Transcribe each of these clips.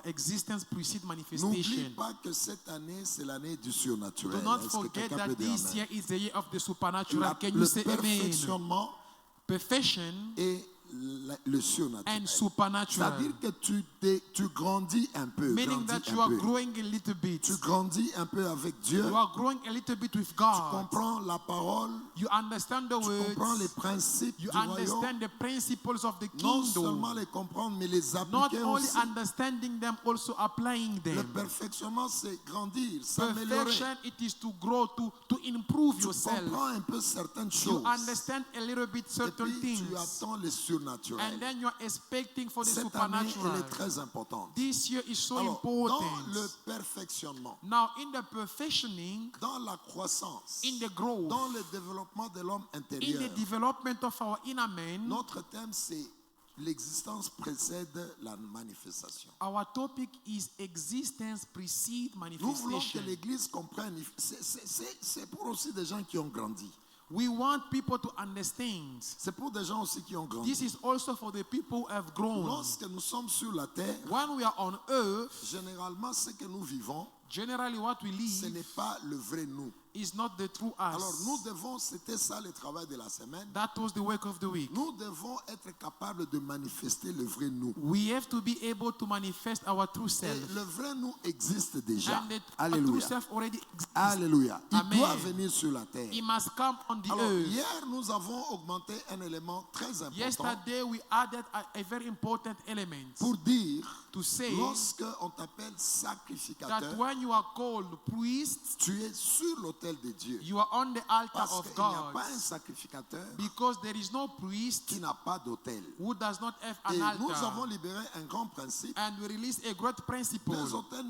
existence precedes N'oublie manifestation. pas que cette année, c'est l'année du surnaturel. Do not Est-ce que forget quelqu'un that peut dire this amen? year is the year of the supernatural. Can you Le say amen? perfectionnement Perfection et le surnaturel. and supernatural. C'est-à-dire que tu grandis un peu. Meaning that you are growing a little bit. Tu grandis un peu avec Dieu. You are growing a little bit with Tu God. comprends la parole. You understand the Tu comprends les words. principes You du royaume. understand the principles of the Non seulement kingdom. les comprendre, mais les Not appliquer only aussi. understanding them, also applying Le them. perfectionnement, c'est grandir, s'améliorer. Perfection, it is to grow, to improve Tu yourself. comprends un peu certaines You choses. understand a little bit Et certain puis, tu things. attends le surnaturel. And then you are expecting for the Cette année, elle supernatural. est très importante. This year is so Alors, dans important. le perfectionnement, Now, in the perfectioning, dans la croissance, in the growth, dans le développement de l'homme in intérieur, the development of our inner man, notre thème, c'est l'existence précède la manifestation. our topic is existence precedes Nous voulons que manifestation. l'Église comprenne. C'est pour aussi des gens qui ont grandi. We want people to understand. C'est pour des gens aussi qui ont grandi. This is also for the people who have grown. Lorsque nous sommes sur la terre, When we are on earth, généralement, ce que nous vivons, generally what we ce live n'est pas le vrai nous. is not the true Alors, us. nous devons, c'était ça le travail de la semaine, That was the work of the week. nous devons être capables de manifester le vrai nous. We have to be able to manifest our true Et self. le vrai nous existe déjà. And the true Alléluia. self already exists. Alléluia. Il Amen. doit venir sur la terre. It must come on the Alors, earth. hier, nous avons augmenté un élément très important Yesterday we added a very important element pour dire, to say lorsque on t'appelle that sacrificateur, when you are called priest, tu es sur l'autel de Dieu. you are on the altar Parce of qu'il n'y a God. pas un sacrificateur Because there is no priest qui n'a pas d'autel. who does not have Et an nous avons altar. libéré un grand principe. And we release a great principle. Les autels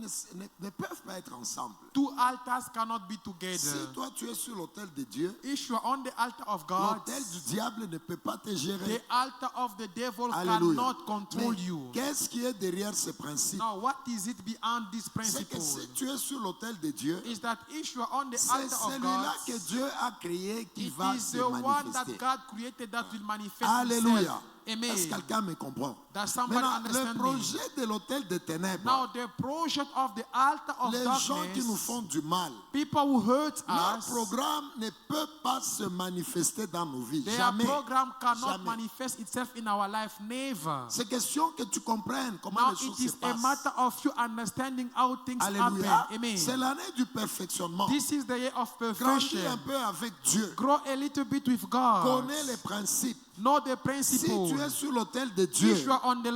ne peuvent pas être ensemble. Two altars cannot be Si together. toi tu es sur l'autel de Dieu, If you are on the altar of God, l'autel du diable ne peut pas te gérer. the altar of the devil Alléluia. cannot control Mais you. qu'est-ce qui est derrière ce principe? Now, what is it beyond this C'est que principle? si tu es sur l'autel de Dieu, Is that if you are on the c'est altar of celui-là God, que Dieu a créé qui it va is se the one that manifester. God created that will manifest Alléluia. himself. Amen. Est-ce que quelqu'un me comprend? Does somebody Maintenant, le understand me? projet de l'autel des ténèbres, Now, the project of the altar of les gens qui nous darkness, font du mal, people who hurt leur us, programme ne peut pas se manifester dans nos vies. their Jamais. program cannot Jamais. manifest itself in our life. Never. C'est question que tu comprennes comment Now, les choses it se is a passent. matter of you understanding how things Alléluia. happen. Amen. C'est l'année du perfectionnement. This is the year of Grandis perfection. un peu avec Dieu. Grow a little bit with God. Connais les principes. Know the Si principle. tu es sur l'autel de Dieu, If you are on the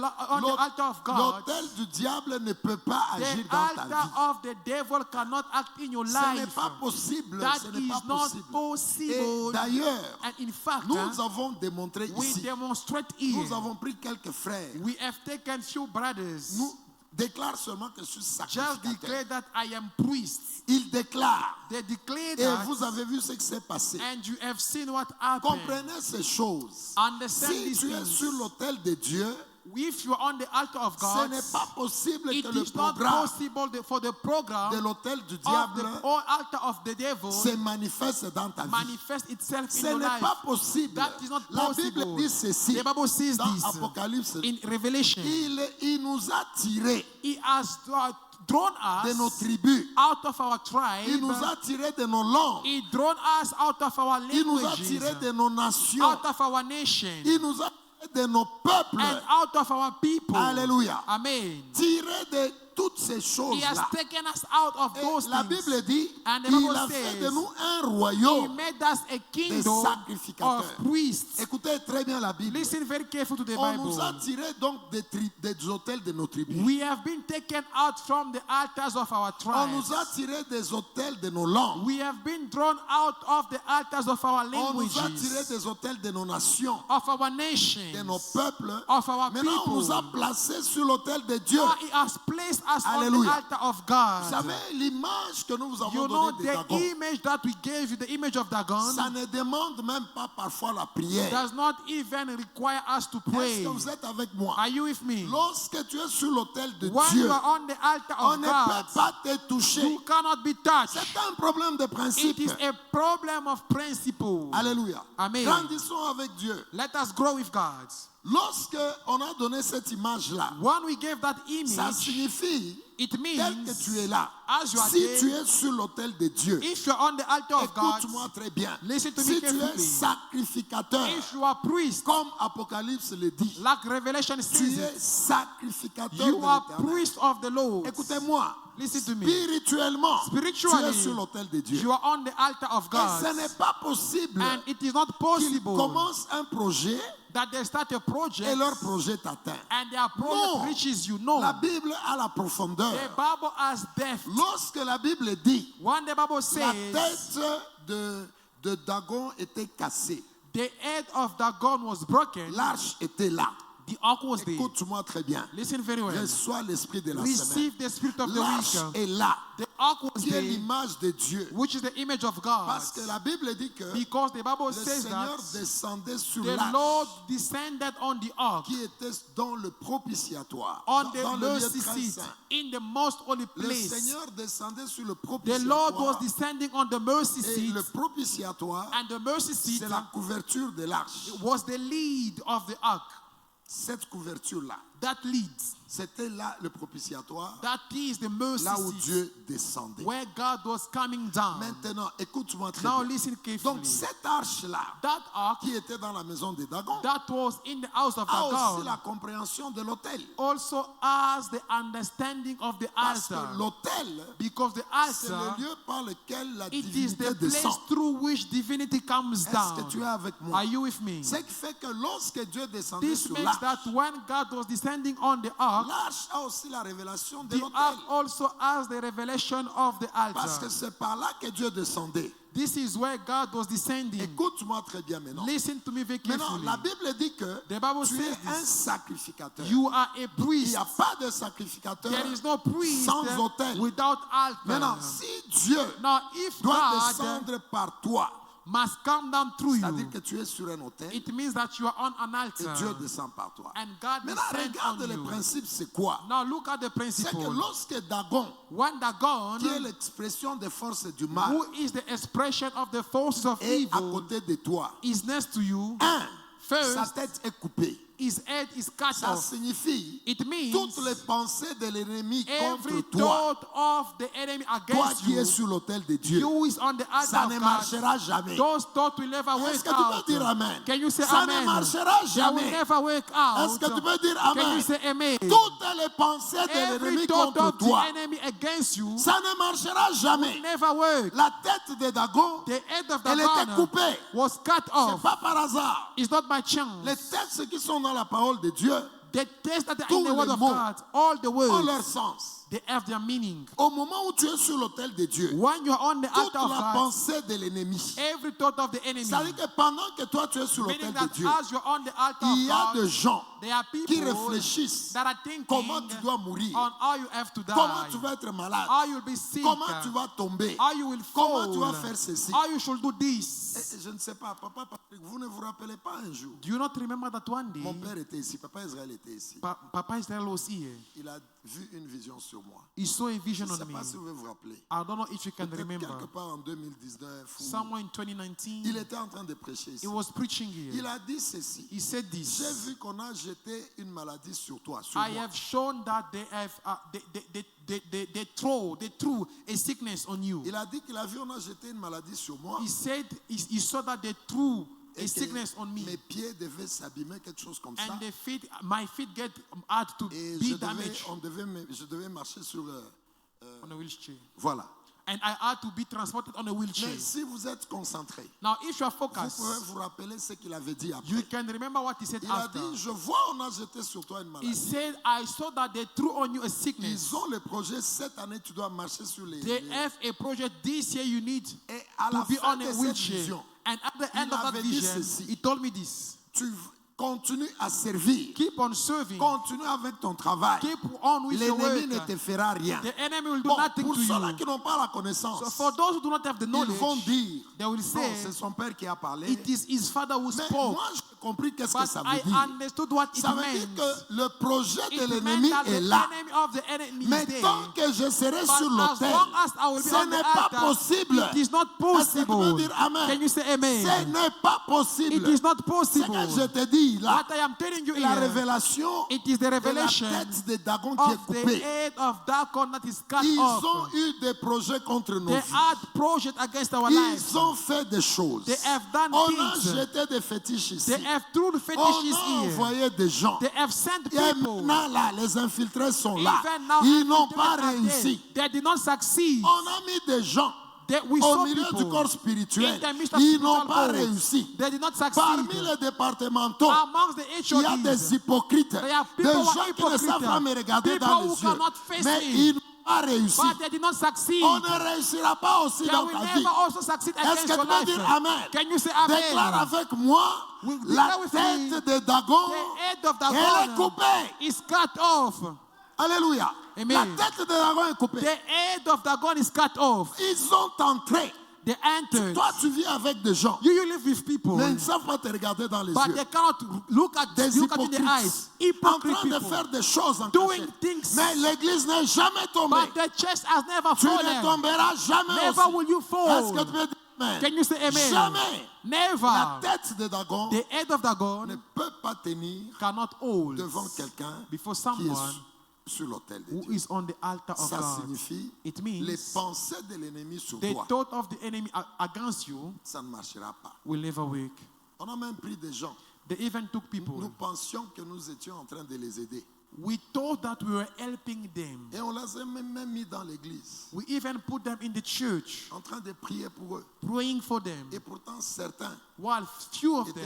altar of God, l'autel du diable ne peut pas the agir dans ta altar vie. of the devil cannot act in your Ce n'est life. pas possible. That Ce n'est is pas not possible. Et possible. d'ailleurs, And in fact, nous avons démontré we ici. demonstrate here. Nous avons pris quelques frères. We have taken few brothers. Nous déclarent seulement que je suis Just sacrificateur. declare that I am priest. Ils déclarent. They declare Et that, vous avez vu ce qui s'est passé. and you have seen what happened. Comprenez ces choses. Understand Si these tu es things. sur l'autel de Dieu, If you are on the altar of ce God, n'est pas possible it que le is not programme possible for the program de l'autel du of diable the altar of the devil se manifeste dans ta vie. manifest itself Ce in your n'est life. pas possible. That is not La Bible possible. dit ceci The Bible says dans this Apocalypse. in Revelation. Il nous a tirés He has drawn de nos us tribus. out of our Il nous tribe. a tirés de nos langues. He drawn us out of our Il nous a languages, tirés de nos nations. out of our nation, Il nous a tirés de nos peuples. and out of our people. Alléluia. Amen. Tirés de toutes ces He has choses-là. taken us out of Et those la things. Bible dit, And the il Bible a fait says, de nous un He royaume. made us a kingdom of sacrificateurs. priests. Écoutez très bien la Bible. Listen very carefully to the On nous a Bible. tirés donc des hôtels de nos tribus. We have been taken out from the altars of our On nous tribes. a tirés des hôtels de nos langues. We have been drawn out of the altars of our On nous a tirés languages, des hôtels de nos nations, of our de nations, nos peuples. of our Maintenant, on nous a people. placés sur l'autel de Dieu. Now He has placed us on the Alléluia. altar of Vous God. savez, l'image que nous vous avons You know donnée de the Dagon, image that we gave you, the image of Dagon, ça ne demande même pas parfois la prière. does not even require us to Est-ce pray. que vous êtes avec moi? Are you with me? Lorsque tu es sur l'autel de When Dieu, you are on the altar on of ne God, peut pas te toucher. you cannot be touched. C'est un problème de It principe. is a problem of principle. Alléluia. Amen. Grandissons avec Dieu. Let us grow with God. Lorsque on a donné cette image-là, When we gave that ça image, signifie, it tel que means tu es là, as you are si there, tu es sur l'autel de Dieu, if you're on the altar of God, écoute-moi très bien, listen to me si tu es carefully. sacrificateur, If you are priest, comme Apocalypse le dit, like Revelation tu says es it, sacrificateur you de are l'Éternel. priest of the Lord. Écoutez-moi, Listen to me. spirituellement, tu Spiritually, es sur l'autel de Dieu. you are on the altar of Et God. ce n'est pas possible And it is not qu'ils possible commencent un projet that they start a project et leur projet t'atteint. and their project Non. reaches you. No. La Bible a la profondeur. The Bible has depth. Lorsque la Bible dit When the Bible la says tête de Dagon était cassée, the head of Dagon was broken, l'arche était là. the ark was there. Écoute-moi très bien. Listen very well. Reçois l'esprit de la semaine. Receive the spirit of the L'arche week. est là, The ark was qui est there, l'image de Dieu. which is the image of God. Parce que la Bible dit que Because the Bible le says Seigneur that descendait sur the l'arche Lord descended on the ark, qui était dans le propitiatoire, on dans the le lieu mercy très seat, saint. in the most holy Le place. Seigneur descendait sur le The Lord was propitiatoire. descending on the mercy Et seat, le propitiatoire, and the mercy seat c'est la couverture de l'arche. was the lead of the ark. Cette couverture-là, That leads. c'était là le propitiatoire, That is the mercy là où seat, Dieu descendait. where God was coming down. Maintenant, écoute-moi très Now bien. listen carefully. Donc cette arche-là, That ark qui était dans la maison de Dagon, that was in the house of a aussi Dagon la compréhension de l'autel. also has the understanding of the Parce que altar. l'autel, Because the c'est le altar, lieu par lequel la it is divinité the place descend. through which divinity comes Est-ce que down. tu es avec moi? Are you with me? Ce qui fait que lorsque Dieu descendait This sur makes that l'arche, when God was descending on the ark, l'arche a aussi la révélation de the ark l'autel. also has the revelation of the Parce que altar. c'est par là que Dieu descendait. This is where God was descending. Écoute-moi très bien maintenant. Listen to me very Maintenant, carefully. la Bible dit que The Bible tu says es un this. sacrificateur. You are a Il priest. n'y a pas de sacrificateur There is no priest sans autel. without Maintenant, altar. si Dieu Now, if doit God descendre par toi, must come down through c'est-à-dire you, que tu es sur un autel it means that you are on an et Dieu altar. descend par toi. And God Maintenant, descends regarde on le you. principe, c'est quoi? Now look at the C'est que principle. lorsque Dagon, When Dagon, qui est l'expression des forces du mal, who is the expression of the forces of est à evil, côté de toi, is next to you, sa first, tête est coupée. his head is cut Ça off. signifie It means toutes les pensées de l'ennemi every contre toi, thought of the enemy toi against qui es you, sur l'autel de Dieu, you is on the ça altar ne of God. marchera jamais. Those thoughts will never Est-ce work que tu peux out. dire Amen? Can you say Ça amen? ne marchera They will jamais. never work out. Est-ce que tu peux dire Can Amen? you say amen? Toutes les pensées de Every l'ennemi thought contre of toi, the enemy against you ça ne marchera jamais. never work. La tête de Dagon, The head of elle était Dagon coupée. was cut C'est off. pas par hasard. It's not by chance. Les textes qui sont dans la parole de Dieu The text that are tous in the word les of mots God, all the ont words, leur sens. they have their meaning. Au moment où tu es sur l'autel de Dieu, When you are on the toute altar of la God, pensée de l'ennemi, every thought of the enemy, ça veut dire que pendant que toi tu es sur meaning l'autel de that Dieu, as you're on the altar il y a of des God, gens there are qui people réfléchissent that are thinking comment tu dois mourir, on how you have to comment die, tu vas être malade, how you'll be sick, comment tu vas tomber, how you will comment tu fall, vas faire ceci. how you should do this. Et je ne sais pas, Papa Patrick, vous ne vous rappelez pas un jour, Do you not remember that one day, mon père était ici, Papa Israël était ici. Papa Israel was here. Il a vu une vision sur moi. He saw a Je vision ne sais on me. pas si vous vous rappelez. I don't know if you can Peut-être remember. quelque part en 2019, Somewhere in il 2019, était en train de prêcher ici. he was preaching Il here. a dit ceci. He said J'ai this. vu qu'on a jeté une maladie sur toi, sur I moi. have shown that they threw a sickness on you. Il a dit qu'il a vu on a jeté une maladie sur moi. He said he saw that they threw a Et sickness on que me. mes pieds devaient s'abîmer, quelque chose comme ça. And my feet get hard to Et be damaged je devais marcher sur... on a wheelchair. voilà. And I had to be transported on a wheelchair. Mais si vous êtes concentré, Now, if you are vous pouvez focused, vous rappeler ce qu'il avait dit après. you can remember what he said Il a after. dit, je vois on a jeté sur toi une He maladie. said, I saw that they threw on you a sickness. Ils ont le projet, cette année tu dois marcher sur les... They have a project this year you need Et à la to be fin on de a cette wheelchair. vision, And at the end il of that avait dit vision, ceci. he told me this. tu continues à servir. Keep on serving. Continue avec ton travail. Keep on with your L'ennemi work. ne te fera rien. The enemy will do Bon, nothing pour to ceux-là you. qui n'ont pas la connaissance, So for those who do not have the ils vont knowledge, dire, they will non, say, c'est son père qui a parlé. it is his father who Mais spoke. moi, je compris qu'est-ce que But ça I veut dire. understood what it Ça veut dire meant. que le projet de It meant l'ennemi that est the là. enemy of the enemy Mais is there. tant que je serai But sur as l'autel, long as I will be ce on the n'est pas altar, possible. it is not Est-ce que tu peux possible. dire amen? Can you say Ce amen? n'est pas It possible. is not Ce possible. que je te dis là, What I am telling you la here, révélation it is the de la revelation tête de Dagon qui est of the coupée. head of Dagon that is cut Ils off. ont eu des projets contre nos They vies. had project against our lives. Ils ont fait des choses. They have done On a things. jeté des fétiches ici. They have thrown On fetishes a here. envoyé des gens. They have sent Et people. maintenant là, les infiltrés sont là. Even now, Ils n'ont pas are réussi. there. They did not succeed. On a mis des gens We au saw milieu du people corps spirituel. in the midst of Ils n'ont spiritual pas goals. réussi. They did not Parmi succeed. les départementaux, Amongst the il y a HODs, des hypocrites, there are des people who are gens qui ne savent pas me regarder people dans who les yeux. cannot face Mais me. ils n'ont pas réussi. but they did not succeed. On ne réussira pas aussi They dans will ta never vie. also succeed Est-ce against que your tu peux life. dire amen? Can you say Déclare amen? avec moi, We la declare with me, tête de Dagon, The head of elle est Dagon coupée. is cut off. Alléluia. Amen. La tête de Dagon est coupée. The head of Dagon is cut off. Ils sont entrés. They entered. Toi, tu vis avec des gens, You live with people, mais ils ne savent pas te regarder dans les but yeux. they cannot look at Des you in the eyes. hypocrites, en Hypocrite train de people. faire des choses en Doing cachette. things. Mais l'église n'est jamais tombée. But the church has never Tu ne fallen. tomberas jamais Never aussi. will you Est-ce fall. que tu peux dire amen? Can you say amen? Jamais. La Never. tête de Dagon The head of ne Dagon peut pas tenir cannot hold devant quelqu'un before qui est someone sur l'autel de who Dieu. is on the altar of Ça God. signifie It means les pensées de l'ennemi sur the toi, thought of the enemy against you ça ne marchera pas. will never work. On a même pris des gens. They even took people. Nous pensions que nous étions en train de les aider. We thought that we were helping them. Et on les a même mis dans l'église, We even put them in the church, en train de prier pour eux. praying for them. Et pourtant, certains While few of étaient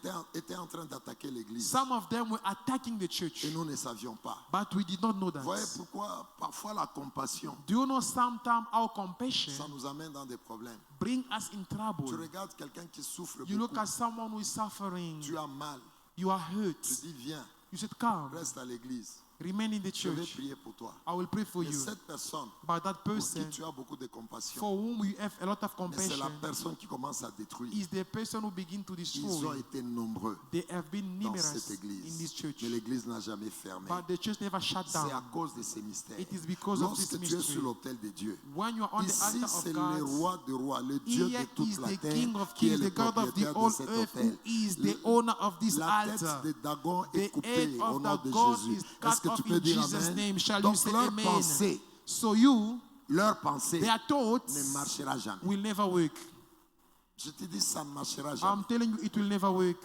them, étaient en train d'attaquer l'église. some of them were attacking the church. Et nous ne savions pas. But we did not know Vous voyez that. pourquoi parfois la compassion, Do you know sometimes our compassion ça nous amène dans des problèmes. bring us in Tu trouble? regardes quelqu'un qui souffre You look beaucoup. at someone who is suffering. Tu as mal. You are hurt. Tu dis, viens, You said, come, reste à l'église. remain in the Je vais church. prier pour toi. I will pray for Et you. cette personne But that pour qui person tu as beaucoup de compassion, for whom you have a lot of mais c'est la compassion personne qui commence à détruire. is the person who begin to Ils ont destroy. été nombreux They have been dans numerous cette in église. this church. Mais l'église n'a jamais fermé. But the church never shut C'est à down. cause de ces mystères. It is because of this Lorsque tu es mystery. sur l'autel de Dieu, When you are on the ici altar c'est of le God, roi des rois, le Dieu here de toute is la the terre, King of qui est Kings, le the God of the propriétaire de whole cet earth, who autel. is the owner of this La altar. tête de Dagon The est coupée head au of nom the de God Jésus. is Est-ce cut que tu off peux in dire Jesus' amen? name. Shall you Donc say leur amen? pensée, So you, leur pensée their thoughts ne marchera jamais. will never work. Je te dis, ça ne marchera jamais. I'm telling you, it will never work.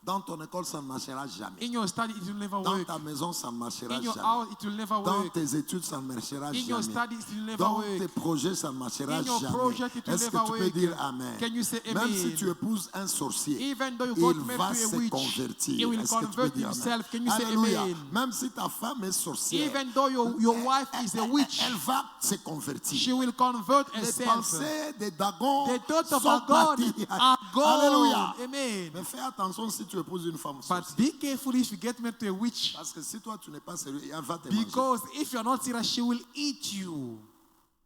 Dans ton école, ça ne marchera jamais. In your study, it will never Dans work. ta maison, ça ne marchera In your jamais. house, it will never Dans work. tes études, ça ne marchera In your jamais. studies, it will never Dans tes work. projets, ça ne marchera In your jamais. project, it will Est-ce que never tu peux work. dire amen? Can you say Même amen? si tu épouses un sorcier, Even though you got il va married to se a witch, convertir. he will Est-ce que tu peux convert dire himself. amen? Can you say Alléluia. amen? Même si ta femme est sorcière, Even though your wife is a witch, elle va se convertir. she will convert Les herself. pensées de Dagon The thoughts of sont our God parties. are gold. Alléluia. Amen. Mais fais attention si tu épouses une femme But sorcière. be careful if you get married to a witch. Parce que si toi tu n'es pas sérieux, elle va te manger. Because if you're not serious, she will eat you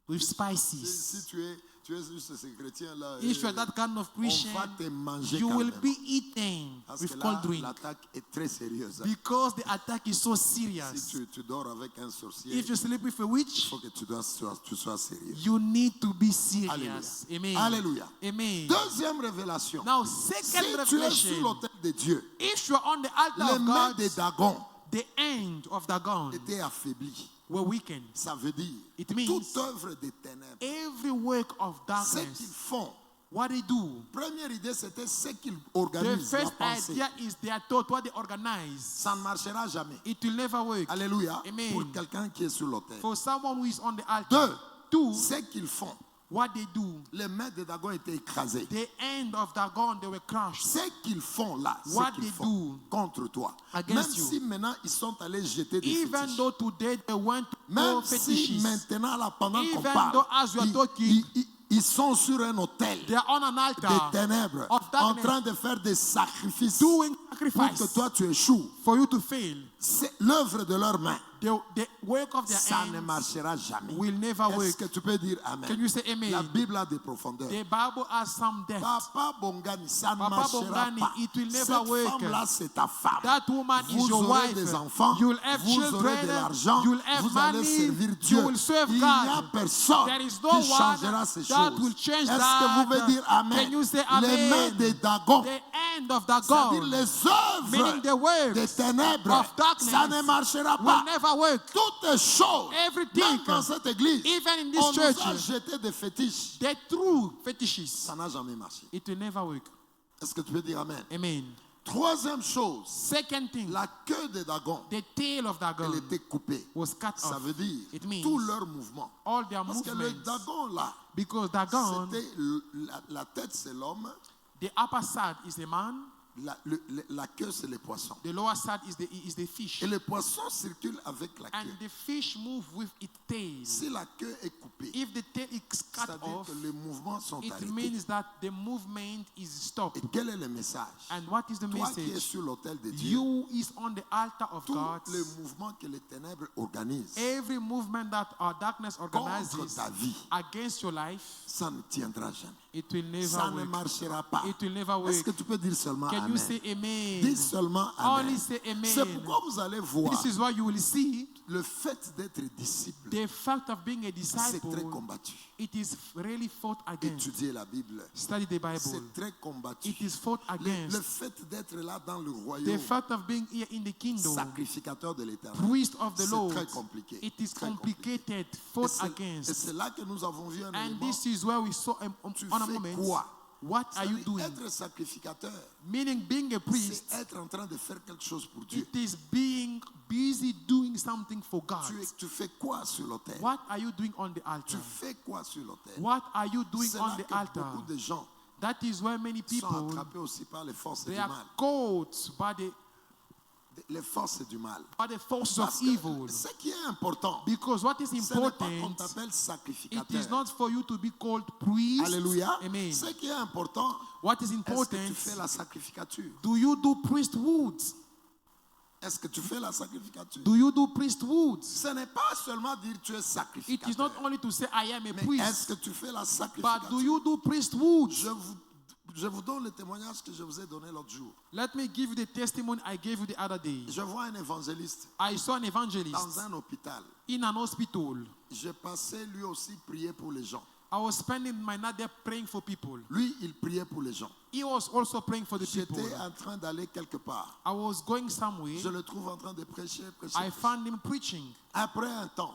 with Si spices. tu es juste ce chrétien-là, If you're that kind of on Christian, va te manger you quand will même. be eaten Parce with que cold là, drink. l'attaque est très sérieuse. Because the attack is so Si serious. tu dors avec un sorcier, If you sleep with a il witch, faut que tu sois sérieux. you need to be Alléluia. serious. Amen. Alléluia. Amen. Deuxième révélation. Now, Si second tu es revelation, sur l'autel de Dieu, if you are on the altar les of mains God, de Dagon the end of Dagon étaient affaiblies. were weakened. Ça veut dire It means toute œuvre des ténèbres. every work of Ce qu'ils darkness, font, what they do, première idée, c'était ce qu'ils the organisent, la first pensée. idea is their thought, what they organize. Ça ne marchera jamais. It will never work. Alléluia. Amen. Pour quelqu'un qui est sur l'autel. For someone who is on the altar, Deux, two, ce qu'ils font, what they do, les mains de Dagon étaient écrasées. the end of Dagon, they were crushed. Ce qu'ils font là, What ce qu'ils they font do contre toi, même against you. si maintenant ils sont allés jeter des Even fétiches, though today they went to même go si fetishes, maintenant là, pendant qu'on even parle, though as we are talking, ils sont sur un autel they are on an des altar ténèbres, of en darkness, train de faire des sacrifices doing pour que sacrifice toi tu échoues. for you to fail. C'est l'œuvre de leurs mains. the work of their ça ne hands marchera jamais. will never Est-ce work. que tu peux dire Amen? Can you say amen? La Bible a des profondeurs. The Bible has some depth. Papa Bongani, ça ne Papa marchera Bongani, pas. it will never Cette work. femme-là, c'est ta femme. That woman Vous is your aurez wife. des enfants, You'll have vous aurez de children. l'argent, You'll have vous allez money. servir Dieu. You will serve Il n'y a God. personne There is no qui one changera ces that choses. will change Est-ce that. que vous pouvez dire Amen? Can you say Les mains amen? de Dagon, The end of c'est-à-dire Dagon, les œuvres meaning the works des ténèbres, of darkness, ça ne marchera will pas. never work. Toutes choses, Everything, même dans cette église, even in this on nous a church, jeté des fétiches. the true fetishes, Ça n'a jamais marché. it will never work. Est-ce que tu peux dire Amen? Amen. Troisième chose, Second thing, la queue de Dagon, the tail of elle Dagon était coupée. was cut Ça off. veut dire It means tout leur mouvement. all their Parce que le movements. Dagon là, Because Dagon, c'était la tête c'est l'homme, the upper side is the man, la queue c'est les poissons. the lower side is the fish. Et les poissons circulent avec la And queue. the fish move with its tail. Si la queue est coupée, If the tail is cut c'est-à-dire off, que les mouvements sont it arrêtés. means that the movement is stopped. Et quel est le message? And what is the Toi qui es message? sur l'autel de Dieu, You is on the altar of tous God. les mouvements que les ténèbres organisent Every movement that our darkness contre organizes ta vie, against your life, ça ne tiendra jamais. it will Ça never ne work. marchera pas. It will never Est-ce que work. tu peux dire seulement Can you Amen? say amen? Dis seulement Amen. Only say C'est amen. pourquoi vous allez voir This is why you will see le fait d'être disciple, the fact of being a c'est très disciple. combattu. It is really fought against. Étudier la Bible, Study the Bible. c'est très combattu. It is fought Le against. fait d'être là dans le The royaume, fact of being here in the kingdom, sacrificateur de l'éternel, priest of the c'est Lord, très compliqué. it is Très compliqué. complicated, Et fought c'est- Et against. c'est là que nous avons vu un And élément. this is where we saw Tu on a fais moment, quoi? what are you C'est-à-dire, doing? être sacrificateur, Meaning being a priest, c'est être en train de faire quelque chose pour Dieu. it is being busy doing something for God. Tu fais quoi sur l'autel? What are you doing on the Tu altar? fais quoi sur l'autel? What are you doing C'est on là the que altar? beaucoup de gens That is where many sont people, attrapés aussi par les forces they du are mal. caught Les forces du mal. by the forces Parce of que evil. ce qui est important, Because what is ce n'est pas qu'on important, t'appelle it is sacrificateur. not for you to be called priest. Alléluia. Amen. Ce qui est important, What is est-ce que important, tu fais la sacrificature? do you do priesthood? Est-ce que tu fais la sacrificature? Do you do priesthood? Ce n'est pas seulement dire tu es It is sacrificateur. not only to say I am a Mais est-ce priest, que tu fais la but sacrificature? do you do priesthood? Je vous donne le témoignage que je vous ai donné l'autre jour. Let me give you the testimony I gave you the other day. Je vois un évangéliste I saw an dans evangelist un hôpital. in an hospital. Je passais lui aussi prier pour les gens. I was spending my night there praying for people. Lui, il priait pour les gens. He was also praying for the people. J'étais en train d'aller quelque part. I was going somewhere. Je le trouve en train de prêcher. I found him preaching. Après un temps,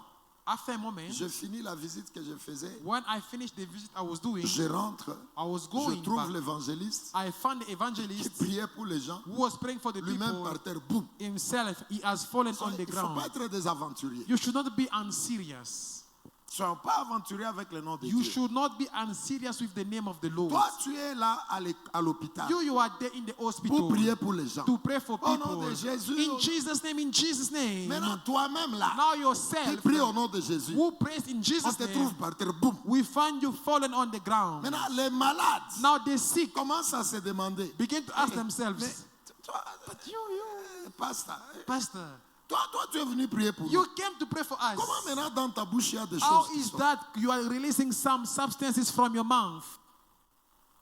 After a moment, je finis la visite que je faisais. when I finished the visit I was doing, Je rentre. I was Je going trouve back. l'évangéliste I found the qui evangelist priait pour les gens. who was praying for the Lui-même people. par terre, boum. Himself, he has fallen on the Il ne faut pas ground. être des aventuriers. You should not be unserious. Sois pas aventurier avec le nom de You Dieu. should not be unserious with the name of the Lord. Toi, tu es là à l'hôpital You are there in the pour hospital prier pour les gens. to pray for Au nom people. de Jésus. In Jesus' name, in Jesus' name. Maintenant, toi-même là, Now qui yourself, prie au nom de Jésus, who prays in on Jesus' te name, trouve par terre, boum. we find you fallen on the ground. Maintenant, les malades Now the sick commencent à se demander. begin to ask Mais themselves, toi, pasteur, Pastor, toi, tu es venu prier pour you nous. came to pray for us. Comment maintenant dans ta bouche il y a des How choses qui is sont... that you are releasing some substances from your mouth?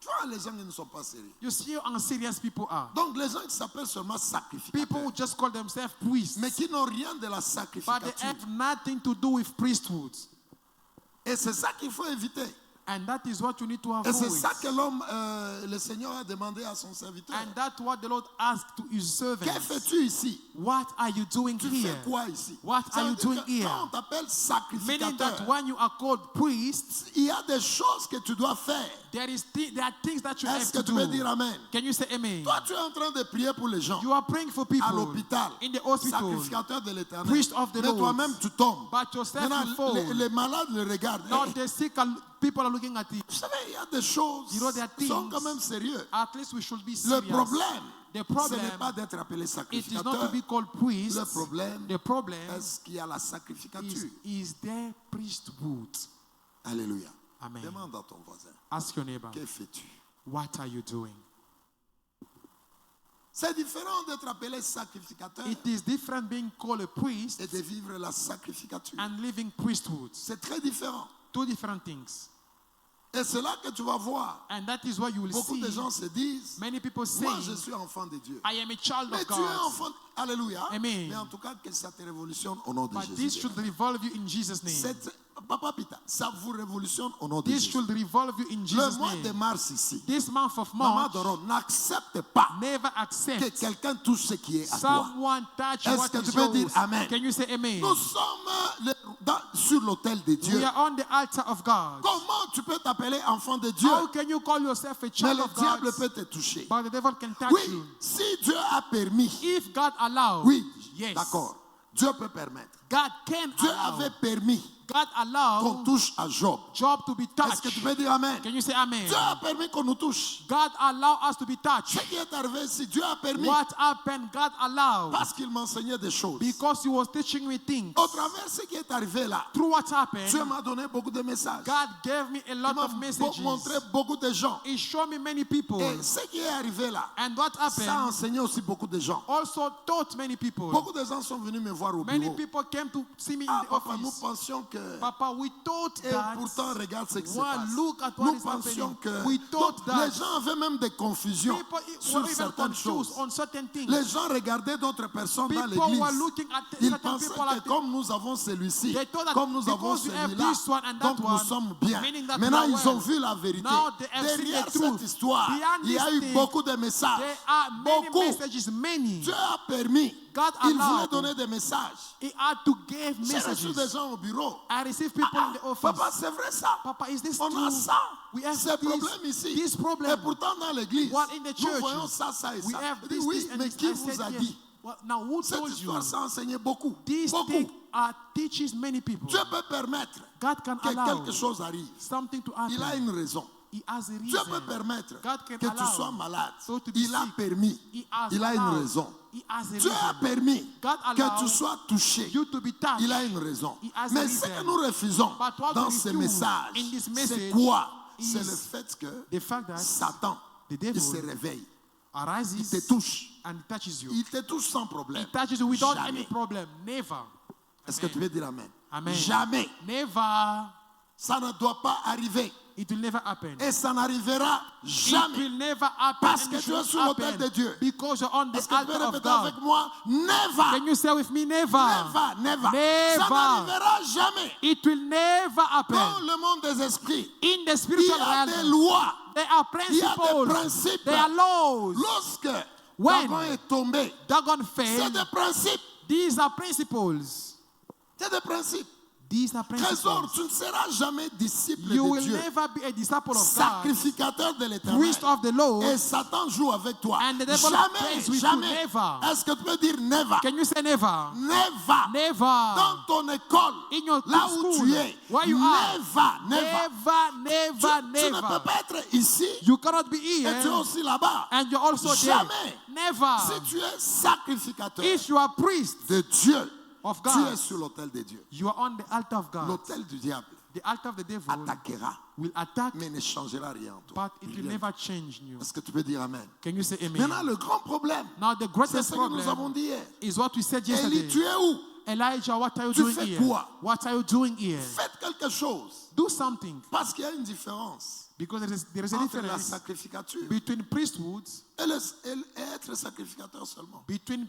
Tu vois, les gens qui ne sont pas sérieux. You see how unserious people are. Donc, les gens qui s'appellent seulement People sacrificateurs, who just call themselves priests, mais qui n'ont rien de la but they sacrificature. have nothing to do with priesthood. Et c'est ça qu'il faut éviter. And that is what you need to Et c'est avoid. ça que le Seigneur a demandé à son serviteur. And that's what the Lord asked to his Que servants. fais-tu ici? What are you doing Tu here? fais quoi ici? What Ça are veut you dire doing que here? quand on t'appelle Meaning that sacrificateur, when you are called priests, il y a des choses que tu dois faire. there are things that you have Est-ce que to tu peux do. dire Amen? Can you say amen? Toi, tu es en train de prier pour les gens You are praying for à people l'hôpital, in the hospital, sacrificateur de l'éternel. priest of the Mais Lord. toi-même, tu tombes. but yourself Maintenant, you fall. les malades le regardent. Now Hey, the sick people are looking at you. vous savez, il y a des choses You know, there are qui sont things- quand même sérieux. At least we should be Le serious. problème, The ce problem, n'est pas d'être appelé it is not to sacrificateur. be called priest. Le problème, The problem est-ce qu'il y a la sacrificature? is their priesthood. Alléluia. Amen. Demande à ton voisin, Ask your neighbor, que fais-tu? what are you doing? C'est différent d'être appelé sacrificateur It is different being called a priest et de vivre la sacrificature. and living priesthood. C'est très différent. Two different things. Et c'est là que tu vas voir. And that is what you will Beaucoup see. de gens se disent, Many people say, moi je suis enfant de Dieu. I am a child Mais of tu es God. enfant, alléluia. Amen. Mais en tout cas, que ça te révolutionne au nom de But Jésus. this should revolve you in Jesus' name. Papa Pita, ça vous révolutionne au nom de This Jésus. should revolve you in Le Jesus' mois de name. mars ici, This month of Maman March, Doron, n'accepte pas never que accept quelqu'un touche ce qui est à toi. someone touch Est-ce what que is tu peux dire yours. Amen? Can you say amen? Nous sommes sur l'autel de Dieu. We are on the altar of God. Comment tu peux t'appeler enfant de Dieu, How can you call yourself a mais child le of God, diable peut te toucher? but the devil can touch Oui, you? si Dieu a permis, If God allows, oui, yes, d'accord, Dieu peut permettre. God can Dieu allow. avait permis God qu'on allowed touche à Job. Job to be Est-ce que tu touched. peux dire Amen? Can you say amen? Dieu a permis qu'on nous touche. God allowed us to be Ce touched. qui est arrivé ici, Dieu a permis What happened? God allowed. parce qu'il m'enseignait des choses. Because he was teaching me things. Au travers de ce qui est arrivé là, Through what Dieu happened, m'a donné beaucoup de messages. God gave me a Il lot m'a of messages. montré beaucoup de gens. He showed me many people. Et ce qui est arrivé là, And what ça a happened enseigné aussi beaucoup de gens. also taught many people. Beaucoup de gens sont venus me voir au Many bureau. people came to see me in Ah, the papa, nous office. pensions que... Papa, we thought Et that. pourtant, regarde ce qui se Wow, passe. look at what Nous is pensions happening. que... We thought Donc, that. les gens avaient même des confusions People sur were even certaines confused choses. on certain things. Les gens regardaient d'autres personnes dans People l'église. were looking at Ils certain pensaient people que like comme nous avons celui-ci, They thought that comme nous avons because you have celui-là, this one and that donc nous one, sommes bien. meaning that Maintenant, we are ils ont well. vu la vérité. Now they have seen Derrière the cette truth. histoire, Behind il y a this eu thing, beaucoup de messages. There are many Beaucoup. messages, many. Dieu a permis. God Il voulait allowed. donner des messages. He had to give J'ai reçu des messages. gens au bureau. I received people in the Papa, office. c'est vrai ça. Papa, is this On true? a ça. We have Ces problèmes ici. this Et problem. pourtant, dans l'église, What in the nous church? voyons ça, ça et We ça. have Je dis, this, oui, this, and mais this. qui I vous said a yes. dit? Well, now, who Cette told you? histoire, ça a enseigné beaucoup. This Beaucoup. thing teaches many people. Dieu peut permettre God can que allow quelque chose arrive. something to Il a happen. une raison. He has a Dieu peut reason. permettre God can que tu allow sois malade. so to be Il a sick. permis. He has Il a une allowed. raison. He has a Dieu a reason. permis God que tu allowed sois touché. you to be touched. Il a une raison. He has a Mais ce reason. que nous refusons But what dans we ces refuse messages, in this c'est message quoi? is C'est le fait que the fact that Satan, the devil il se réveille. Il arises te touche. and touches you. Il te touche sans problème. He touches you without Jamais. any problem. Never. Est-ce que tu veux dire Amen? Amen. Jamais. Never. Ça ne doit pas arriver. It will never happen. Et ça n'arrivera It jamais. will never happen. Parce and que it tu es should sur l'autel happen de Dieu. Because you're on the Est-ce que tu peux altar of répéter God. avec moi? Never. Can you say with me, never? Never, never. Never. Ça n'arrivera jamais. It will never Dans happen. le monde des esprits, In the il y spiritual a des realm, lois. there are Il y a des principles. principes. There are laws. Lorsque When Dagon est tombé, Dagon c'est failed, des principes. these are principles. C'est des principes. These are Trésor, principles. tu ne seras jamais disciple You de will Dieu. never be a disciple of God, Sacrificateur de l'éternel. priest of the Lord. Et Satan joue avec toi. And the devil Jamais, plays with you. jamais. Never. Est-ce que tu peux dire never? Can you say never? Never. Never. Dans ton école, In your là où school, tu es, where you are. never. Tu ne peux Never. pas être ici You cannot be et here tu es aussi là-bas. and you're also there. Jamais. Never. Si tu es sacrificateur If you are priest de Dieu, of tu God, es sur l'autel de Dieu. you are on the altar of God. L'autel du diable The altar of the devil attaquera, will attack, mais ne changera rien en toi. but it will Rien. never change you. Est-ce que tu peux dire Amen? Can you say Maintenant, amen? le grand problème, Now the c'est greatest ce que nous avons problem dit hier. is what we said Élie, yesterday. tu es où? Elijah, what are you Tu doing fais here? quoi? What are you doing here? Faites quelque chose. Do something, Parce qu'il y a une différence because there is a entre la difference sacrificature between priesthood, et être sacrificateur seulement. between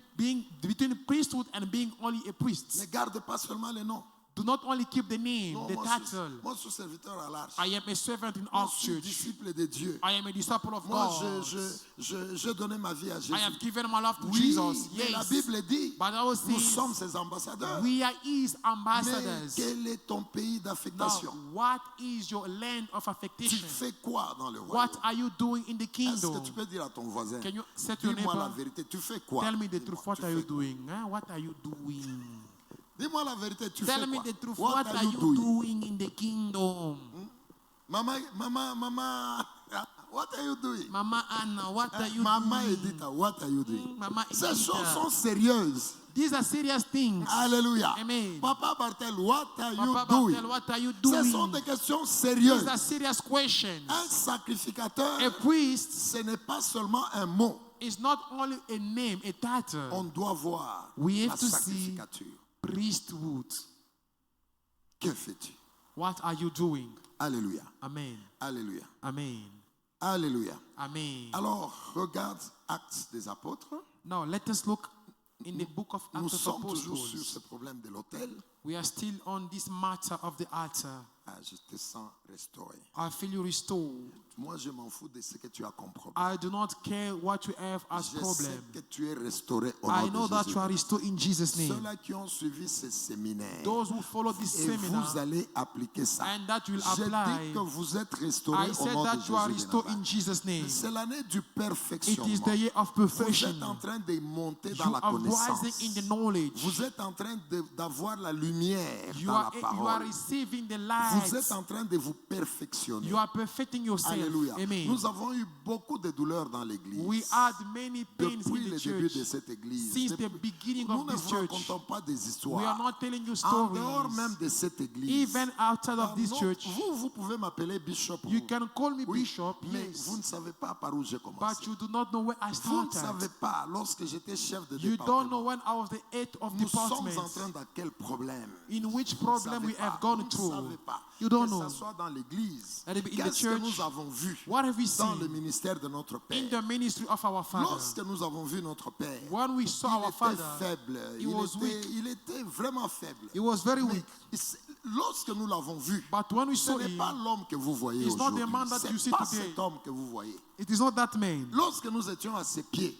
priesthood and being only a Ne priest. garde pas seulement le nom. Do not only keep the name, Non, the title. moi, je suis serviteur à l'arche. I am a servant in Moi, our je suis church. disciple de Dieu. I am a disciple of Moi, God. j'ai donné ma vie à Jésus. I have given my life to Oui, Jesus. mais la Yes. Bible dit, But I was nous saying, sommes ses ambassadeurs. we are His Mais ambassadors. quel est ton pays Now, d'affectation? what is your land of Tu affectation? fais quoi dans le royaume? What are you doing in the Est-ce kingdom? que tu peux dire à ton voisin, Can you say to your dis-moi la neighbor, vérité, tu fais quoi? tell me the Dis-moi, truth, what tu are you fais quoi? doing? Huh? What are you doing? Dis-moi la vérité, tu Tell fais me quoi? the truth, What are you doing? doing in the kingdom? Mama, what are you doing? Mama Anna, what are you Mama doing? Edita, what are you doing? Mama Ces choses Edita. sont sérieuses. These are serious things. Alléluia. Amen. Papa Bartel, what are you Papa doing? Bartel, what are you Ce sont doing? des questions These sérieuses. are serious questions. Un sacrificateur, A priest ce n'est pas seulement un mot. It's not only a name, a title. On doit voir We la have to see sacrificature. priesthood. Que fais-tu? What are you doing? Alléluia. Amen. Alléluia. Amen. Alléluia. Amen. Alors, regarde Actes des Apôtres. Now let us look in the book of Nous Acts of sommes toujours sur Apostles. ce problème de l'autel. We are still on this matter of the altar. Ah, je te sens restauré. I feel you restored. Moi, je m'en fous de ce que tu as comme problème. I do not care what you have as Je sais problem. que tu es restauré au I nom know de that Jésus. you are restored in Jesus' name. Ceux-là qui ont suivi ce séminaire, Those who follow this et seminar, vous allez appliquer ça. and that will Je apply. dis que vous êtes restaurés I au said nom de that you are Jésus de restored in Nazareth. Jesus' name. C'est l'année du It is perfectionnement. the year of Vous perfection. êtes en train de monter You dans la are connaissance. rising in the knowledge. Vous êtes en train d'avoir la lumière You dans are, la you are parole. receiving the Vous light. êtes en train de vous perfectionner. You are perfecting yourself. Alléluia. Amen. Nous avons eu beaucoup de douleurs dans l'église. We had many pains Depuis in le the début church. de cette église. Since the Depuis- beginning nous of ne this vous church, racontons pas des we are histoires. not telling you En dehors stories. même de cette église. Even outside of this Non, church, vous pouvez m'appeler Bishop. you can call me Oui, Bishop, mais yes, vous ne savez pas par où j'ai commencé. but you do not know where I Vous ne savez started. pas, lorsque j'étais chef de You don't know département, when I was the head of nous sommes en department, train de quel problème. in which Vous ne problem savez we pas, have gone vous ne through. savez pas. You don't Que know. ce soit dans l'église, Let it be in the qu'est-ce que church. nous avons vu What have we dans le seen ministère de notre Père. in the ministry of our Father? Lorsque nous avons vu notre Père, When we saw il our était Father, faible, he was weak. il était vraiment faible. He was very Mais weak. lorsque nous l'avons vu, But when we ce saw n'est him, pas l'homme que vous voyez it's not the aujourd'hui. man that you see C'est pas today. cet homme que vous voyez. it is not that man. Lorsque nous étions à ses pieds,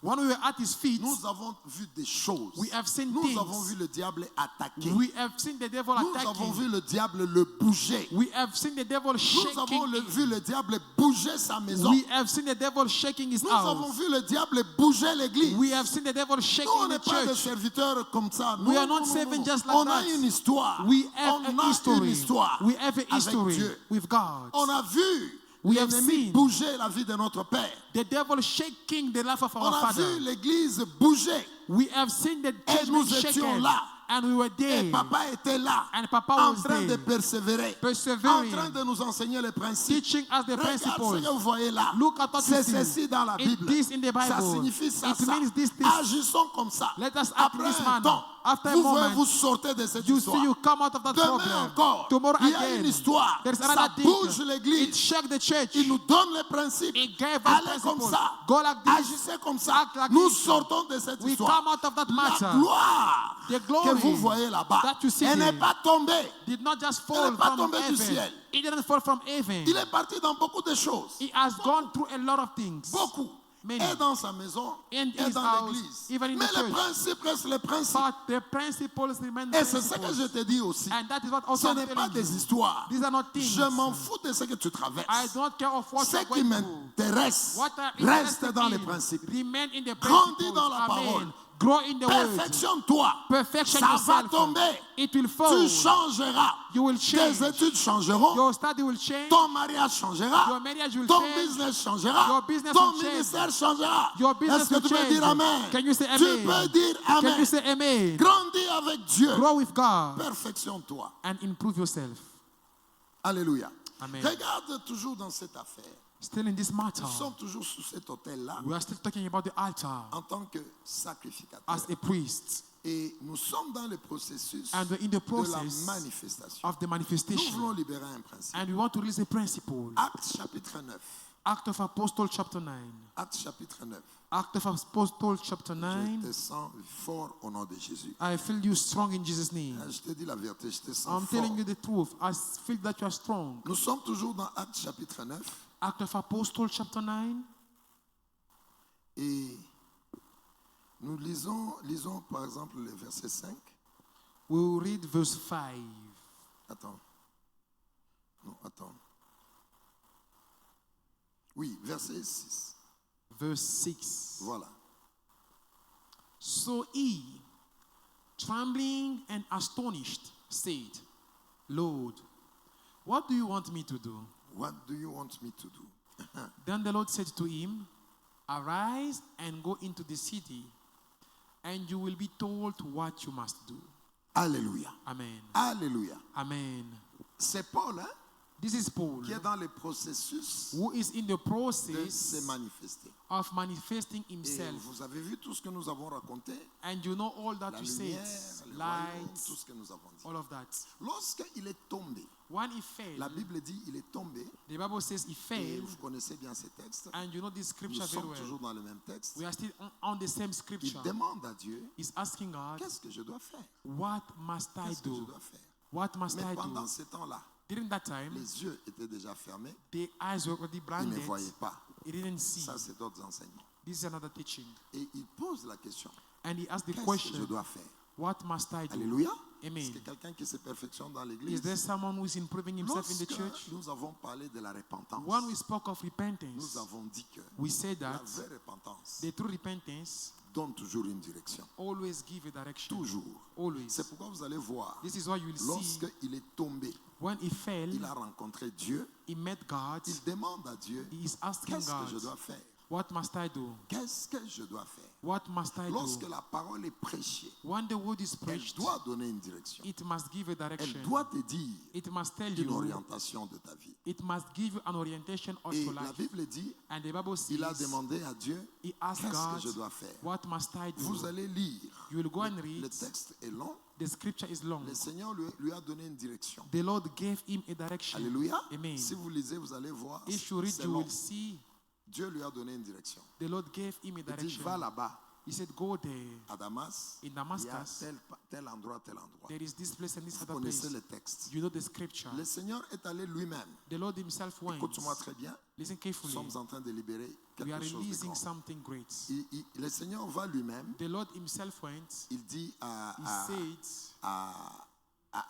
When we were at his feet, nous avons vu des choses. we have seen Nous things. avons vu le diable attaquer. We have seen the devil Nous avons vu attacking. le diable le bouger. We have seen the devil Nous shaking. avons him. vu le diable bouger sa maison. We have seen the devil shaking his Nous avons house. vu le diable bouger l'église. We have seen the devil Nous, shaking on the n'est pas des church. serviteurs comme ça. We Non, are not non, non, serving non. just like On a that. une histoire. We have On a a une history. histoire We have a avec history Dieu. with God. On a vu We have l'ennemi seen bouger la vie de notre Père. the devil shaking the life of On our a vu Father. l'église bouger. We have seen the church nous being étions shaken. là. And we were Et there. papa était là, And Papa en was train de there. persévérer, en Persevering. train de nous enseigner les principes. Teaching us the Regarde ce principles. que vous voyez là. Look at what you C'est see. ceci dans la It Bible. is in the Bible. Ça signifie ça, It ça. means this. Agissons comme ça. Let us act in Après this un manner. temps, After a vous voyez, moment, vous sortez de cette You histoire. see, you come out of that Demain problem. encore, Tomorrow il y a again, une histoire. there's Ça another bouge thing. It l'église. shook the church. Il nous donne les principes. It gave us Allez comme principles. ça. Go like this. Agissez comme ça. Act like Nous this. sortons de cette We histoire. come out of that La matter. gloire The que glory vous voyez là-bas, that you see elle there n'est pas tombée. did not just Elle fall n'est pas from tombée du heaven. ciel. It didn't fall from heaven. Il est parti dans beaucoup de choses. He has gone through a lot of things. Beaucoup. Many. Et dans sa maison, In et his dans house, l'église. even in Mais the les church. principes restent les principes. But the principles remain Et c'est ce que principles. je te dis aussi. And that is what Ce also I'm n'est pas telling des you. histoires. These are not things. Je m'en fous de ce que tu I traverses. don't care of what Ce you're qui going through. m'intéresse What I'm reste interested dans les in, principes. remain in the Grandis principles. dans la Amen. parole. Grow in the word. Perfectionne-toi. Perfection Ça va yourself. tomber. It will fall. Tu changeras. You will change. Tes études changeront. Your study will change. Ton mariage changera. Your marriage will Ton change. business changera. Your business Ton will change. ministère changera. Your business Est-ce que will tu peux change. dire Amen? Can you say Tu amen? peux dire Can Amen. you say amen? Grandis avec Dieu. Grow with God Perfectionne-toi. and improve yourself. Alléluia. Amen. Regarde toujours dans cette affaire. Still in this matter, Nous sommes toujours sous cet autel-là we are still talking about the altar en tant que sacrificateur. as a priest. Et nous sommes dans le processus And we're in the de la process manifestation. of the Nous manifestation. voulons libérer un principe. And we want to release a principle. Actes chapitre 9. Act of Apostle chapter 9. Actes chapitre 9. Act of Apostle chapter Je 9. te sens fort au nom de Jésus. I feel you strong in Jesus' name. Je te dis la vérité, je te sens I'm fort. telling you the truth. I feel that you are strong. Nous sommes toujours dans Actes chapitre 9. Act of Apostle chapter 9. Et nous lisons par exemple le verset 5. We will read verse 5. Attends. Non, attends. Oui, verset 6. Verse 6. Voilà. So he, trembling and astonished, said, Lord, what do you want me to do? What do you want me to do? Then the Lord said to him, Arise and go into the city, and you will be told what you must do. Alléluia. Amen. Alléluia. Amen. C'est Paul, hein? This is Paul, qui est dans le processus who is in the de process se manifester. of manifesting Et himself. vous avez vu tout ce que nous avons raconté, And you know all that la you lumière, said, le royaume, light, tout ce que nous avons dit. all of that. Lorsqu'il est tombé, When he fell, la Bible dit il est tombé, the Bible says he et fell, vous connaissez bien ces textes, and you know this nous scripture very sommes well. toujours dans le même texte. We are still on the same Il scripture. demande à Dieu, He's asking God, qu'est-ce que je dois faire? what must I Qu'est-ce que je do? dois faire? What must Mais I do? pendant ce temps-là, During that time, les yeux étaient déjà fermés, the eyes were already il ne blinded. voyait pas. He didn't see. Ça, c'est d'autres enseignements. This is another teaching. Et il pose la question, And he asked the qu'est-ce que je question, dois faire? what must I do? Alléluia. Est-ce Amen. que quelqu'un qui se perfectionne dans Is l'église? there someone who is improving himself in the Lorsque church? nous avons parlé de la repentance, When we spoke of nous repentance, avons dit que we said la that vraie repentance the true repentance donne toujours une direction. always give a direction. Toujours. Always. C'est pourquoi vous allez voir, This is why you will see lorsqu'il est tombé, when he fell, il a rencontré Dieu, he met God. il demande à Dieu, He is asking qu'est-ce que je God, dois faire? what must I do? Qu'est-ce que je dois faire? What must I Lorsque do? la parole est prêchée, When the word is elle preached, doit donner une direction. it must give a Elle direction. doit te dire It must tell une you. orientation de ta vie. It must give you an orientation of Et your la life. Bible dit, And the Bible il a says, demandé à Dieu, he asked qu'est-ce que je God, dois faire? what must I Vous do? allez lire. You will go and Le read. texte est long. The scripture is long. Le Seigneur lui a donné une direction. The Lord gave him a direction. Alléluia. Amen. Si vous lisez, vous allez voir. If you read, C'est you long. will see Dieu lui a donné une direction. the Lord gave him a Il dit, direction. va là-bas, He said, go there. à Damas. In Il y a Damascus, tel endroit, tel endroit. there is this place and this Vous other connaissez place. le texte. You know the scripture. Le Seigneur est allé lui-même. The Lord himself went. Écoute-moi très bien. Listen Nous carefully. sommes en train de libérer We are quelque chose de releasing grand. something great. Le Seigneur va lui-même. The Lord himself went. Il dit He said à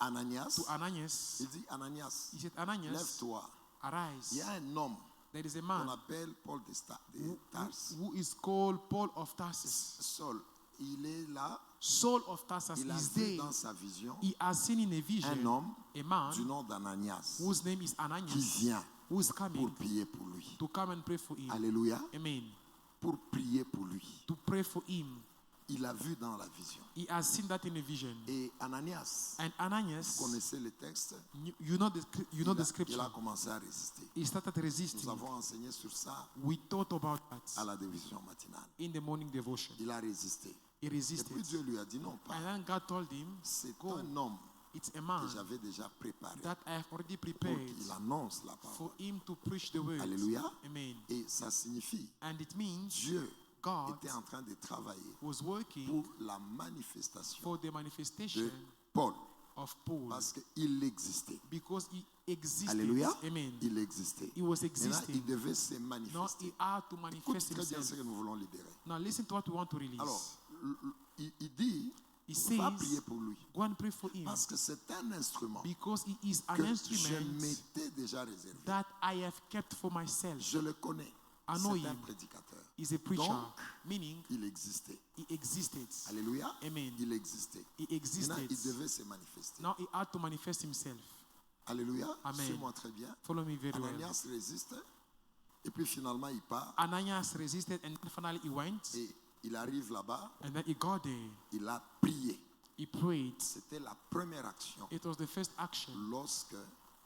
Ananias. to Ananias, Il dit, Ananias, he said, Ananias, lève-toi. Il arise. y a un homme There is a qu'on man appelle Paul de Tarse. who is called Paul of Tarsus. Saul, il est là. Saul of Tarsus Il a is vu there. dans sa vision He has seen in a un vision homme a man du nom d'Ananias whose name is qui Ananias, vient who is pour coming prier pour lui. to come and pray for him. Alléluia. Amen. Pour prier pour lui. To pray for him. Il a vu dans la vision. He has seen that in a vision. Et Ananias, And vous Ananias, connaissez le texte, you know the il a scripture. commencé à résister. He started Nous resisting. avons enseigné sur ça We thought about à that la division matinale. in the morning devotion. Il a résisté. He Et puis resisted. Dieu lui a dit non pas. And then God told him, C'est go. un homme It's a que man j'avais déjà préparé that I have already pour prepared qu'il annonce la parole. for him to preach the word. Alléluia. Amen. Et ça signifie, And it means Dieu God était en train de travailler was working pour la manifestation for the de manifestation Paul. of Paul Parce qu'il existait. because he existed. Alléluia. Amen. Il existait. He was Maintenant, existing. il devait se Now manifester. he had to Écoute manifest très bien himself. ce que nous voulons libérer. Now listen to what we want to release. Alors, il dit, He va says, prier pour lui. go and pray for him Parce que c'est un instrument because he is an que je instrument m'étais déjà réservé. that I have kept for myself. Je le connais. I know C'est un him. prédicateur. He's a preacher, Donc, meaning il existait. he existed. Alléluia. Amen. Il existait. He Maintenant, existed. il devait se manifester. Now he had to manifest himself. Alléluia. Amen. Suis-moi très bien. Follow me very well. Ananias résiste. Et puis finalement, il part. Ananias resisted and finally he went Et il arrive là-bas. and then he got there. Il a prié. He prayed. C'était la première action It was the first action lorsque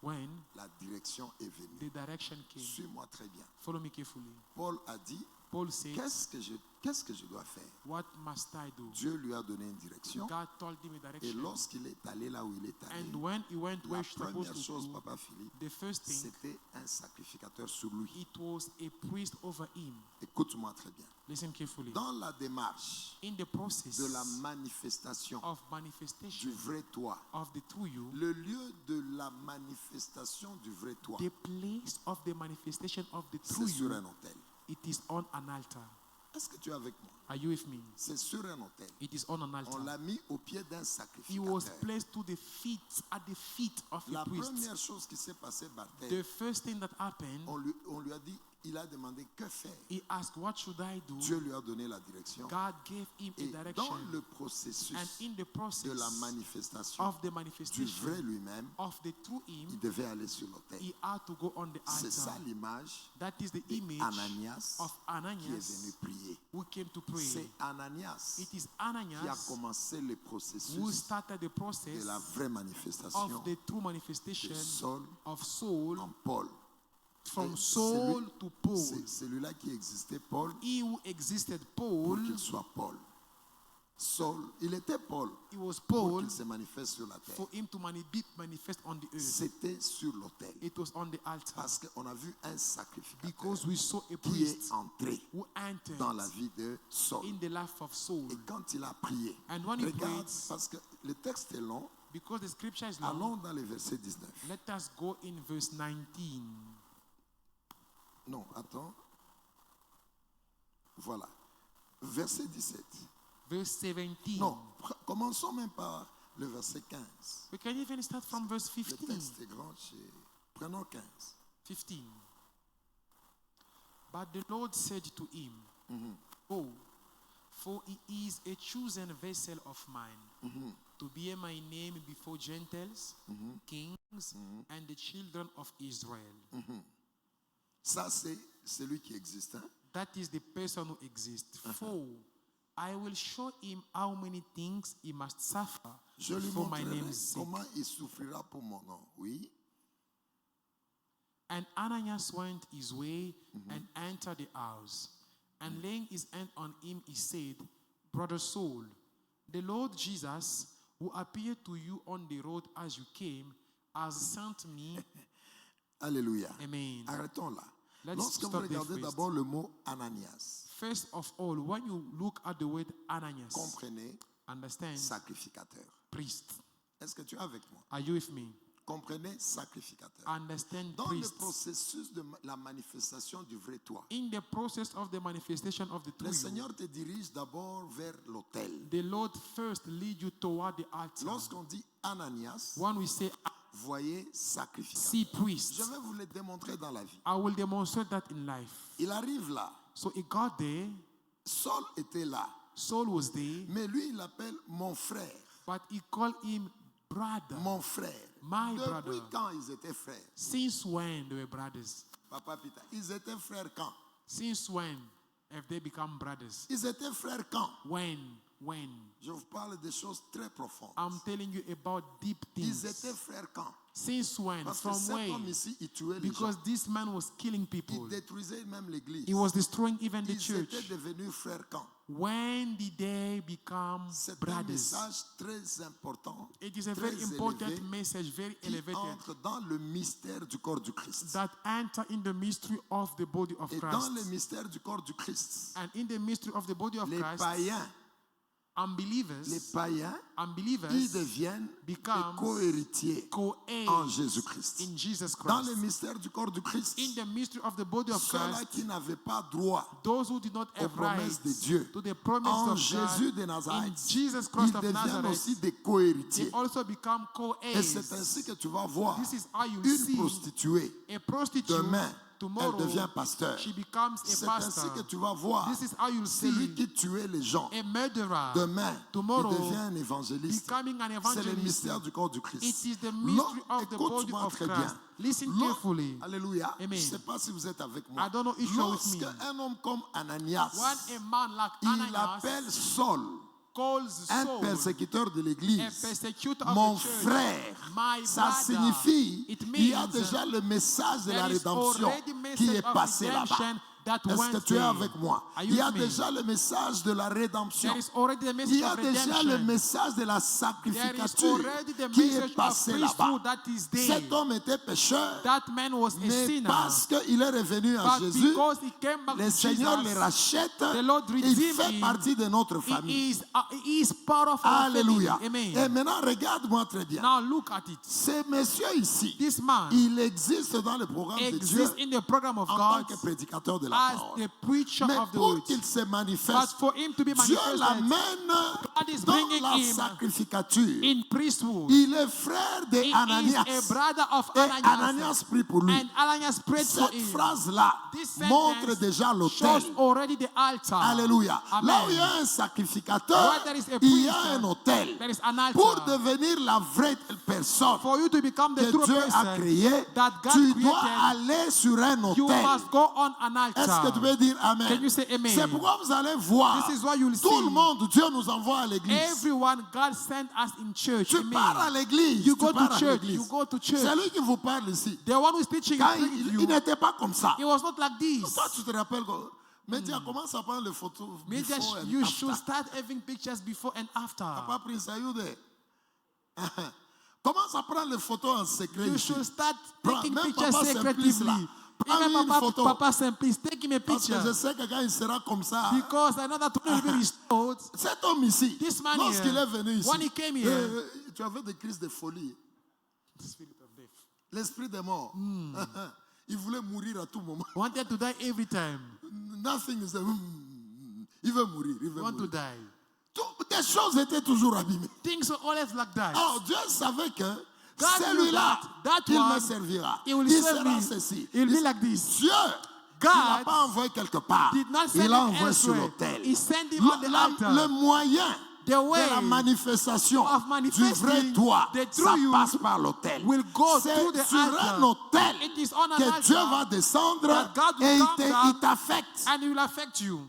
when la direction est venue. the direction came. Suis-moi très bien. Follow me carefully. Paul a dit, Paul said, qu'est-ce que je dois faire? what must I do? Dieu lui a donné une direction. God told him a Et direction. lorsqu'il est allé là où il est allé, And when he went la where he's supposed première to chose, go, Papa Philippe, the first thing, c'était un sacrificateur sur lui. it was a priest over him. Écoute-moi très bien. Listen carefully. Dans la démarche In the process de la manifestation of du manifestation vrai toi, of the true you, le lieu de la manifestation du vrai toi, the place of the manifestation of the c'est true sur you, un autel. it is on an altar. Est-ce que tu es avec moi? Are you with me? C'est sur un autel. It is on an On altar. l'a mis au pied d'un He was sacrificateur. placed to the feet, at the feet of La the priest. première chose qui s'est passée, Barthélemy, The first thing that happened, on lui a dit, Il a demandé que faire. He asked, what should I do? Dieu lui a donné la direction. God gave him Et a dans direction. le processus And in the de la process manifestation of the du manifestation vrai lui-même, of the true il him, devait aller sur l'autel. he had to go on the C'est ça altar. l'image That is the image d'Ananias of qui est venu Ananias prier. who came to pray. C'est Ananias It is qui a Ananias commencé le who processus started the de process la vraie manifestation of the true de manifestation Saul of Saul, en Paul. from Et Saul to Paul. C'est celui-là qui existait, Paul, He who existed pour Paul, qu'il soit Paul. Saul, il était Paul it was pour Paul qu'il se manifeste sur la terre. for him to be manifest on the earth. C'était sur l'autel. It was on the altar Parce qu'on a vu un sacrificateur because we saw a qui priest est entré who entered dans la vie de Saul. in the life of Saul. Et quand il a prié, And when he regarde, prayed, parce que le texte est long, because the scripture is long, allons dans le verset 19. let us go in verse 19. Non, attends. Voilà. Verset 17. Verse 17. Non, commençons même par le verset 15. We can even start from verse Le 15. texte est grand. Prenons 15. 15. But the Lord said to him, Go, for he is a chosen vessel of mine, to bear my name before Gentiles, kings, and the children of Israel. Ça, c'est celui qui existe. Hein? That is the person who exists. For I will show him how many things he must suffer Je lui for my montrerai name's sake. comment il souffrira pour mon nom. Oui. And Ananias went his way and entered the house. And laying his hand on him, he said, Brother Saul, the Lord Jesus, who appeared to you on the road as you came, has sent me. Alléluia. Amen. Arrêtons là. Let's Lorsque vous stop there regardez first. d'abord le mot Ananias, First of all, when you look at the word Ananias, comprenez understand sacrificateur. priest. Est-ce que tu es avec moi? Are you with me? Comprenez sacrificateur. Understand Dans le priest. processus de la manifestation du vrai toi, In the process of the manifestation of the le true you, Seigneur te dirige d'abord vers l'autel. the Lord first lead you toward the altar. Lorsqu'on dit Ananias, When we say voyez sacrificateur. see priest, Je vais vous le démontrer dans la vie. I will demonstrate that in life. Il arrive là. So he got there, Saul était là. Saul was there, Mais lui, il appelle mon frère. but he called him brother. Mon frère. My Depuis brother. quand ils étaient frères? Since when they were brothers? Papa Pita. Ils étaient frères quand? Since when have they become brothers? Ils étaient frères quand? When? Je vous parle des choses très profondes. I'm telling you about deep Ils things. étaient frères quand? Since when? Parce que From cet homme when? ici, il tuait les gens. Because this man was killing people. Il détruisait même l'église. He was destroying even the Ils church. étaient devenus frères quand? When did they become C'est un brothers? message très important, It is a très very important élevé, message, very qui elevated, entre dans le mystère du corps du Christ. that enter in the mystery of the body of Et dans Christ. le mystère du corps du Christ, And in the mystery of the body of les Christ, païens, les unbelievers païens, ils unbelievers deviennent become co-héritiers co-heirs en Jésus-Christ. in Jesus Dans Christ. le mystère du corps du Christ, In the mystery of the body of ceux-là Christ, qui n'avaient pas droit those who did not aux have promesses rights de Dieu, to the promise en of Jésus God, de in Nazareth, Jesus ils Christ of deviennent Nazareth, aussi des they co-héritiers. also become Et c'est co-heirs. ainsi que tu vas voir This is how you une see prostituée. a prostitute. Demain, Tomorrow, elle devient pasteur. she becomes a C'est ainsi pastor. que tu vas voir This is how you celui see qui tuait les gens. a murderer Demain, tomorrow il devient un évangéliste. becoming an C'est le evangelist. mystère du corps du Christ. It is the mystery of the body Écoute-moi of très Christ. bien. Listen Lors- carefully. Alléluia. Amen. Je ne sais pas si vous êtes avec moi. I don't know if you're with me. Lorsqu'un homme comme Ananias, When a man like il Ananias appelle Saul, calls un Saul persécuteur de a l'église, persecutor of mon the church, frère, my ça brother, signifie it il y a means déjà le message de la there is rédemption already qui message est of passé là-bas. redemption that Est-ce went que tu es there. avec moi? Are Il you y a with me? déjà le message de la rédemption. There is already the Il message y a of déjà le redemption. message de la There is sacrificature already the qui est message of passé là-bas. priesthood that is there. Cet homme était pécheur, That man was a mais sinner. parce qu'il est revenu à But Jésus, because he came back le to Seigneur Jesus, le rachète. the Lord Il redeemed fait him. partie de notre famille. He is part of our Alléluia. family. Et Amen. maintenant, regarde-moi très bien. Now look at it. Ce monsieur ici, This man il existe dans le programme de Dieu exists in the program of en tant God que prédicateur de la as parole. the preacher Mais of the pour word. qu'il se But manifeste, for him to be Dieu manifested, l'amène God is dans bringing la him sacrificature. in priesthood. Il est frère de He Ananias. is a brother of Et Ananias. Ananias prie pour lui. And Ananias prayed for Cette him. phrase-là This montre sentence déjà l'autel. shows already the altar. Alléluia. Amen. Là où il y a un sacrificateur, Where there is a il y a priest, un autel. there is an altar. Pour devenir la vraie personne For you to become the que true Dieu a person créée, that God tu created, dois aller sur un you autel. must go on an altar. Est-ce que tu peux dire Amen? Can you say amen? C'est pourquoi vous allez voir This is why you'll tout see. le monde, Dieu nous envoie à l'église. Everyone, God sent us in church. Tu Amen. pars à l'église. You tu go pars to à church. l'église. You go to church. C'est lui qui vous parle ici. The one who is teaching Quand is il you. n'était pas comme ça. It was not like this. Toi, tu te rappelles que Média commence à prendre les photos Maybe before and you after. should start having pictures before and after. Papa Prince, are you there? Commence à prendre les photos en secret. You ici. should start Prends- taking même pictures Papa secretly. Simplice, là. Prends-lui Even une photo. Papa Simplice, take him a Parce que picture. je sais que quand il sera comme ça, Because I know that when will be restored. cet homme ici, This man lorsqu'il here, est venu ici, when he came here, tu avais des crises de folie. Spirit of death. L'esprit des morts. Il voulait mourir à tout moment. Wanted to die every time. Nothing is il veut mourir. Il veut Want to mourir. die. Des choses étaient toujours abîmées. Things were always like that. Alors Dieu savait que God celui-là, knew that il one, me servira. he will Il serve sera me. ceci. He'll be like this. Dieu, God il l'a pas envoyé quelque part. Did not send Il l'a him envoyé sur elsewhere. l'autel. He sent him on the altar. Le moyen The way de la manifestation of du manifesting vrai toi, the true ça you passe par l'autel. will go C'est through the sur altar. un autel It is on an que altar Dieu va descendre that God will et come down il t'affecte. and it will affect you.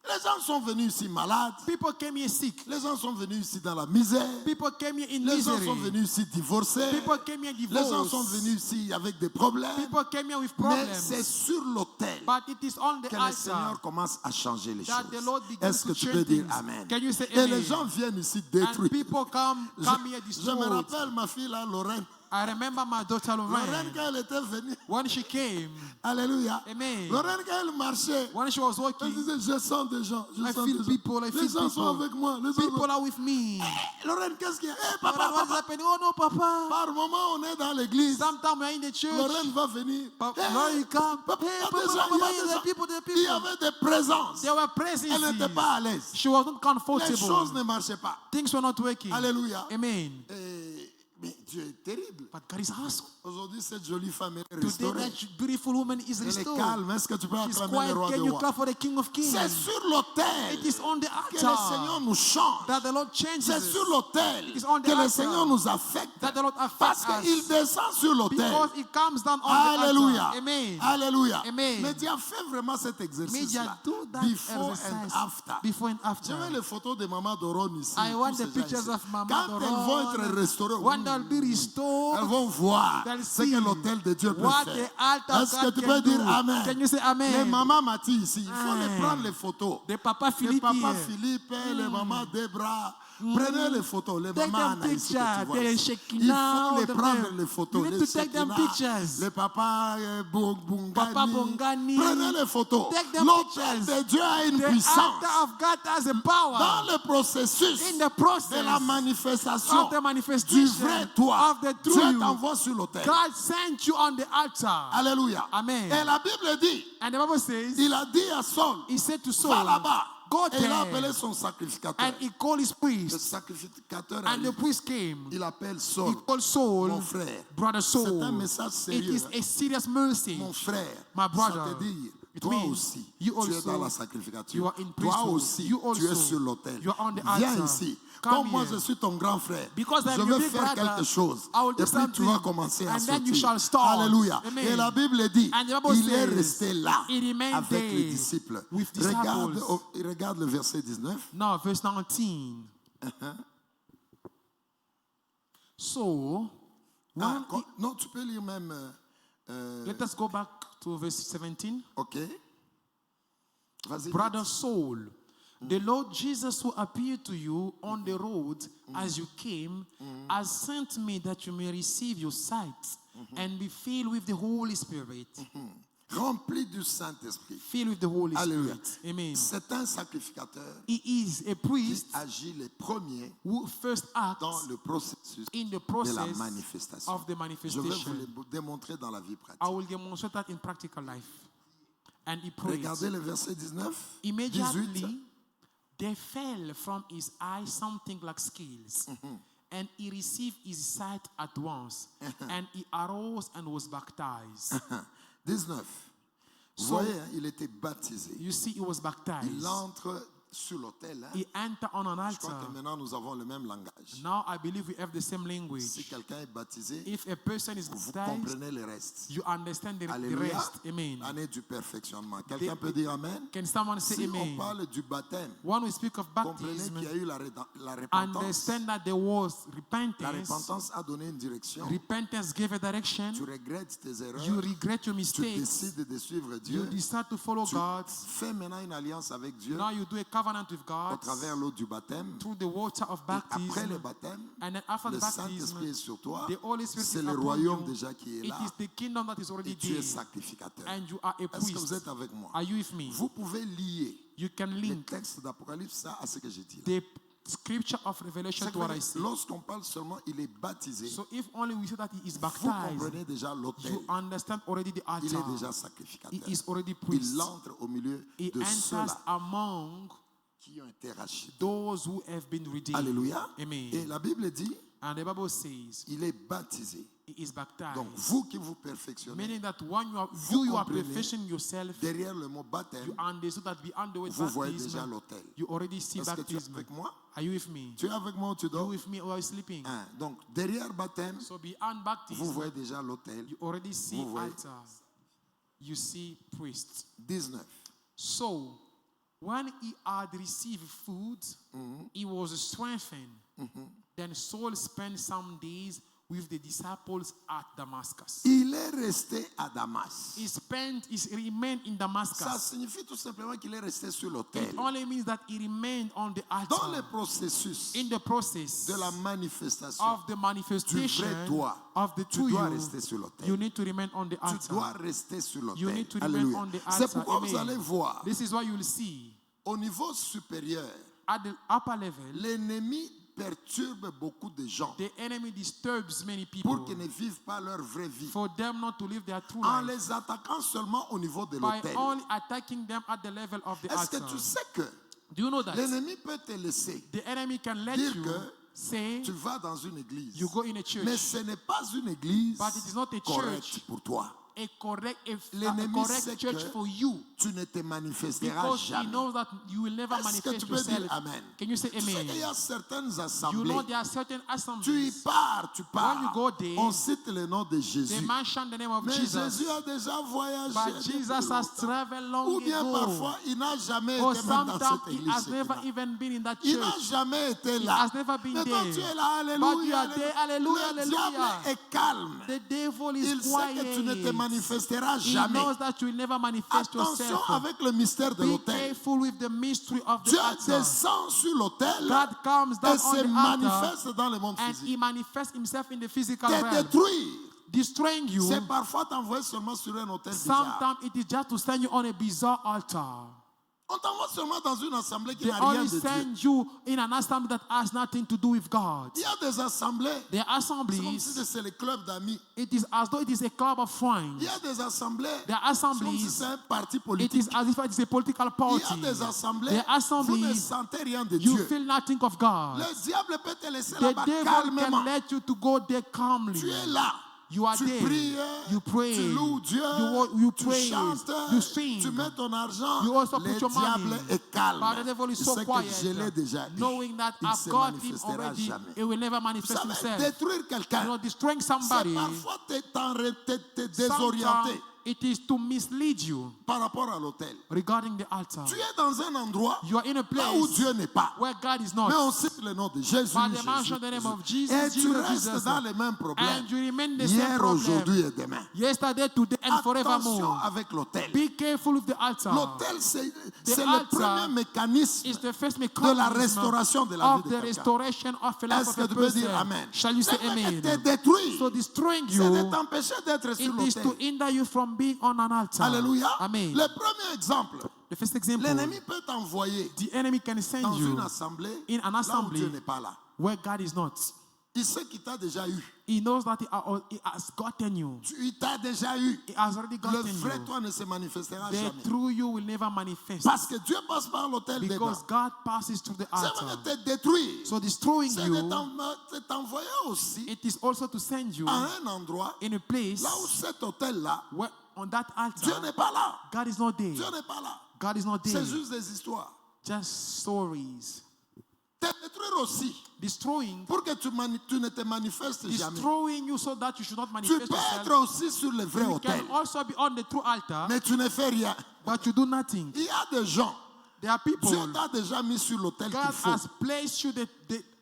Les gens sont venus ici malades. People came here sick. Les gens sont venus ici dans la misère. People came here in Les gens misery. sont venus ici divorcés. People came here Les gens sont divorced. venus ici avec des problèmes. People came here with Mais c'est problems. sur l'autel But it is on the que le Seigneur altar commence à changer les that the Lord choses. begins Est-ce que to tu change peux dire things. Amen? Can you say Et les amen? gens viennent ici And détruire. people come here Je me destroyed. rappelle ma fille là, Lorraine. I remember my daughter Lorraine, Lorraine. quand elle était venue, When she came, alléluia. amen. Lorraine, quand elle marchait, When she was elle walking, disait, je sens des gens, je I sens feel des gens. people, I Les feel gens sont people. avec moi. Les gens People sont... are with me. Lorraine, qu'est-ce qu'il y a? Eh, But papa, what's papa. happening? Oh no, Papa. Par moment, on est dans l'église. Sometimes we're in the church. Lorraine va venir. Papa, Lord, you come. Papa, Hey, il y a Papa, des gens, Papa, il y a there des are gens. people, there are Il y people. avait des présences. There were presents. Elle n'était pas à l'aise. She was not Les comfortable. choses ne marchaient pas. Things were not working. Alléluia. Amen. Mais Dieu est terrible. But God is awesome. Aujourd'hui, cette jolie femme est Today, restaurée. that beautiful woman is Elle est restored. calme. Est-ce que tu peux She's acclamer le roi quiet. des Can you rois? clap for the King of Kings? C'est sur l'autel It is on the que le Seigneur altar nous change. that the Lord changes C'est us. sur l'autel It is on the que le altar Seigneur nous affecte. that the Lord Parce affects qu'il us. descend sur l'autel. Because it comes down on Alléluia. the altar. Amen. Alléluia. Amen. Mais Dieu a fait vraiment cet exercice-là. Media do that Before exercise and after. before and after. Je veux les photos de Maman Doron ici. I want tous the ces gens pictures ici. of Mama Quand elles vont être restaurées, When they'll be restored, elles vont voir they'll ce que see l'autel de Dieu peut what faire. the altar Est-ce que God tu can peux dire do. Amen? Can you say Les amen? mamans Mati ici, il faut les Amen. prendre les photos. The Papa Les Philippe papas here. Philippe, les mamans Debra. Prenez les photos, les Take mamans them Anna ici que tu pictures. vois They're ici. shaking Il now, faut les the prendre men. les photos. You need Les to take them Shekina, pictures. les papas Bongani. Papa Bongani. Prenez les photos. Take them L'autel pictures. de Dieu a une The puissance. altar of God has a power. Dans le processus In the de process la manifestation of the du manifestation vrai toi, of the true Dieu you, t'envoie sur l'autel. God sent you on the altar. Alléluia. Amen. Et la Bible dit, And the Bible says, il a dit à Saul, he said to va Saul, là-bas. go Et il a there. appelé son sacrificateur. And he called his Le priest. sacrificateur And the arrive. priest came. Il appelle He Saul, called Saul, mon frère. brother C'est un Saul. message It sérieux. is a serious mercy. Mon frère, My brother, ça te dit, it toi means aussi, you tu es also- dans la sacrificature. you are in Toi priesthood. aussi, You tu es also, sur l'autel. you are on the Viens altar. ici. Come Comme moi, here. je suis ton grand frère, Because je I'm your veux big faire brother, quelque chose. I will do Et puis tu something. vas commencer à And then you sortir. shall start. Alléluia. Amen. Et la Bible dit, And the Bible il est says, resté là he remained avec les there disciples. with Regarde, disciples. regarde le verset 19. Now, verse 19. So, Ah, when non, tu peux lire même. let us go back to verse 17. Ok. Vas-y. Brother Saul, the Lord Jesus who appeared to you on the road as you came has sent me that you may receive your sight and be filled with the Holy Spirit. Rempli du Saint-Esprit. Filled with the Holy Alléluia. Spirit. Amen. C'est un sacrificateur He is a qui priest agit les premiers who first acts dans le processus in the de la process manifestation. of the Je vais vous manifestation. le démontrer dans la vie pratique. I will demonstrate that in practical life. And he prays. Regardez le verset 19, 18. Immediately, there fell from his eyes something like scales, and he received his sight at once, and he arose and was baptized. 19. Vous So- voyez, hein, il était baptisé. You see, he was baptized. Il entre sur l'autel. Hein. He entered on an Je crois que altar. maintenant nous avons le même langage. Now I believe we have the same Si language. quelqu'un est baptisé, If a person is vous baptized, comprenez le reste. you understand the Alléluia. rest. Amen. Année du perfectionnement. Quelqu'un peut dire Amen? Can someone say Si on amen? parle du baptême, When we speak of comprenez baptism, qu'il y a eu la repentance. understand that there was La repentance. repentance a donné une direction. Repentance gave a direction. Tu regrettes tes erreurs. You regret your Tu mistakes. décides de suivre You Dieu. decide to follow Tu God. fais maintenant une alliance avec Dieu Now you do a covenant with au God travers l'eau du baptême. through the water of Et après le baptism. baptême, And then after le the baptism, Saint-Esprit est sur toi. the Holy Spirit C'est is le upon royaume you. déjà qui est It là. is the kingdom that is already Et tu es there. sacrificateur. And you are a Est-ce que vous priest. êtes avec moi? Are you with me? Vous pouvez lier You can les link textes d'Apocalypse ça à ce que j'ai dit là. the scripture of Revelation C'est to what I que say. lorsqu'on parle seulement, il est baptisé. So if only we say that he is Vous baptized, comprenez déjà l'autel. you understand already the Il est altar. déjà He sacrificateur. is already priest. Il entre au milieu He de enters ceux-là among qui ont été rachetés. those who have been redeemed. Alléluia. Amen. Et la Bible dit, And the Bible says il est baptisé. he is baptized. Donc vous qui vous perfectionnez, Meaning that when you are, Vous you are comprenez, perfecting yourself, derrière le mot baptême, you understood that beyond the word vous voyez déjà baptism, l'autel. you already see Est-ce que tu es baptism. avec moi? Are you with me? Tu es avec moi ou tu You dors? with me or are you sleeping? Hein, donc derrière baptême, So beyond vous baptism, voyez déjà l'autel. you already see Vous voyez. altar. You see priest. 19. So when he had received food, he was strengthened. Then Saul spent some days with the disciples at Damascus. Il est resté à Damas. He remained in Ça Damascus. signifie tout simplement qu'il est resté sur It l'autel. only means that he remained on the Dans le altar. processus In the process de la manifestation, of the manifestation du vrai toi, of the tu true dois you, rester sur l'autel. you need to remain on the Tu dois altar. rester sur You l'autel. need to remain Alléluia. on the C'est altar. pourquoi vous allez Amen. voir, This is what you will see. au niveau supérieur, At the upper level, l'ennemi perturbe beaucoup de gens the enemy disturbs many pour people qu'ils ne vivent pas leur vraie vie. for them not to live their true En life les attaquant seulement au niveau de by l'autel. only attacking them at the level of the Est-ce que altar. tu sais que Do you know that l'ennemi peut te laisser, the enemy can let dire you que say tu vas dans une église, you go in a church, mais ce n'est pas une église but it is not a correcte church, pour toi. a correct L'ennemi sait church que for you, tu ne te manifesteras because he jamais. knows that you will never Est-ce que manifest tu peux dire yourself. Amen? Can you say Tu sais amen? qu'il y a certaines You assemblées, know there are certain tu y assemblies. pars, When you go there, on cite le nom de They Jésus. mention the name of Mais Jesus, Jésus a déjà voyagé. but depuis Jesus has longtemps. traveled long Ou bien ago. parfois, il n'a jamais Or été même dans sometimes cette he église. has never Shekinah. even been in that Il n'a church. jamais été He là. has never been Mais toi, there. tu es là, But you alléluia. are there, hallelujah, Le diable hallelujah. est calme. The devil is Il sait que tu ne te quiet. manifesteras He jamais. knows that you will never manifest Attention yourself. avec le mystère de Be l'autel. careful with the mystery of the Dieu altar. descend sur l'autel God comes down et on se the altar manifeste dans le monde and physique. he manifests himself in the physical Te realm, détruire. destroying you. C'est parfois t'envoyer seulement sur un autel bizarre. Sometimes it is just to send you on a bizarre altar. On t'envoie seulement dans une assemblée qui They n'a rien only de Dieu. send you in an assembly that has nothing to do with God. Il y a des assemblées, The c'est comme assemblies, si c'est le club d'amis. it is as though it is a club of Il friends. y a des assemblées, The c'est comme si assemblies, c'est un parti it politique. is as if it is a political Il y a party. des assemblées, The vous ne assemblies, sentez rien de you Dieu. feel nothing of God. Le diable peut te laisser The là-bas devil calmement. can let you to go there calmly. Tu es là. You are Tu there. pries, You pray. tu loues Dieu, You tu praise. chantes, You sing. tu mets ton argent. You also Le put your diable money. est calme. But the devil is Il so sait quiet, que je l'ai déjà dit. knowing that Il I've se got him manifestera already, jamais. it will never Vous manifest savez, himself. détruire quelqu'un, You know, destroying c'est somebody, parfois te désorienter sometimes it is to mislead you par rapport à l'autel. regarding the altar. Tu es dans un endroit You are in a là où place Dieu n'est pas. where God is Mais not. on cite le nom de Jésus. But they Jésus, mention the name of Jésus. Jesus, Et tu Jesus, restes Jesus. dans les mêmes problèmes. And you remain the same Hier, problem. aujourd'hui et demain. Yesterday, today, and Attention forevermore. avec l'autel. Be careful with the altar. L'autel, c'est le altar premier mécanisme It's the first de la mechanism restauration de la vie of de the quelqu'un. restoration of a life Est-ce of que a tu peux dire person. Amen? Shall you say C'est amen? te détruire. So destroying C'est de you, t'empêcher d'être sur it is to l'autel. hinder you from being on an altar. Alléluia. Amen. Le premier exemple, The first example, l'ennemi peut t'envoyer the enemy can dans send une you assemblée in an là où assembly Dieu n'est pas là. where God is not. Il sait qu'il t'a déjà eu. He knows that he has gotten you. Il t'a déjà eu. He has already Le gotten vrai you. toi ne se manifestera The jamais. true you will never manifest. Parce que Dieu passe par l'autel des Because mains. God passes through the C'est altar. vrai de te détruire. So destroying C'est you, de t'envoyer aussi it is also to send you à un endroit in a place là où cet hôtel-là, where on that Dieu altar, n'est pas là. God is not there. Dieu n'est pas là. God is not there. C'est juste des histoires. Just stories. Te détruire aussi Destroying, pour que tu ne te manifestes jamais. destroying you so that you should not Tu manifest peux être yourself. aussi sur le vrai You hôtel, can also be on the true altar, mais tu ne fais rien. but you do nothing. Il y a des gens, There are people, Dieu t'a déjà mis sur l'hôtel qu'il God faut. has placed you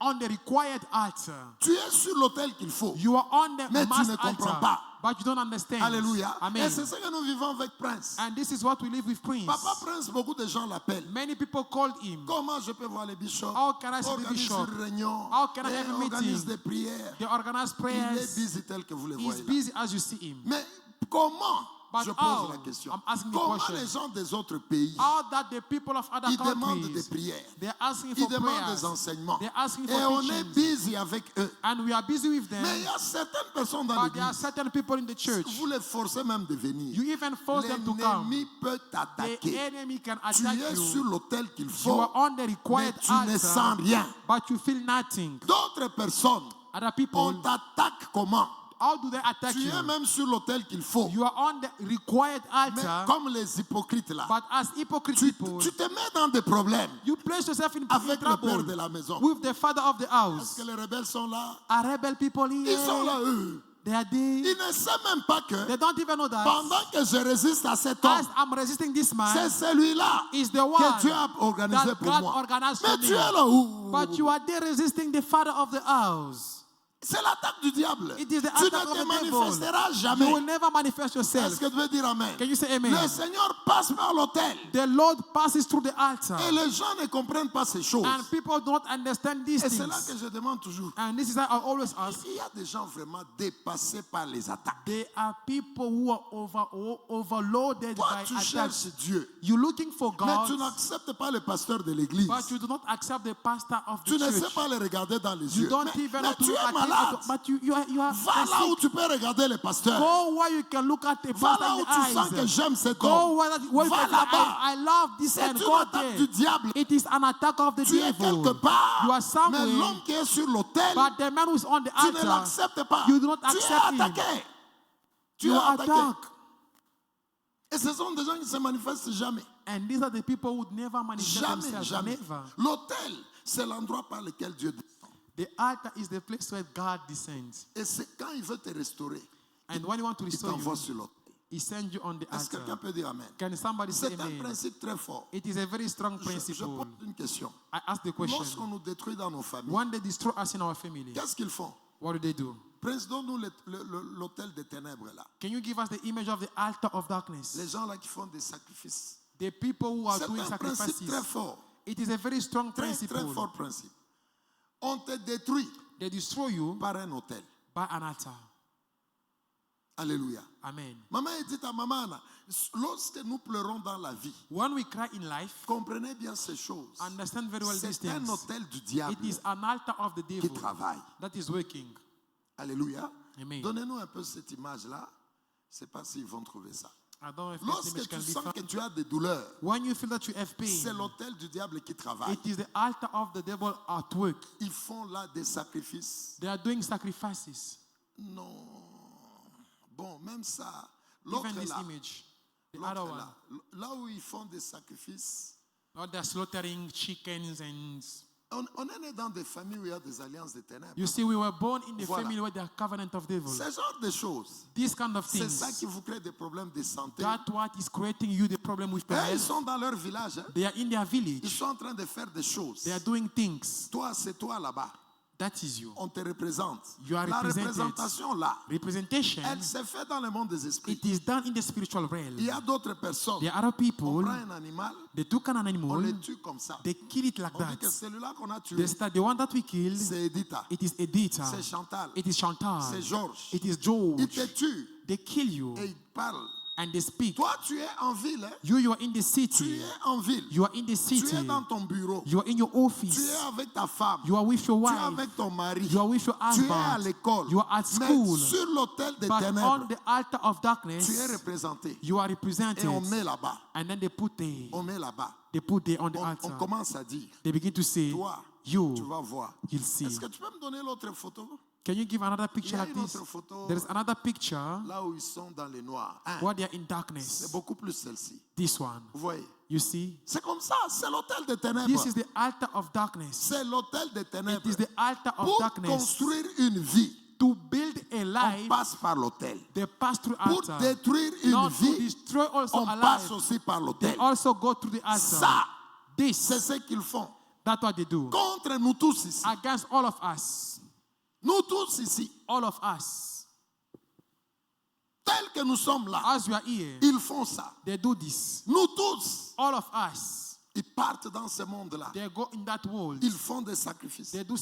on the required altar. Tu es sur l'hôtel qu'il faut. You are on the Mais tu mass ne comprends altar, pas. but you don't understand. Alléluia. Amen. Et c'est ce que nous vivons avec Prince. And this is what we live with Prince. Papa Prince, beaucoup de gens l'appellent. Many people called him. Comment je peux voir les bishops? How can I see the Organise bishop? une réunion. How can I Et have a organise meeting? des prières. They organize Il est prayers. busy tel que vous le He's voyez là. busy as you see him. Mais comment? But Je how? pose la question. I'm asking the Comment question. les gens des autres pays, How that the people of other ils demandent des countries, prières, they're asking ils for demandent prayers. des enseignements. They're asking Et for on est teachings. busy avec eux. And we are busy with them. Mais il y a certaines personnes dans But there are l'église, certain people in the church. vous les forcez même de venir. You even force them to come. L'ennemi peut The t'attaquer. enemy can Tu attack es you. sur l'autel qu'il You faut, are on the mais required tu ne sens altar, rien. but you feel nothing. D'autres personnes, Other people, on t'attaque comment? how do they attack Tu es you? même sur l'autel qu'il faut. You are on the required Mais altar, comme les hypocrites là, but as hypocrite tu people, te mets dans des problèmes you place yourself in avec le père trouble de la maison. with the father of the Est-ce house. que les rebelles sont là? Are rebel people Ils sont là, here? eux. They are there. Ils ne savent même pas que They don't even know that. pendant que je résiste à cet homme, As I'm resisting this c'est man, celui-là is the que one Dieu a organisé that pour God moi. organized Mais for tu me. es là où? But you are there resisting the father of the house. C'est l'attaque du diable. It is the Tu attack ne of te the manifesteras devil. jamais. You will never manifest Est-ce yourself. que tu veux dire amen? Can you say amen? Le Seigneur passe par l'autel The Lord passes through the altar. et les gens ne comprennent pas ces choses. And people don't understand these Et c'est là things. que je demande toujours. And this is why I always ask. Il y a des gens vraiment dépassés par les attaques. There are people who are overloaded Toi, by tu attacks. cherches Dieu, You're looking for mais God, tu n'acceptes pas le pasteur de l'église. but you do not accept the pastor of the Tu ne sais church. pas le regarder dans les You yeux. don't Mais, even mais know to tu look es at malade. him, but you are Va là où sick. tu peux regarder le pasteur. Go where you can look at the Va pastor là in où the tu sens que eyes. j'aime cet Go homme. where you Va can say, là-bas. I love this C'est and une go attaque du there. diable. It is an attack of the Tu es devil. quelque part, You are mais somewhere, l'homme qui est sur l'autel, but the man who is on the tu ne altar, l'acceptes pas. you do not Tu es accept him. attaqué. Tu you es are attaqué. attacked. Et ce sont des gens qui ne se manifestent jamais. And these are the people who would never manifest Jamais, themselves. jamais. Never. L'autel, c'est l'endroit par lequel Dieu descend. The altar is the place where God descends. Et c'est quand il veut te restaurer, And when you want to il restore t'envoie you, sur l'autel. He sends you on the Est-ce que quelqu'un altar. peut dire Amen? Can somebody say C'est un amen? principe très fort. It is a very strong Je principle. pose une question. I ask the question. Lorsqu'on nous détruit dans nos familles, When they destroy us in our family, qu'est-ce qu'ils font? what do they do? Prince, donne-nous l'autel des ténèbres là. Can you give us the image of the altar of darkness? Les gens là qui font des sacrifices. The people who are C'est doing un principe sacrifices. très fort. It is a very strong Très, principle. très fort principe. On te détruit They destroy you par un hôtel. by an altar. Alléluia. Amen. Maman dit à maman, Anna, lorsque nous pleurons dans la vie, When we cry in life, comprenez bien ces choses. understand very well these C'est un things. hôtel du diable It is an altar of the qui devil travaille. that is working. Alléluia. Amen. Donnez-nous un peu cette image-là. Je ne sais pas s'ils vont trouver ça. I don't know if this Lorsque image can tu be sens found. que tu as des douleurs, When you feel that you have c'est pain, l'hôtel du diable qui travaille. it is the altar of the devil at work. Ils font là des sacrifices. They are doing sacrifices. Non. Bon, même ça. L'autre Even this là, image, the l'autre other one, là, là où ils font des sacrifices, or they're slaughtering chickens and. on est né dans des familles où il y a des alliances de ténèbres. You see, we were born in the Voilà. family where there are covenant of devil. Ce genre de choses, These kind of c'est ça things. qui vous crée des problèmes de santé. That's what is creating you the problem with the Et ils health. sont dans leur village. Hein. They are in their Ils village. sont en train de faire des choses. They are doing things. Toi, c'est toi là-bas. That is you. On te représente. You are La represented. représentation là, Representation. elle s'est faite dans le monde des esprits. It is done in the spiritual realm. Il y a d'autres personnes. There are other On people. prend un animal, They took an on animal. le tue comme ça. They kill it like On dit that. que celui-là qu'on a tué, They start, the one that we killed. c'est Edita, It is Edita. c'est Chantal, It is Chantal. c'est Georges. It is Il George. te tue They kill you. et il parle and they speak. Toi, tu es en ville. Hein? You are in the Tu city. es en ville. You are in the Tu city. es dans ton bureau. You are in your Tu es office. avec ta femme. You are with your Tu es wife. avec ton mari. You are with your Tu es à husband. l'école. You are at Mais school. sur l'autel des But ténèbres, on the altar of tu es darkness, représenté. you are Et represented. on met là-bas. And then they put there. On met là-bas. They put there on the On altar. commence à dire, They begin to say, toi, tu you, vas voir. you'll see. Est-ce que tu peux me donner l'autre photo? Can you give another Il y picture a like une this? autre photo There is another picture là où ils sont dans les noirs. Hein? where they are in C'est darkness. beaucoup plus celle-ci. This one. Vous voyez? You see? C'est comme ça, c'est l'autel des ténèbres. This is the altar of darkness. C'est l'autel des It ténèbres. is the altar of Pour darkness. construire une vie, To build a on life, passe par l'autel. they pass through Pour altar. détruire une Not to vie, destroy also on a passe life. aussi par They l'autel. also go through the altar. Ça, c'est This, ce qu'ils font. that's what they do. Contre nous tous ici. Against all of us. Nous tous ici, All of us. tels que nous sommes là, As we are here, ils font ça. they do this. Nous tous, All of us, ils partent dans ce monde-là. they go in that world. Ils font des sacrifices. They do Bartel,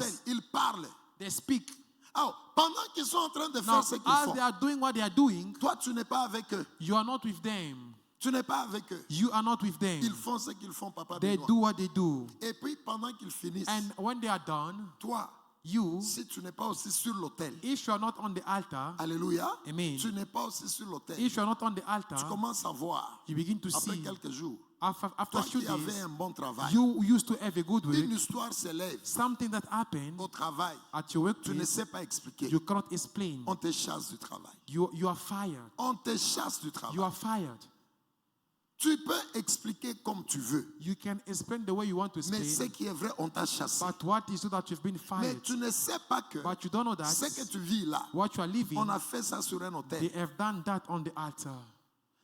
sacrifice. ils parlent. They speak. Alors, pendant qu'ils sont en train de Now, faire ce qu'ils as font, they are doing what they are doing, toi, tu n'es pas avec eux. you are not with them. Tu n'es pas avec eux. You are not with Ils them. font ce qu'ils font, papa They Benoît. do what they do. Et puis, pendant qu'ils finissent, And when they are done, toi, you, si tu n'es pas aussi sur l'autel, if you are not on the altar, alléluia, Amen. tu n'es pas aussi sur l'autel, if you are not on the tu altar, commences à voir, you begin to après see, quelques jours, after toi few qui avais days, un bon travail, you used to have a good une work, histoire s'élève something that happened au travail, at your tu ne workplace, sais pas expliquer. you cannot explain. On te chasse du travail. You are fired. On te chasse du You travail. are fired. Tu peux expliquer comme tu veux, You can explain the way you want to mais ce explain, qui est vrai, on t'a chassé. but what is it that you've been Mais fired? tu ne sais pas que But you don't know that ce que tu vis là, what you are living, on a fait ça sur un they hôtel. have done that on the altar.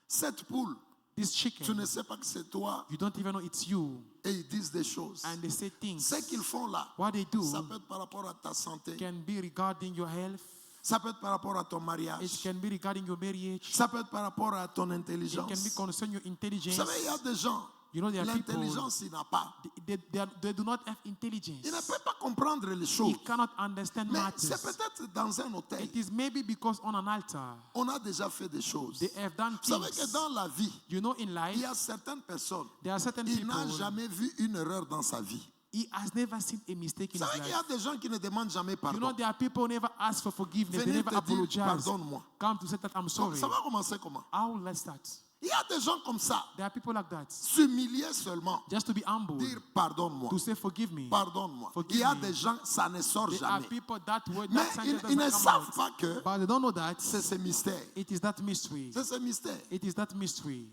Cette poule, This tu chicken, ne sais pas que c'est toi you don't even know it's you. et ils disent des choses. And they say things. Ce qu'ils font là, What they do ça peut être par rapport à ta santé, can be regarding your health. ça peut être par rapport à ton It mariage, can be regarding your marriage. ça peut être par rapport à ton It can be intelligence. concerning your Vous intelligence. savez, il y a des gens, You know, there are people, l'intelligence, il n'a pas. they do not have intelligence. Il ne peut pas comprendre les choses. He cannot understand Mais c'est matters. peut-être dans un hôtel, It is maybe because on an altar, on a déjà fait des choses. they have done Vous savez que things. dans la vie, You know, in il life, y a certaines personnes, there are certain il n'a people, jamais vu une erreur dans sa vie. he has never seen a mistake in Vous his savez qu'il y a life. des gens qui ne demandent jamais You know, pardon. there are people who never ask for forgiveness. They Venez never te dire, apologize. pardonne-moi. Come to say that I'm sorry. Ça va commencer comment? How will I start? Il y a des gens comme ça, There are people like that. s'humilier seulement, Just to be humble. dire pardonne-moi, To say forgive me. pardonne-moi. Forgive Il y a me. des gens, ça ne sort There are jamais. people that word, Mais that ils, sentence ils ne doesn't come savent out. pas que But they don't know that c'est ce mystère. it is that mystery. C'est ce mystère. It is that mystery.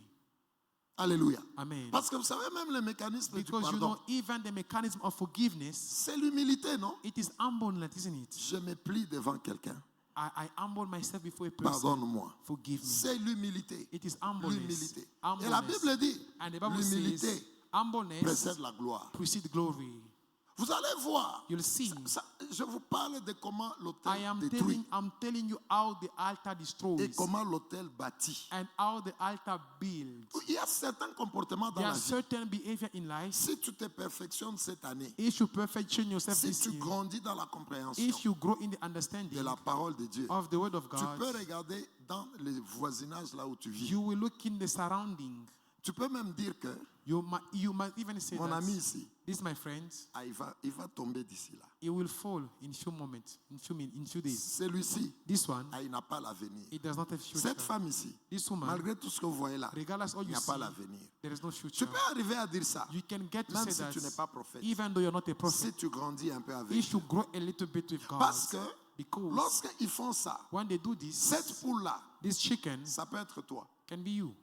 Alléluia. Amen. Parce que vous savez, même le mécanisme du Because you pardon, know, even the mechanism of forgiveness, c'est l'humilité, non? it is humbleness, isn't it? Je me plie devant quelqu'un. I humble myself before a person. Pardonne-moi. Forgive me. C'est l'humilité. It is humbleness. L'humilité. Et Humbleness. la Bible dit, And the Bible l'humilité says, humbleness précède la gloire. precedes glory. Vous allez voir. You'll see. Je vous parle de comment I l'autel am détruit I'm telling you how the altar et destroys comment l'autel bâtit. and how the altar builds. Il y a certains comportements dans There la are vie. certain behavior in life. Si tu te perfectionnes cette année, If you perfection yourself si this tu year, grandis dans la compréhension if you grow in the understanding de la parole de Dieu, of the word of tu God, peux regarder dans les voisinages là où tu vis. you will look in the surrounding. Tu peux même dire que You might even say mon that ami ici, this, my friend, ah, il va tomber d'ici là. it will fall in few moments, in few days. Celui-ci, This one, ah, il n'a pas l'avenir. it does not have future. Cette femme ici, This woman, malgré tout ce que vous voyez là, regardless all il n'y you a see, pas l'avenir. there is no Tu future. peux arriver à dire ça, You can get to même say si that tu n'es pas prophète. even though you're not a prophet. Si tu grandis un peu avec. If you grow a little bit with God, Parce que because lorsqu'ils font ça, when they do this, cette poule-là, this chicken ça peut être toi. can be you.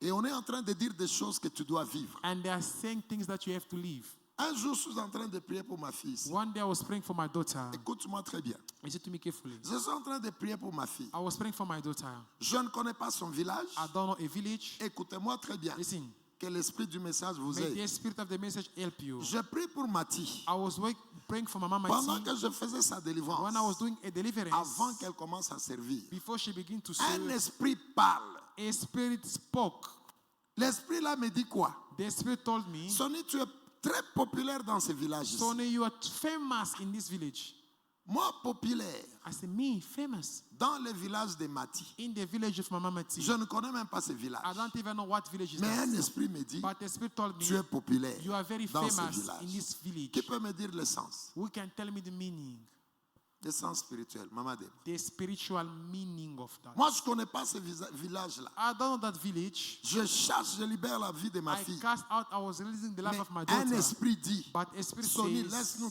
Et on est en train de dire des choses que tu dois vivre. And they are saying things that you have to live. Un jour, je suis en train de prier pour ma fille ici. One day I was praying for my daughter. Écoute-moi très bien. Listen to me carefully. Je suis en train de prier pour ma fille. I was praying for my daughter. Je ne connais pas son village. I don't know a village. Écoutez-moi très bien. Listen, Que l'esprit du message vous may the aide. spirit of the message help you. Je prie pour Mathie. I was praying for my mama Pendant que je faisais sa délivrance, when I was doing a deliverance. avant qu'elle commence à servir, Before she began to un serve, esprit parle. a spirit spoke. L'esprit là me dit quoi? The spirit told me, Sonny, tu es très populaire dans ce village ici. Sonny, you are famous in this village. Moi, populaire, I say, me, famous. dans les villages de Mati, In the village of Mama Mati. je ne connais même pas ce village. I don't even know what village is Mais un that. esprit me dit, But the Spirit told tu me, es populaire you are very dans ce famous village. in this village. Qui peut me dire le sens? Who can tell me the meaning? Le sens spirituel, Maman Deb. The spiritual meaning of that. Moi, je ne connais pas ce village-là. I don't know that village. Je chasse, je libère la vie de ma I fille. cast out, I was releasing the life Mais of my un daughter. esprit dit, But a spirit Sonny, says, laisse-nous.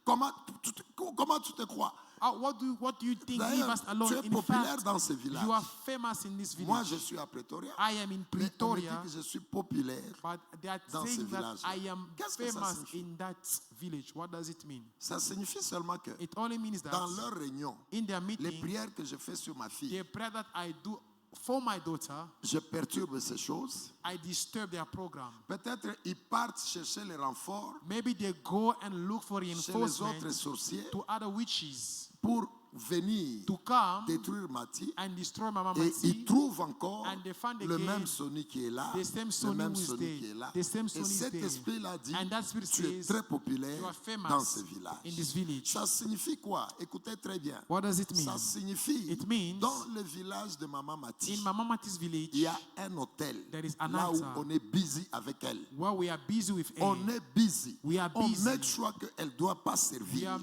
Comment tu te crois? what do you think? Leave D'ailleurs, us alone. tu es In populaire fact, dans ce village. you are famous in this Moi, village. je suis à Pretoria. I am in Mais on me dit Pretoria, que je suis populaire. but they are dans ce saying that village-là. I am Qu'est-ce que ça famous signifie? in that village. What does it mean? Ça signifie seulement que It only means that dans leur réunion, in their les meeting, prières que je fais sur ma fille, the prayer that I do for my daughter, je perturbe ces choses. I disturb their program. Peut-être ils partent chercher les renforts Maybe they go and look for chez les autres reinforcement sorciers to other witches pour venir to come détruire Mati. and destroy Mama Et ils Mati. trouvent encore And they find le again même Sony qui est là, the same le Sony même who is Sony there. qui est là. The same Et Sony is cet there. esprit-là dit, And that spirit tu es says, très populaire you are famous dans ce village. in this village. Ça signifie quoi? Écoutez très bien. What does it mean? Ça signifie, It means dans le village de Maman Mati, in Mama Mati's village, il y a un hôtel there is an là où altar on est busy avec elle. where we are busy with On her. est busy. We are On busy. make sure qu'elle ne doit pas servir.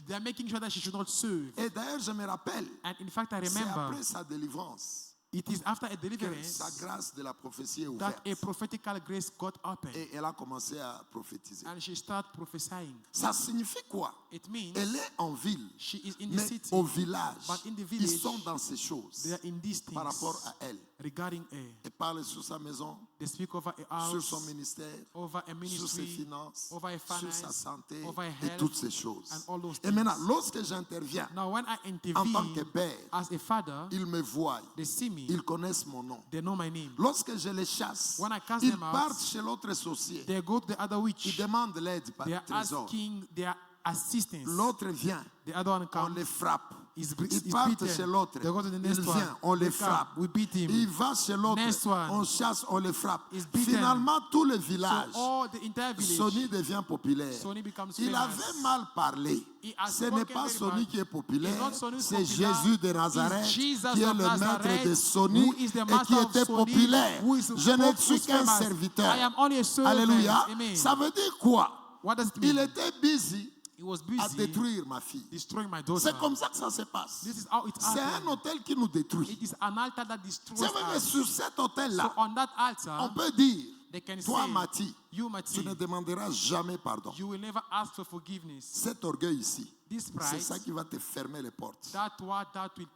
They are making sure that she should not serve. Et d'ailleurs, je me rappelle, And in fact, I c'est remember après sa délivrance it is after a que deliverance sa grâce de la prophétie est that ouverte. a prophetical grace got open Et elle a commencé à prophétiser. and she started prophesying. Ça signifie quoi? It means Elle est en ville, she is in the mais city, au village, but in the ils village, sont dans ces choses they are in these things par rapport à elle. regarding her. Elle parle sur sa maison, They speak over a sur house, son ministère, over a sur ses ministry, finances, over a sur sa finance, santé over et health, toutes ces choses. and all those Et maintenant, things. lorsque j'interviens Now, when I en tant que intervene père, as a father, ils me voient, they see me, ils connaissent mon nom. they know my name. Lorsque je les chasse, When I cast ils them out, partent chez l'autre sorcier. They go to the other Ils witch. demandent l'aide par They are trésor. asking their assistance. L'autre vient, The other one on comes. les frappe. Is Ils partent beaten. chez l'autre. They go to the Il next one. vient, on les They come. frappe. We beat him. Il va chez l'autre, Next one. on chasse, on les frappe. Is beaten. Finalement, tout le So village, all the entire village, Sony devient populaire. Sony becomes Il famous. avait mal parlé. He has Ce n'est spoken pas very Sony bad. qui est populaire, It's not Sony who's c'est popular. Jésus de It's Nazareth Jesus qui est of le Nazareth, maître de Sony who is the et master qui of était Sony, populaire. who is Je ne who's suis qu'un famous. serviteur. I am only a servant. Alléluia. Amen. Ça veut dire quoi? What does it Il mean? était busy He was à busy détruire ma fille. destroying my daughter. C'est comme ça que ça se passe. This is how it C'est un happened. hôtel qui nous détruit. It is an altar that destroys C'est vrai que us. sur cet So hôtel-là, on that on altar, peut dire, they can toi say, Mati, you tu Mati, ne demanderas jamais pardon. you will never ask for forgiveness. Cet orgueil ici, This c'est pride, ça qui va te fermer les portes. that will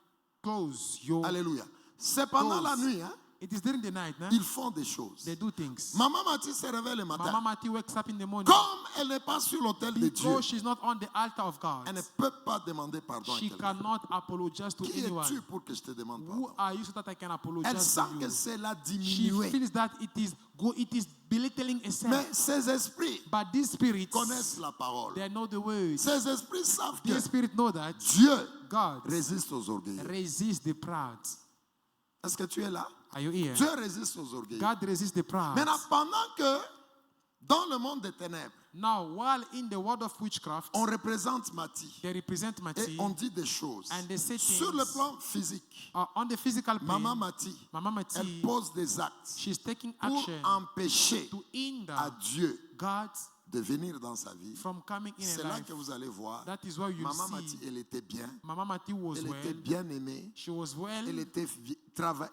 close your Alléluia. C'est pendant la nuit, hein, It is during the night, nah? ils font des choses. They do things. Maman Mati se réveille le matin. Mama Mati wakes up in the morning. Comme elle n'est pas sur l'autel de Dieu, Because she's not on the altar of God, elle ne peut pas demander pardon à she quelqu'un. cannot apologize to Qui anyone. es-tu pour que je te demande Who pardon? are you so that I can Elle apologize sent to que you? c'est la She diminuer. feels that it is belittling herself. Mais ces esprits But these spirits, connaissent la parole. they know the words. Ces esprits savent que These spirits know that Dieu God résiste aux orgueilleux. resists the proud. Est-ce que tu es là? Are you here? Dieu résiste aux orgueilleux. God resists the proud. Maintenant, pendant que dans le monde des ténèbres, Now, while in the world of witchcraft, on représente Mati they represent et Mati. on dit des choses. And they say Sur things. le plan physique, On the physical plane, Maman Mati, Mama elle Mati, pose des actes she's taking pour action empêcher to à hinder Dieu God de venir dans sa vie. from coming in C'est her là life. que vous allez voir. That is why you Maman see Mati, elle était bien. Mama Mati was Elle well. était bien aimée. She was well.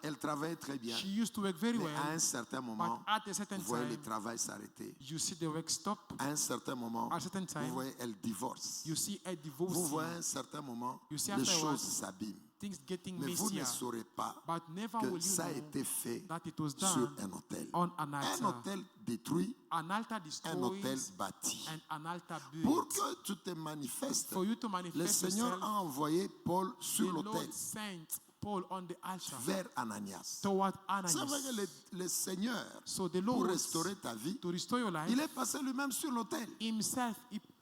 Elle travaillait très bien. She used to work very Mais well. à un certain But moment, at a certain vous voyez le time, travail s'arrêter. you see the work stop. À un certain moment, At a certain vous time, voyez, elle divorce. you see a divorce. Vous voyez à un certain moment, You see les afterwards, choses s'abîment. Things getting Mais vous ne messier. saurez pas But never que will you ça a know été fait that it was sur done un hôtel. on an Un altar. hôtel détruit, An altar un hôtel destroys bâti. and an altar Pour built. que tu te manifestes, For you to le manifest Seigneur yourself, a envoyé Paul the sur l'autel Lord sent Paul on the altar vers Ananias. toward C'est vrai Ananias. que le Seigneur, So the pour Lord, restaurer ta vie, to restore your life, il est passé lui-même sur l'autel. himself,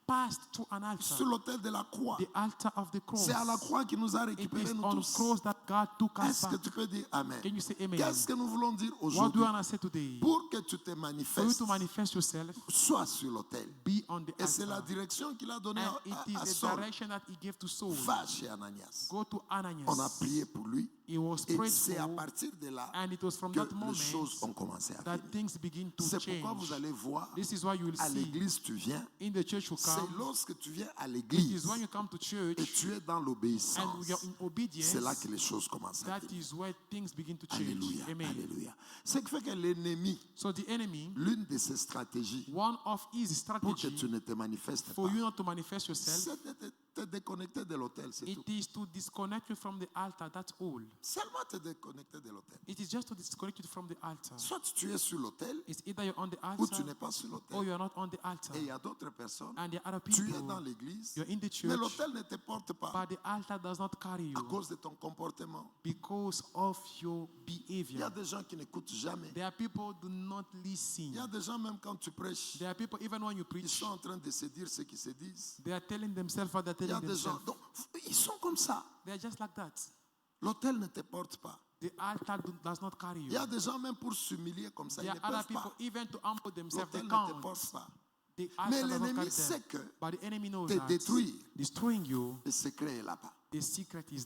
passed through an altar, sur l'autel de la croix. the altar of the cross. C'est à la croix qu'il nous a It récupérés, is nous on tous. cross that God took us Est-ce que back. tu peux dire Amen? Can you say amen? Qu'est-ce que nous voulons dire What do aujourd'hui? you want to say today? Pour que tu te For you manifestes, to manifest yourself, sois sur l'autel. be on the Et c'est la altar. direction qu'il a donnée And à it is the Saul. direction that he gave to Saul. Va chez Ananias. Go to Ananias. On a prié pour lui. He was Et prayed c'est à for, partir de là and it was from que that moment les choses ont commencé à that venir. things begin to C'est change. pourquoi vous allez voir, This is why you will à see l'église tu viens. in the church you C'est come. lorsque tu viens à It is l'église when you come to church et tu es dans and l'obéissance. you're in obedience. C'est là que les choses commencent à That venir. is where things begin to change. Alléluia, Amen. alléluia. Ce qui fait que l'ennemi, So the enemy, l'une de ses stratégies one of his pour que tu strategy ne te manifestes for pas, you not to manifest yourself, c'est de te déconnecter de l'autel, c'est it tout. is to disconnect you from the altar. That's all. Seulement te déconnecter de l'autel. It is just to disconnect you from the altar. Soit tu es sur l'autel It's either you're on the ou tu altar n'es pas sur or l'autel. you're not on the altar. Et il y a d'autres personnes, And there are other tu es dans people, l'église, you're in the mais church, l'autel ne te porte pas but the altar does not carry à you cause de ton comportement. because of your Il y a behavior. des gens qui n'écoutent jamais. There are people who do not Il listen. y a des gens, même quand tu prêches, There are people, even when you ils preach, sont en train de se dire ce qu'ils se disent. they are telling themselves what they're Il y a telling des gens, themselves. donc, ils sont comme ça. They are just like that. L'autel ne te porte pas. The altar does not carry Il you. y a des gens, même pour s'humilier comme ça, ils There ne are other peuvent people, pas. even to humble themselves, they L'autel ne te can't. porte pas. The Mais altar does not l'ennemi carry sait them. que But the enemy knows te that détruire, destroying you, le secret est là-bas. the secret is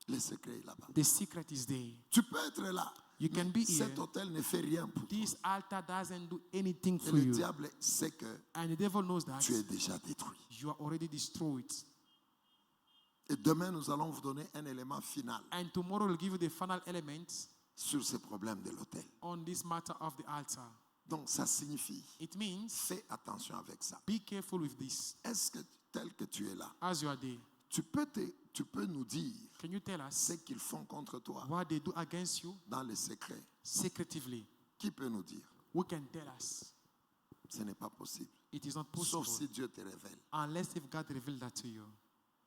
Le secret est là-bas. the secret is there. Tu peux être là. You can be here. Cet autel ne fait rien pour toi. This altar doesn't do anything Et for le you. diable sait que And the devil knows that tu es déjà détruit. you are already destroyed. Et demain, nous allons vous donner un élément final And tomorrow we'll give you the final element sur ce problème de l'autel. on this matter of the altar. Donc, ça signifie, It means fais attention avec ça. be careful with this. Est-ce que tel que tu es là, As you are there, tu peux nous dire can you tell ce us qu'ils font contre toi what they do against you dans les secrets? secretively? Qui peut nous dire? Who can tell us? Ce n'est pas possible. It is not Sauf possible si Dieu te révèle. unless if God reveals that to you.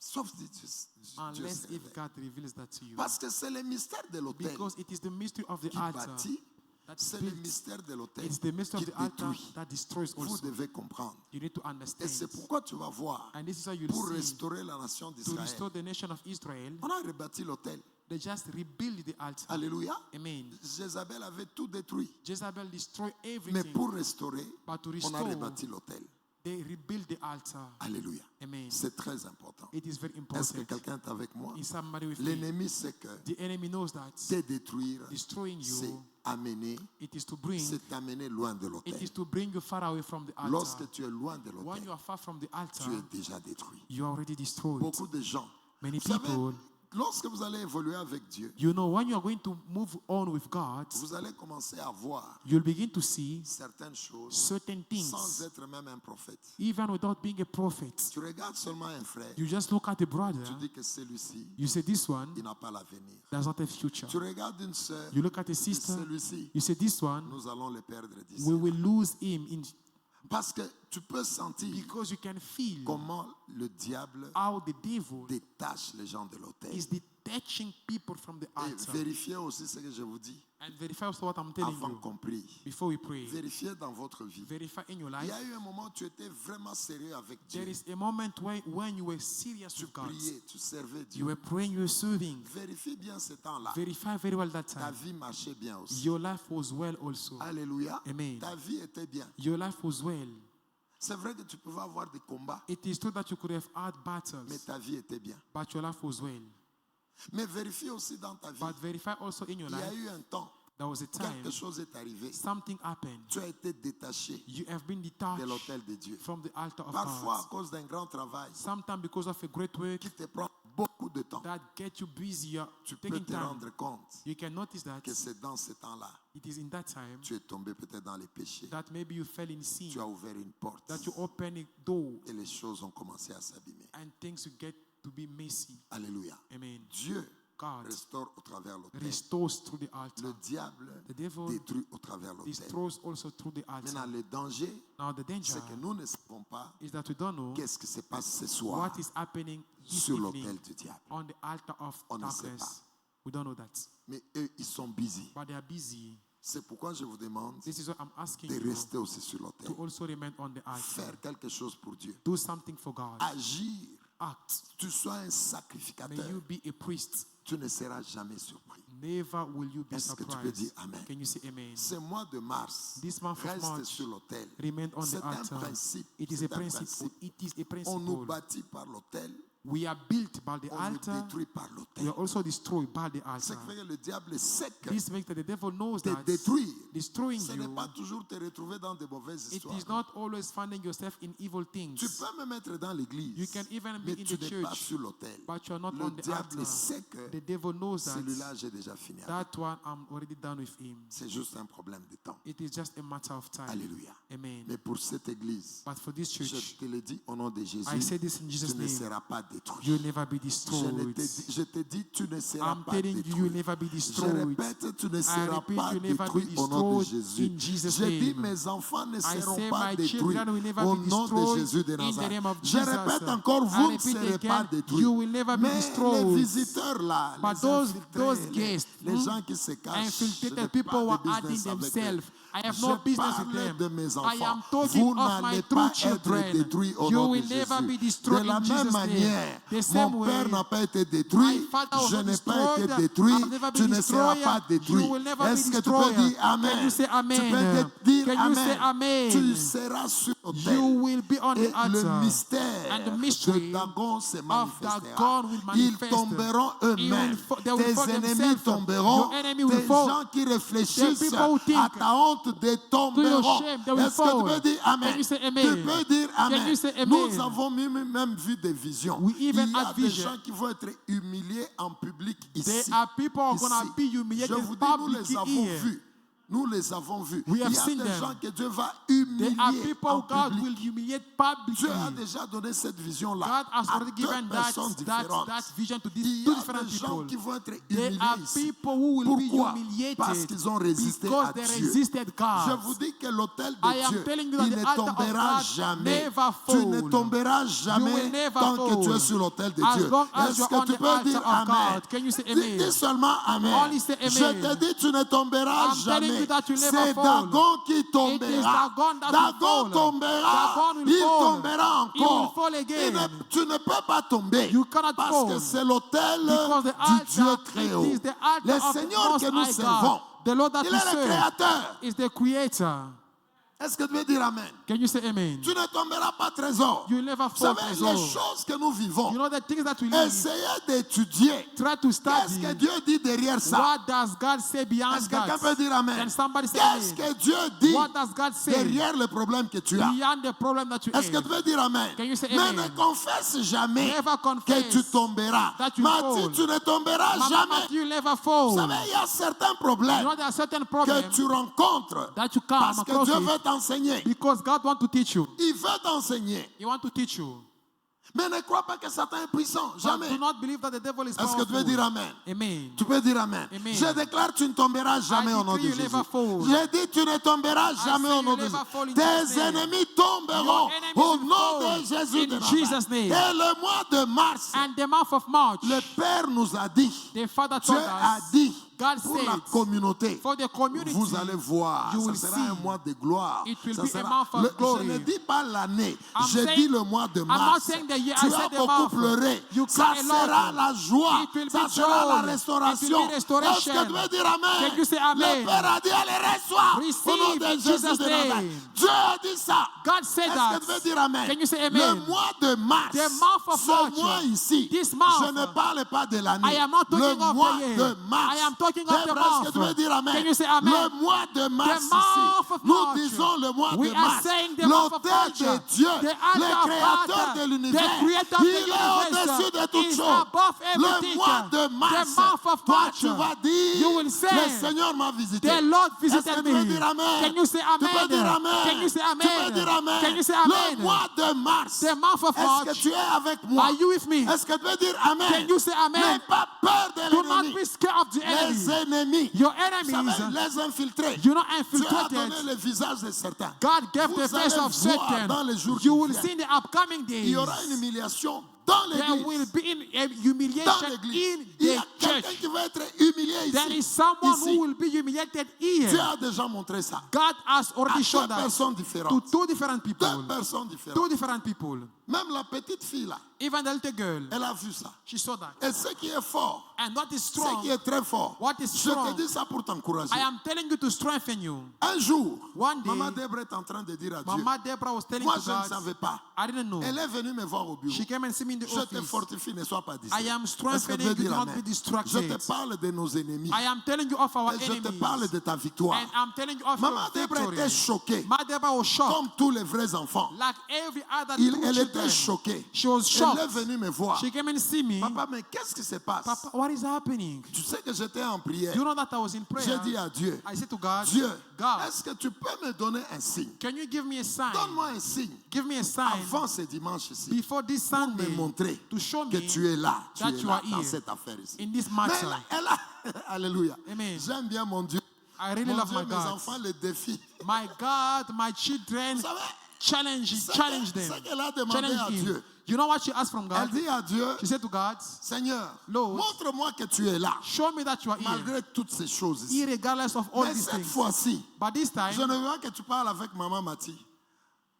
Sauf si Dieu se Unless if révèle. God reveals that to you. Parce que c'est le mystère de l'autel Because it is the mystery of the qui altar bâtit. that C'est le builds. mystère de l'autel It's the mystery qui of the altar détruit. that destroys Vous also. devez comprendre. You need to Et understand. c'est pourquoi tu vas voir, And this is how you pour see restaurer la nation to d'Israël, restore the nation of Israel. on a rebâti l'autel. They just rebuild the altar. Alléluia. Amen. Jézabel avait tout détruit. Jezebel destroyed Mais everything, pour restaurer, but to on a restore, rebâti l'autel. they rebuild the altar. Alléluia. Amen. C'est très important. It is very Est-ce que important. quelqu'un est avec moi? Is somebody with me? L'ennemi sait que The enemy knows that te détruire, destroying c'est you, amener, it is to bring, c'est t'amener loin de it l'autel. is to bring you far away from the altar. Lorsque tu es loin de When l'autel, you are far from the altar, tu es déjà détruit. you are already destroyed. Beaucoup de gens, Many vous savez, people, lorsque vous allez évoluer avec Dieu, you know, when you are going to move on with God, vous allez commencer à voir you'll begin to see certaines choses certain sans things, être même un prophète. even without being a prophet. Tu regardes seulement un frère, You just look at the brother, tu dis que celui-ci, you say this one il n'a pas l'avenir. does not have future. Tu regardes une sœur, You look at a tu dis sister, celui-ci, you say this one, nous allons le perdre d'ici. we will lose him Parce que tu peux sentir because you can feel comment le diable how the devil détache les gens de l'autel. is detaching people from the Et altar. vérifiez aussi ce que je vous dis And verify also what I'm telling avant you qu'on prie. before we pray. Vérifiez dans votre vie. Verify in your Il life. y a eu un moment où tu étais vraiment sérieux avec Dieu. There is a moment when you were serious Tu with God. priais, tu servais You Dieu. were praying, you were serving. Vérifie bien ce temps-là. Verify very well that Ta time. vie marchait bien aussi. Your life was well also. Alléluia. Amen. Ta vie était bien. Your life was well. C'est vrai que tu pouvais avoir des combats, It is true that you could have had mais battles, ta vie était bien. but your life was well. Mais vérifie aussi dans ta vie. But verify also in your Il y a life, eu un temps, there was a time quelque chose est arrivé. something happened. Tu as été détaché You have been de detached l'autel de Dieu. from the altar of Parfois à God. cause d'un grand travail Sometimes because of a great work qui te prend beaucoup de temps. that get you busy, you're Tu peux taking te time. rendre compte You can notice that que c'est dans ce temps-là, it is in that time tu es tombé peut-être dans les péchés. that maybe you fell in sin, Tu as ouvert une porte that you open a door et les choses ont commencé à s'abîmer. and things will get to be messy. Alléluia. Amen. Dieu God restaure au travers l'autel. restores through the Le altar. diable The devil détruit au travers l'autel. destroys also through the Maintenant, altar. le danger, Now the danger c'est que nous ne savons pas is that we don't know qu'est-ce qui se passe ce soir what is happening this sur evening l'autel du diable. on the altar of On ne sait darkness. We don't know that. Mais eux, ils sont busy. But they are busy. C'est pourquoi je vous demande This is what I'm asking de you rester aussi sur to l'autel. also remain on the altar. Faire quelque chose pour Dieu. Do something for God. Agir. Act. Tu sois un May sacrificateur. you be a priest. Tu ne seras jamais surpris. Never will you be Est-ce que tu peux dire surprised. Amen? Can you say amen? Ce mois de mars, This month of reste March, sur l'autel. remain on the C'est un altar. principe. It is C'est a un principle. principe. It is a On nous principle. bâtit par l'autel, We are built by the on nous altar. détruit par We l'autel. are also destroyed by the Ce altar. qui fait que le diable sait que This makes that the devil knows te that détruire, destroying ce n'est you, pas toujours te retrouver dans de mauvaises it histoires. is not always finding yourself in evil things. Tu peux me mettre dans You l'église, can even be mais in tu the n'es pas church, sur l'autel. but you are not Le on the diable altar. sait que The devil knows that celui-là, j'ai déjà fini avec. that one I'm already done with him. C'est juste un problème de temps. It is just a matter of time. Alléluia. Amen. Mais pour cette église, But for this je church, te le dis au nom de Jésus, I say this in Jesus' tu ne name. seras pas détruit. You'll never be Je destroyed. te dis, tu ne seras I'm pas telling you, détruit. you'll never be Je destroyed. répète, tu ne I seras repeat, pas you'll never be détruit au nom de destroyed Jésus. in Jesus' Je dis, name. mes enfants ne I seront say pas my détruits children will never au be nom de destroyed Jésus de in the Nazareth. name of Je Jesus. répète encore, I vous ne repeat serez pas again, détruits. you will never be Mais les destroyed. visiteurs là, But les those infiltrés, guests, les gens qui se cachent, je n'ai infiltrated people who pas are de adding business avec eux. themselves. I have Je no business with parle them. de mes I am enfants. talking Vous of my n'allez true pas être children. détruits au You nom de will never be Jésus. destroyed De la in même Jesus' manière, name. The same mon way, père n'a pas été my détruit, father was je not n'ai pas été destroyed. détruit, I've never tu been ne seras destroyed. pas détruit. You will never be Est-ce que tu peux destroyed. dire Amen? Can you say amen? Tu peux dire Can you say Amen. amen? Tu seras sur l'autel. You will be on Et the altar. le mystère And the de mystery Dagon se of manifestera. Dagon will Ils manifest. tomberont eux-mêmes. They will fall Tes ennemis themselves. tomberont. Your enemy will Tes fall. gens qui The réfléchissent people who think à ta honte to your tomberont. shame, they will Est-ce que tu fall. peux dire Amen? Can you say amen? Tu peux dire Amen. Can you say amen? Nous avons même vu des visions. We Il even y a had des vision. gens qui vont être humiliés en public There ici. are people who are going to Ici. be humiliated Je vous dis, nous les publicly avons here. vus. Nous les avons vus. We have Il y a seen des them. gens que Dieu va There humilier are people en God public. will humiliate publicly. Dieu a déjà donné cette vision-là God has à already deux given personnes différentes. that vision to Il these y two a different des gens people. qui vont être There humiliés are ici. people who will Pourquoi? be humiliated Parce qu'ils ont résisté because à they Dieu. resisted God. Je vous dis que l'autel I de am Dieu, telling you that il the ne altar of tombera God jamais. never Tu ne fall. tomberas You jamais will never tant que tu es fall. sur l'autel de As Dieu. long as Est-ce you're que on tu the peux altar dire of Amen? God. Can you say Dis amen? seulement Amen. Only say amen. Je te dis, tu ne tomberas I'm telling jamais. you that you never C'est fall. Dagon qui It is tombera. Dagon that will Dagon fall. tombera. Dagon will Il fall. tombera He will encore. fall again. Tu ne peux pas tomber. You cannot Parce fall. que c'est l'autel Because the du Dieu altar, très it haut. is the altar Le of the Seigneur Most que nous High servons, God. The Lord that il we est le serve créateur. is the creator. Est-ce que tu veux dire Amen? Can you say amen? Tu ne tomberas pas trésor. You will never Vous fall, savez, trésor. les choses que nous vivons, You know the things that we live. essayez d'étudier. Try to Qu'est-ce study. que Dieu dit derrière ça? What does God say beyond Est-ce que quelqu'un peut that? dire Amen? Can somebody say Qu'est-ce amen? que Dieu dit What does God say derrière le problème que tu as? beyond the problem that you Est-ce que have? tu peux dire Amen? Can you say Mais amen? ne confesse jamais Never que confess tu tomberas. that you Matthieu, fall. tu ne tomberas Mama jamais. Matthew will never Vous fall. savez, il y a certains You problèmes know there are certain que problems tu rencontres that you come parce que across Dieu it veut t'enseigner. because God wants to teach you. Il veut t'enseigner. He wants to teach you. Mais ne crois pas que Satan est puissant. But Jamais. do not believe that the devil is Est-ce que tu veux dire powerful. Amen? Amen. Tu peux dire Amen. Amen. Je déclare, tu ne tomberas jamais au nom de decree you Jésus. never fall. Je dis, tu ne tomberas jamais say au nom you de never fall Jésus. in Tes Jesus' name. ennemis tomberont Your enemies au will nom fall de Jésus in de Jesus' Nazareth. name. Et le mois de mars, And the month of March, le Père nous a dit, the Father Dieu told a us, dit, God pour la said, communauté, for the community, vous allez voir, you ça will sera see. un mois de gloire. It will Ça be a sera- month of je glory. ne dis pas l'année, I'm je saying- dis le mois de I'm not mars. saying the year, Tu I as said the beaucoup month. pleuré. You Ça cry a lot. sera la joie. It will Ça be sera la joy. restauration. It will be restoration. Est-ce que tu veux dire Amen? Can you say amen? Le Père a dit, allez, reçois. Receive Au nom de in Jésus Jesus' de Nazareth. name. Dieu a dit ça. God said Est-ce that. que tu veux dire Amen? Can you say Le amen? mois de mars, The month of ce March, mois ici, this month, je ne parle pas de l'année. I am not Le talking of mois the year. de mars. I am talking of the Debra, est-ce que month. tu veux dire Amen? Can you say amen? Le mois de mars The month ici, of nous March. disons le mois We de are mars. saying the month of L'autel March. de Dieu, The le altar of créateur God, de the l'univers, creator of il the est universe au-dessus de toutes is choses. above Le everything. mois de mars, The month of toi March, tu vas dire, you will say, le Seigneur m'a visité. The Lord Est-ce que visited tu veux me. dire Amen? Can you say Tu peux amen? dire Amen? Can you say Tu peux amen? dire Amen? Can you say Le amen? mois de mars, The month of est-ce March, que tu es avec moi? are you with me? Est-ce que tu veux dire Amen? Can you say amen? N'aie pas peur de Do not l'ennemi. be scared of the Les enemy. ennemis, Your vous enemies, savez, les infiltrés. you know, Dieu a donné infiltrated. le visage de certains. God gave Vous the face allez of voir dans les Satan. jours You qui will viennent. see in the upcoming Il y days. aura une humiliation dans There will l'église. be Dans humiliation l'église. in Il y a the quelqu'un church. qui va être humilié There ici. is someone Ici. who will be humiliated Dieu here. a déjà montré ça. God has À already deux shown that personnes to différentes. two different Deux people. personnes Two différentes. different people. Même la petite fille là, Even the little girl, elle a vu ça. she saw that. Et ce qui est fort, And what is ce strong, qui est très fort, what is je te strong, dis ça pour t'encourager. I am telling you to strengthen you. Un jour, One day, Maman Deborah est en train de dire à Dieu, Mama Deborah was telling moi to je ne God, savais pas. I didn't know. Elle est venue me voir au bureau. She came and see me in the Je te office. fortifie, ne sois pas I am distrait. Est-ce que tu strengthening veux you, do dire not amen? be distracted. Je te parle de nos ennemis. I am telling you of our Et je te enemies. parle de ta victoire. And I'm telling you of Maman your Deborah victory. était choquée, Mama Deborah was shocked. comme tous les vrais enfants. Like every other Elle true était children. choquée. She was Elle est shocked. venue me voir. She came and see me. Papa, mais qu'est-ce qui se passe? Papa, what is happening? Tu sais que j'étais en prière. You know that I was in prayer. J'ai dit à Dieu, I said to God, Dieu, God, est-ce que tu peux me donner un signe? can you give me a sign? Donne-moi un signe Give me a sign avant ce dimanche ici before this pour Sunday me montrer to show que me tu es là, tu that es you là are dans here cette affaire ici. in this Mais matter. alléluia. Amen. J'aime bien mon Dieu. I really Mon love Dieu, my mes God. enfants le défient. My God, my children Vous savez, challenge them. ce qu'elle a demandé à Challenge Dieu. him. You know what she asked from Elle God? dit à Dieu, She said to God, Seigneur, Lord, montre-moi que tu es là, show me that you are here, malgré toutes ces choses ici. irregardless of all Mais these cette things. fois-ci, But this time, je ne veux pas que tu parles avec Maman Mati.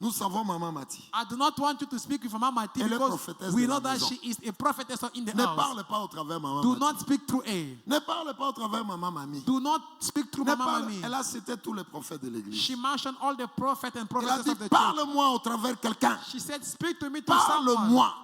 Nous savons Maman Mati. I do not want you to speak with Mama Mati Elle est because prophétesse we de know la that maison. she is a prophetess in the Ne house. parle pas au travers Maman Do Mati. not speak through A. Ne parle pas au travers Maman Mami. Do not speak through Ne Mama parle- Mami. Elle a cité tous les prophètes de l'église. She mentioned all the prophets and Elle a prophetess dit, of the church. parle-moi au travers quelqu'un. She said, speak to me to someone Parle-moi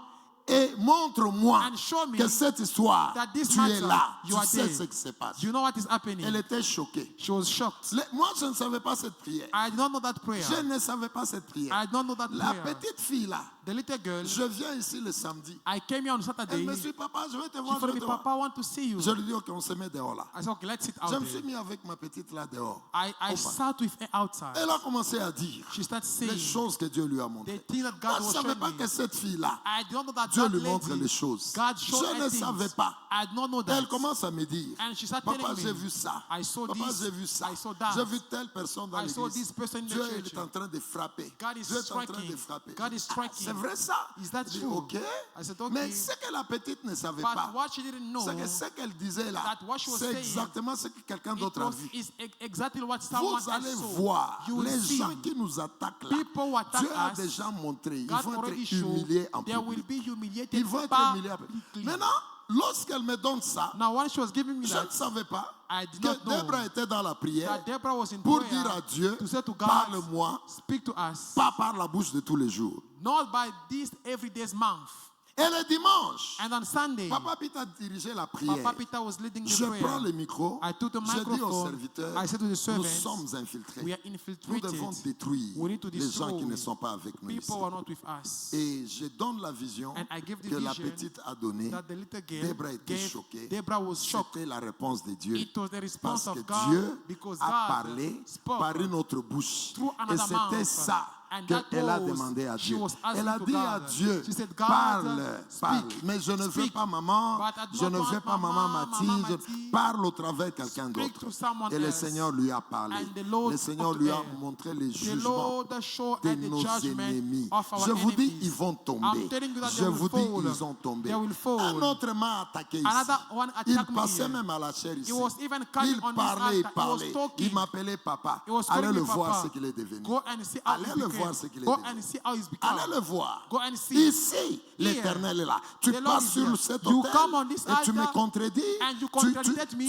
et montre-moi and show me que cette histoire, that this tu es matter, là. you Tu are sais there. ce qui se passe. You know what is happening? Elle était choquée. She was shocked. Moi, je ne savais pas cette prière. I did not know that prayer. Je ne savais pas cette prière. I did not know that La prayer. petite fille là, The little girl, je viens ici le samedi. I came here on Elle Saturday. me dit, papa, je vais te She voir. Je told vais me, te voir. Papa, I want to see you. Je lui dis, ok, on se met dehors là. I said, okay, let's sit out Je me suis there. mis avec ma petite là dehors. I sat with her outside. Elle a commencé à dire She started les saying choses que Dieu lui a the montrées. thing that Moi, God je ne was savais showing pas me. que cette fille-là, I don't know that Dieu that lui montre lady, les choses. God showed Je her ne things. savais pas. I did not know that. Elle commence à me dire, And she started papa, telling j'ai me, vu ça. I saw Papa, this, j'ai vu ça. I saw that. J'ai vu telle personne dans I saw l'église. this person in the Dieu il church. est en train de frapper. God is Dieu est en train striking. de frapper. God is striking. C'est vrai ça? Is that Je dis, true? ok. I said, okay. Mais ce que la petite ne savait But pas, what she didn't know, c'est que ce qu'elle disait là, that what she was c'est saying, exactement ce que quelqu'un it d'autre a was vu. is exactly what someone Vous allez else saw. voir You will les see gens qui nous attaquent là. people who attack Dieu a us. déjà montré. Ils God vont already être showed humiliés en they will public. be humiliated Ils vont être humiliés en public. publicly. Maintenant, lorsqu'elle me donne ça, Now, when she was giving me je that, ne savais pas I did que not know Deborah était dans la prière that Deborah was in pour prayer dire à Dieu, to say to God, parle-moi, speak to us, pas par la bouche de tous les jours. not by this everyday's mouth. Et le dimanche, And on Sunday, Papa Peter a dirigé la prière. Papa Peter was leading the Je prayer. prends le micro, I took the je dis aux microphone. serviteurs, I said to the nous servants, sommes infiltrés. we are Nous infiltrated. devons détruire We need to les gens qui destroy ne sont pas avec nous ici. people who are not with us. Et je donne la vision And I give the que la vision petite a donnée. That the little girl Deborah était gave, choquée. Deborah was shocked. C'était la réponse de Dieu. It was the response Parce que of God Dieu because a God parlé spoke par une autre bouche. through Et another c'était mouth. ça And that qu'elle a was- demandé à she Dieu. was asking Elle a to dit à God. Dieu, She said, God, parle, parle. speak, Mais je ne veux speak. pas maman, But I je ne don't veux want pas maman Mama Mathilde. Mati. Parle au travers quelqu'un Speak d'autre. to someone Et le else. Seigneur lui a parlé. And the Lord Le Seigneur spoke lui to a her. montré les The jugements Lord showed de her the nos judgment ennemis. of our Je vous dis, enemies. ils vont tomber. I'm telling you that Je they will vous dis, fall. ils ont tombé. They will fall. Un autre m'a attaqué ici. Another one Il attacked me passait here. même à la chair ici. He was even coming Il on this parlait, il altar. He parlait. was talking. Il m'appelait papa. He was Allez calling le me voir Papa. ce qu'il est devenu. Go and see how Allez he's le become. voir ce qu'il est Go devenu. and see how he's become. Allez le voir. Go and see. Ici, l'Éternel est là. Tu The Lord passes is sur here. cet You autel come on this et tu me altar contredis. and you contradict me.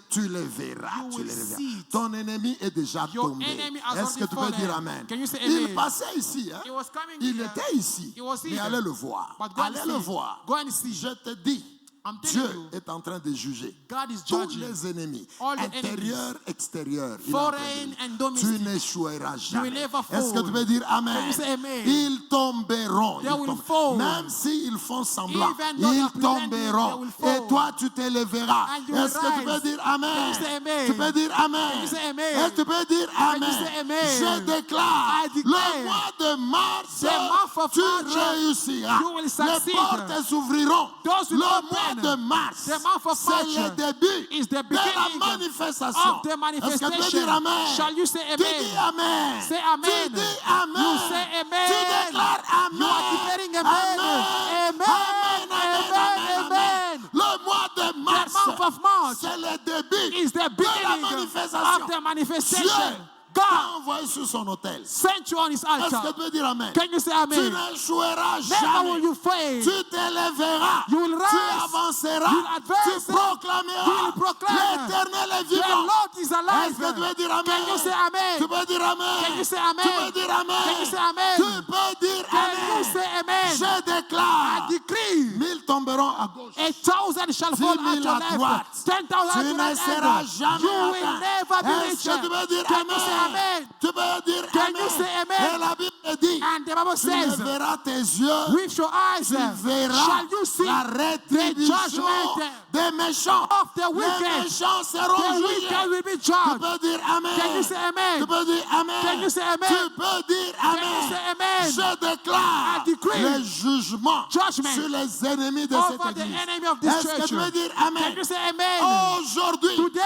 Tu le verras. You Tu will le verras. see it. Ton ennemi est déjà Your tombé. enemy has Est-ce que already tu peux dire fallen. Amen? Can you say Il amen? passait ici. Hein? He was coming Il here. était ici. He was Mais here. allez le voir. But go and Allez see. le voir. Go and see. Je te dis, I'm telling Dieu you, est en train de juger God is tous judging les ennemis, all the intérieurs, extérieurs. Il est en train de foreign juger. and Tu domestic. n'échoueras jamais. never Est-ce que fall. tu peux dire Can Amen? you say amen? Ils tomberont. They Ils will tomberont. fall. Même s'ils font semblant, Even though they ils are pretending, tomberont. they will fall. Et toi, tu te lèveras. And you will Est-ce que tu peux rise. dire Can Amen? you say amen? Tu peux dire Amen? Can you say amen? Est-ce que tu peux dire Can you Amen? say amen? Je déclare, I declare, le mois de mars, the month of tu March, réussiras. you will Les succeed. portes s'ouvriront. Those will Le open. mois de mars, The month of c'est March le début is the de beginning la manifestation. of the Est-ce que tu peux manifestation. dire Amen? Shall you say Tu amen? dis Amen. Say amen. Tu dis Amen. You say amen. Tu déclares Amen. You are declaring amen. Amen. Amen. Amen. Le mois de mars, That month of March c'est le début is the de la beginning manifestation. of the manifestation. Dieu God t'a envoyé sur son autel. sent you on his Est-ce que altar. tu peux dire Amen? Can you say Tu amen? n'échoueras Never will jamais. you fail. Tu t'élèveras. You will Tu rise. avanceras. You will advance. Tu proclameras. You will proclaim. L'Éternel est The vivant. Lord is alive. Est-ce que tu peux dire Amen? Can you say amen? Tu peux dire Amen? Can you say Tu amen? peux dire Amen? Can you say amen? Tu peux dire Can you Amen? say amen? Je I déclare. decree 1000 tomberont à gauche. 1,000 shall fall 10,000 at your à left, droite. 10,000 Tu at your ne right seras hand. jamais You will atteint. never be Est-ce que tu rich. peux dire Can you say Amen? amen? Tu peux dire Can Amen. you say amen? Et la Bible dit, And the Bible tu says, verras tes yeux, with your eyes tu verras shall you see la rétribution judgment des méchants. of the Les wicked. méchants seront The jugés. wicked will be Tu judged. peux dire Amen. Can you say amen? Tu peux dire Amen. Can you say amen? Tu peux dire Can you Amen. say amen? Je déclare I decree le jugement judgment sur les ennemis de cette over the église. enemy of this Est-ce que church. tu veux dire Can Amen? you say amen? Aujourd'hui, Today,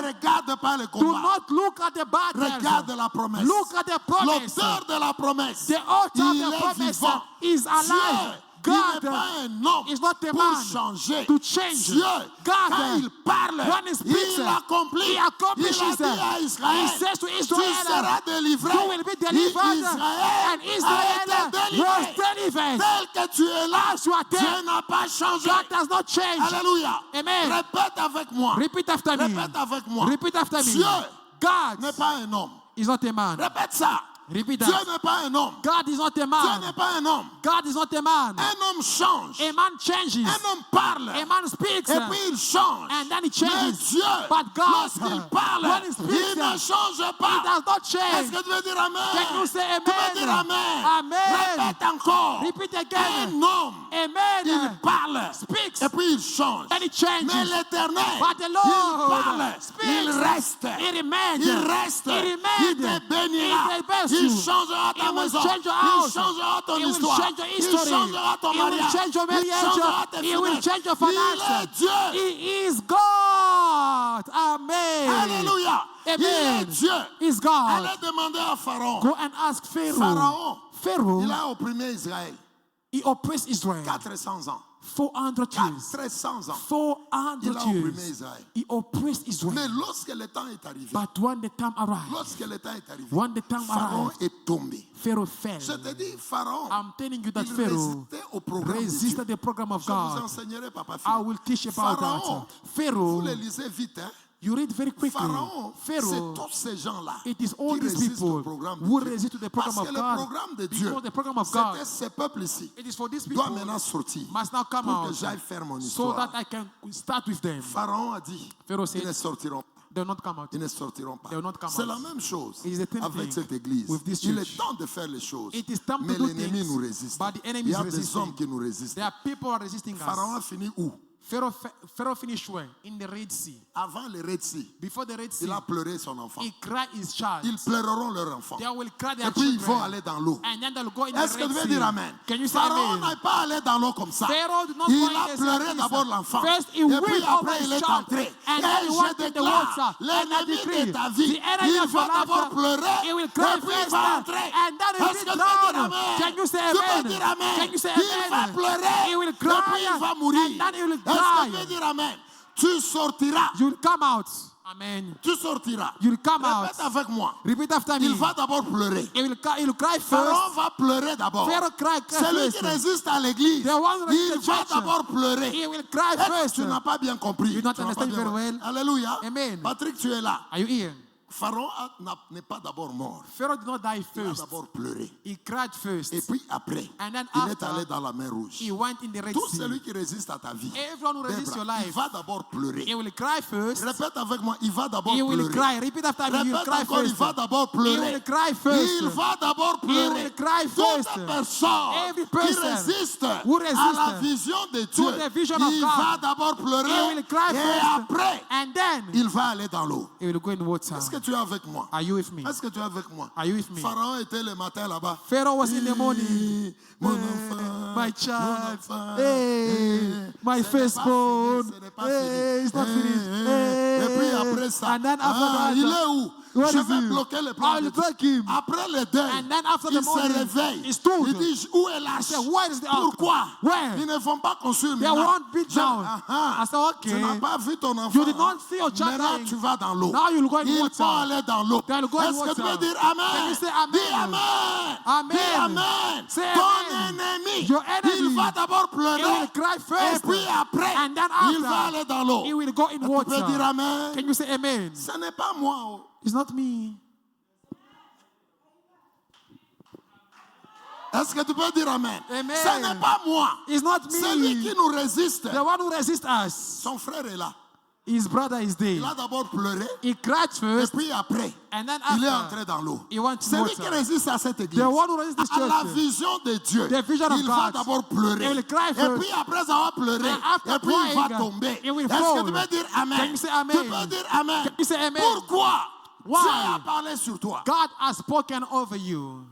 ne regarde pas le do combat. not look at the Regarde battles. la promesse. Look at the promise. L'auteur de la promesse. The author of Il the est promise vivant. is alive. Dieu, il God n'est pas un homme is not a pour man changer. to change. Dieu, God, quand il parle, when he speaks, il accomplit. he Il a accomplishes. dit à Israël, He says to tu Israel, seras délivré. you will be delivered. Israël And Israel a été délivré. was delivered. Tel que tu es là, As you are there, Dieu n'a pas changé. God does not change. Alléluia. Amen. Répète avec moi. Repeat after me. Répète avec moi. Repeat after me. Dieu God n'est pas un homme. is not a man. Répète ça. Repeat Dieu that. n'est pas un homme. God is not a Dieu man. n'est pas un homme. God is not a man. Un homme change. A man changes. Un homme parle. A man speaks. Et puis il change. And then he Mais changes. Dieu, But God, lorsqu'il parle, when he speaks, il ne change He pas. does not Est-ce change. que tu veux dire Amen? Can you say Tu veux dire amen? Amen? Amen. Répète encore. Repeat again. Un homme, il Amen. parle. Speaks. Et puis il change. Then he changes. Mais l'Éternel, But the il Lord parle. speaks. Il reste. He remains. Il reste. He Il remains. te bénira. He bless Il you. changera ta He will maison. change your Il house. changera ton He will histoire. change your Il history. changera ton He will mariage. change your Il marriage. changera tes He will finances. change your Il est finances. Dieu. He is God. Amen. Alléluia. Il est Amen. Dieu. Is God. Allez demander à Pharaon. Go and ask Pharaoh. Pharaon, Pharaoh, il a opprimé Israël he oppressed Israel 400 ans. 400 years. 400 ans. 400 Il a opprimé years. Israël. He oppressed Mais Israel. lorsque le temps est arrivé, But when the time arrived, lorsque le temps est arrivé, when the time Pharaon arrived, est tombé. Pharaoh fell. Je te dis, Pharaon, I'm telling you that il Pharaoh résistait au programme de Dieu. resisted the program of Je vous God. enseignerai, Papa I Philippe. will teach about Pharaon, that. vous Pharaoh, les lisez vite, hein? you read very quickly. Pharaon, c'est Pharaoh, tous ces gens-là it is all qui these résistent au people programme de who Dieu. resist to the Parce program que of le God. programme de Dieu, Because the program of God, c'était ce peuple ici, it is for these doit people maintenant sortir must now come pour que out j'aille faire mon so histoire. that I can start with them. Pharaon a dit, Pharaoh ils ne said, sortiront pas. they will not come out. Ils ne sortiront pas. They will not come C'est out. la même chose It is the same avec thing cette église. with this Il church. est temps de faire les choses. It is time Mais to do l'ennemi things, nous résiste. but the enemy Il y is a des resisting. hommes qui nous résistent. There are people who are resisting Pharaon a us. fini où? Pharaoh finished where? In the Red Sea. Avant le Red Sea, Before the Red Sea, il a pleuré son enfant. he cried his child. Ils pleureront leur enfant. They will cry their Et puis ils vont children. aller dans l'eau. And then they'll go in the Est-ce que Red tu veux Sea. dire Amen? Can you say Pharaon amen? n'est pas allé dans l'eau comme ça. Pharaoh did not go Il in a the pleuré sea. d'abord l'enfant. First he Et puis wept over après il his est child. entré. And Et then he je went in the déclare, water. And I l'ennemi decree, de ta vie, the enemy il of your va d'abord life, pleurer. he will Et cry puis il first. va entrer. And then he will Est-ce be que tu peux dire drowned. Amen? Can you say Tu peux amen? dire Amen? Can you say Il va amen? pleurer. He will Et puis il va cry. mourir. And then he will Est-ce que tu peux die. dire Amen? Tu sortiras. You will come out. Amen. Tu sortiras. You will come out. Répète avec moi. Repeat after me. Il va d'abord pleurer. He will cry first. Pharaon va pleurer d'abord. Pharaoh cry Celui first. qui résiste à l'église, The one who resists il the va church, d'abord pleurer. He will cry Est-ce que first. tu n'as pas bien compris? You don't Tu n'as pas understand bien very compris. well. Alléluia. Amen. Patrick, tu es là. Are you here? Pharaon n'est pas d'abord mort. Pharaoh did not die Il a first. d'abord pleuré. He cried first. Et puis après, And then il est after, allé dans la mer Rouge. he went in the Red Tout Sea. celui qui résiste à ta vie, Everyone who resists your Debra, il life, va d'abord pleurer. he will cry first. Répète avec moi, il va d'abord He will pleurer. cry. Repeat after me. He will Répète cry encore, il first. va d'abord He pleurer. will cry first. Il va d'abord He pleurer. will cry Toute first. personne Every qui person résiste who à resist la vision de Dieu, the vision of il God, va d'abord pleurer he will cry et first. après, And then il va aller dans l'eau. he will go in water. Est-ce que tu es avec moi? Are you with me? Est-ce que tu es avec moi? Are you with me? Pharaon était le matin là-bas. Pharaoh was in the morning. Mon Eh, enfant, my child. mon enfant. Hey, my Ce n'est pas firstborn. fini, ce n'est pas Hey, fini. it's not Eh, finished. Et puis Hey. après ça, And then after that, il est où? Where je is vais he? bloquer le plan I de will Dieu. break him. Après le deuil, And then after the il se morning, réveille. he stood. Il dit, où est l'arche? said, where is the ark? Pourquoi? Where? Ils ne vont pas construire They maintenant. won't beat Je- down. Ah, I said, okay. Tu n'as pas vu ton enfant. You did not see your child Maintenant, dying. tu vas dans l'eau. Now you'll go in Ils water. vont aller dans l'eau. They'll go in Est-ce que tu water. peux dire Can Amen? you say amen? Dis Amen. Amen. Dis Amen. Say Ton amen. ennemi, Your enemy, il va d'abord He will pleurer. cry Et first. puis après, And then il va after, aller dans l'eau. he will go in Tu peux water. dire Amen? Can you say amen? Ce n'est pas moi. Oh. It's not me. Est-ce que tu peux dire Amen? Amen. Ce n'est pas moi. It's not Celui me. qui nous résiste, The one who resists us, son frère est là. his brother is Il there. a d'abord pleuré. He cried Et first, puis après, and then il est after, entré dans l'eau. he went to Celui qui water. résiste à cette église, The one who resists this à la church, vision de Dieu, the vision of il va God, d'abord pleurer. he will cry Et first. puis après avoir pleuré, And after et puis il va crying, tomber. he will Est-ce que fall. tu peux dire Amen? Can you say amen? Tu peux dire Amen. Can you say amen? Pourquoi? Why? Dieu a parlé sur toi. God has spoken over you.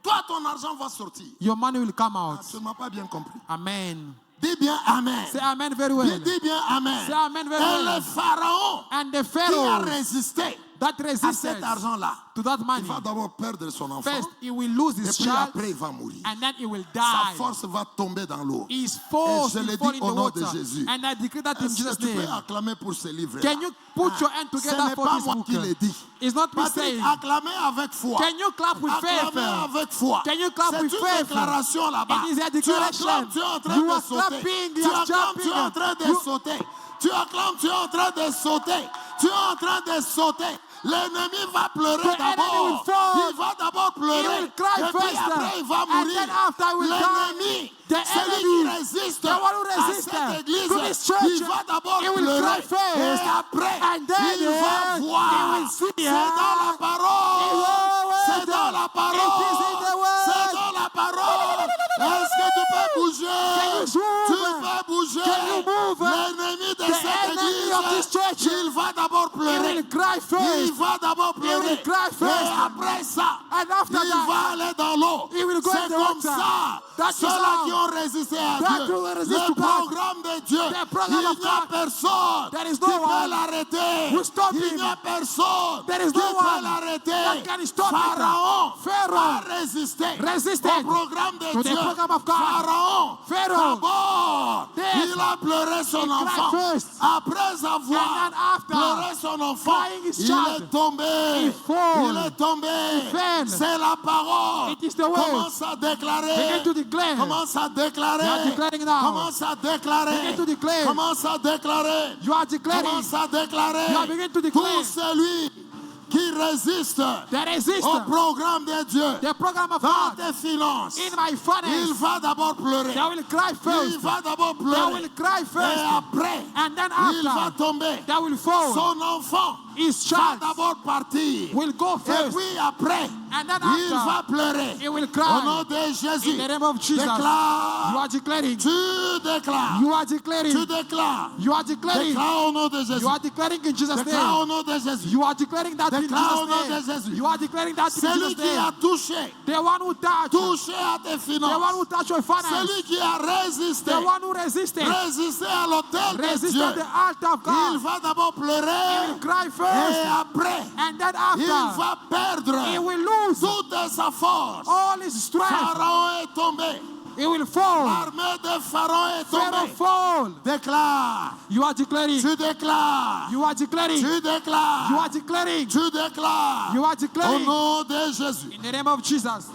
Toi, ton argent va sortir. Your money will come out. Tu ne m'as pas bien compris. Amen. Dis bien Amen. Say amen very well. Dis bien Amen. Say amen very Et well. le Pharaon And the qui a Pharaoh résisté that à resisted cet argent-là, to that il money, va d'abord perdre son enfant. first he will lose Et his puis child, après, il va mourir. and then he will Sa die. force va tomber dans l'eau. His force Et je will le fall dis in au the nom de water. Jésus. And I decree that in Est-ce que Jesus' tu peux name. acclamer pour ce livre? Can you put your hand Ce together n'est for pas this moi book? qui l'ai dit. It's not me Patrick, saying. acclamez avec foi. Can you clap with faith? Acclamez avec foi. Can you clap C'est with une faith? déclaration là-bas. It is a Tu declaration. acclames, tu es en train You de are sauter. clapping, Tu you are acclames, tu es en jumping. train de You- sauter. Tu acclames, tu es en train de sauter. Tu es en train de sauter. L'ennemi va pleurer The enemy d'abord. will fall. Il va d'abord He pleurer. will cry Et puis first. après, il va And mourir. then after he will L'ennemi, die. The celui enemy, qui résiste the one who à resisted cette église, to this church, il va d'abord he will pleurer. cry first. Et après, And then il va voir. he will see. C'est dans la parole. C'est dans la It is in parole. the word. C'est dans la parole. Est-ce que tu peux bouger? Can you move? Tu peux bouger. Can you move? L'ennemi de The cette enemy of this église, church, il va d'abord He pleurer. will cry Il first. va d'abord He pleurer. will cry first. Et après ça, And after il that, va aller dans l'eau. he will go C'est in the comme water. ça. That is Ceux-là how. qui ont résisté à That Dieu, who will resist le to God. programme de Dieu, The program il of n'y a God. personne There is qui no peut one l'arrêter. who stop Il him. n'y a personne There is qui no peut one l'arrêter. that can stop it. Pharaon Pharaoh a résisté resisted au programme de to the Dieu. program of God. Pharaon, Pharaoh, d'abord, then il a pleuré son he cried enfant. first. Après avoir And then after pleuré son enfant, crying his il child, est tombé. he fall. Il est tombé. fell. C'est la parole. It is the word. Commence à déclarer. Begin to declare. Commence à déclarer. You are declaring now. Commence à déclarer. Begin to declare. Commence à déclarer. You are declaring. Commence à déclarer. You are beginning to declare. Tout celui qui résiste That resist au programme de Dieu the program of dans God tes finances, in my il finance. va d'abord pleurer. They will cry Il first. va d'abord They pleurer. will cry Et first. après, And then il va after, tomber. they will fall. Son enfant His va child d'abord partir. will go Et first. puis après, And then il va after, pleurer. he will Au nom cry. de Jésus, In the name of Jesus, déclare. you are declaring. Tu déclares. You are Tu declaring. déclares. You are declaring. Déclare au nom de Jésus. You are declaring in Jesus' Déclare name. au nom de Jésus. You are declaring that in Déclare au nom Jesus' de name. Jésus. You are declaring that in Celui Jesus' qui a name. touché, The one who touched. touché à tes The one finances. who touched your finance. Celui qui a résisté, The one who resisted. résisté à l'autel de Resisted Dieu. the altar of Il God. va d'abord He pleurer will cry et first. après, And then il after, va perdre he will lose toute sa force. all his strength. Pharaon est tombé. He will fall. L'armée de Pharaon est Pharaoh tombée. fall. Déclare. You are declaring. Tu déclares. You are declaring. Tu déclares. You are declaring. Tu déclares. You are Au declaring. nom de Jésus. In the name of Jesus.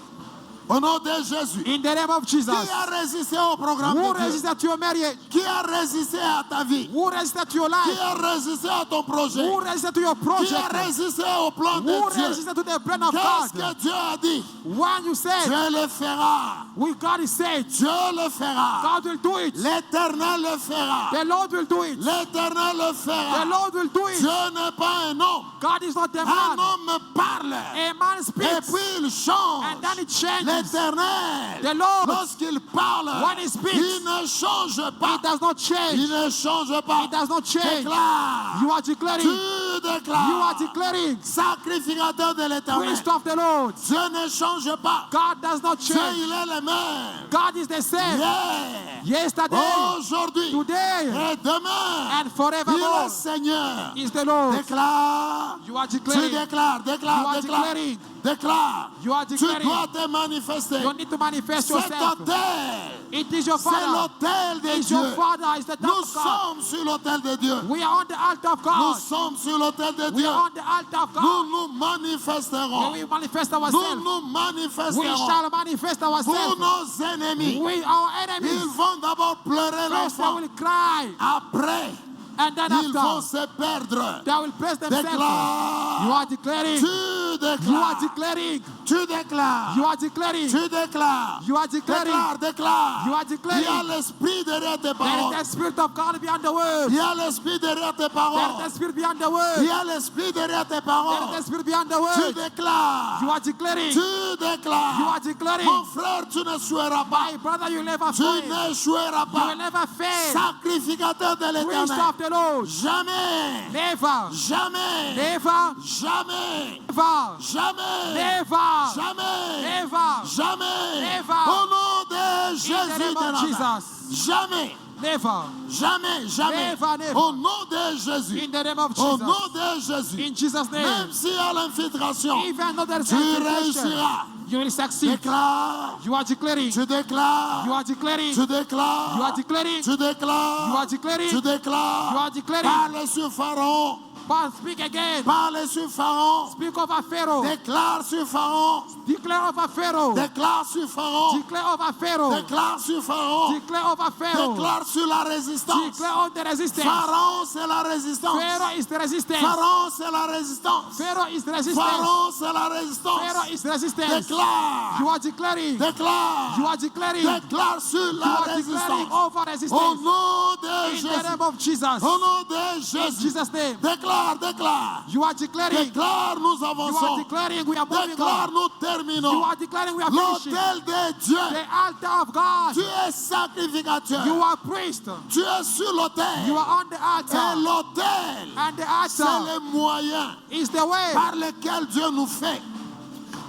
Au nom de Jésus. In the name of Jesus. Qui a résisté au programme Who de Dieu? resisted to your marriage? Qui a résisté à ta vie? Who resisted to your Qui life? a résisté à ton projet? Who resisted to your Qui a project? résisté au plan de Who Dieu? resisted to the plan of Qu'est-ce God? que Dieu a dit? When you said, Dieu le fera. we God is said, Dieu le fera. God will do it. L'Éternel le fera. The Lord will do it. L'Éternel le The fera. Lord will do Dieu it. n'est pas un homme. God is not a Un man. homme parle. A man Et speaks. puis il change. And then it changes. L'Éternel, The Lord, lorsqu'il parle, when he speaks, il ne change pas. it does not Il change. ne change pas. It does not change. Déclare. You are declaring. Tu déclares, You are declaring, sacrificateur de l'Éternel. priest of the Lord. Dieu ne change pas. God does not Dieu, change. il est le même. God is the same. Hier, Yesterday, aujourd'hui today, et demain. and Il forevermore est Seigneur. is the Lord. Déclare. You are Tu declaring. déclares, You déclare, are déclare. declaring. Déclare. You are Tu declaring. dois te manifester. You need to manifest Cet yourself. autel, It is your c'est Father. l'autel de It's Dieu. your Father. It's the Nous temple of God. sommes sur l'autel de Dieu. We are on the altar of Nous God. sommes sur l'autel de We Dieu. are on the altar of Nous God. nous When manifesterons. we manifest Nous ourselves, nous we manifesterons. shall manifest Pour ourselves. nos ennemis, We, our ils enemies, vont d'abord pleurer first they l'enfant. will cry, Après, and then ils vont after, se perdre. they will praise themselves. Déclare. You are declaring. Tu You are déclares. declaring. Tu déclares. You are declaring. Tu déclares. You are declaring. Déclare, déclare. You are Il y a declaring. l'esprit derrière tes There paroles. is the Spirit of God beyond the word. Il y a l'esprit derrière tes There is paroles. the Spirit beyond the Il word. y a l'esprit derrière tes There is the paroles. Spirit beyond the Tu word. déclares. You are declaring. Tu You déclares. are declaring. Mon frère, tu ne joueras pas. My brother, you never Tu fail. n'échoueras You will pas. never fail. Sacrificateur de Priest l'Éternel. of the Lord. Jamais. Never. Jamais. Never. Jamais. Never. Jamais. Never. Jamais. Never. Jamais. Never. Au nom de In the Jésus name de of Nazareth. Jesus. Jamais. Never. Jamais. Jamais. Never, never. Au nom de Jésus. In the name of Au Jesus. nom de Jésus. In Jesus' name. Même s'il y a l'infiltration, Even though there is tu infiltration, réussiras. you will succeed. Déclare. You are declaring. Tu déclares. You are declaring. Tu déclares. You are declaring. Tu déclares. You are declaring. Tu déclares. You are declaring. Parle sur Pharaon. But speak again. Parle sur Pharaon. Speak over Pharaoh. Déclare sur Pharaon. Declare over Pharaoh. Déclare sur Pharaon. Declare over Pharaoh. Déclare sur Pharaon. Declare over Pharaoh. Déclare sur la résistance. Declare on the resistance. Pharaon, c'est la résistance. Pharaoh is the resistance. Pharaon, c'est la résistance. Pharaoh is the resistance. Pharaon, c'est la résistance. Pharaoh is the resistance. Déclare. You are declaring. Déclare. You are declaring. Déclare sur You la are declaring résistance. over Au resistance. nom de In the Jésus. name of Jesus. Au nom de In Jésus. Jesus' name. Déclare, déclare. You are declaring. Déclare, nous You are avançons. declaring we are moving Déclare, on. nous You terminons. are declaring we are finishing. L'autel de Dieu. The altar of God. Tu es sacrificateur. You are priest. Tu es sur l'autel. You are on the Et altar. l'autel, And the c'est altar le moyen is the way par lequel Dieu nous fait.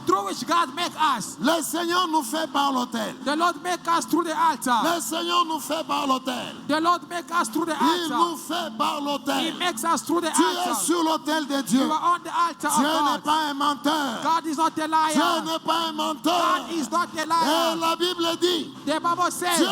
through which God make us. Le Seigneur nous fait par l'autel. The Lord make us through the altar. Le Seigneur nous fait par l'autel. The Lord make us through the Il nous altar. fait par He l'autel. makes us through the Tu es altar. sur l'autel de Dieu. You are on the altar Dieu n'est of God. pas un menteur. God is not a Dieu liar. n'est pas un menteur. God is not a Et liar. la Bible dit, The Bible says Dieu,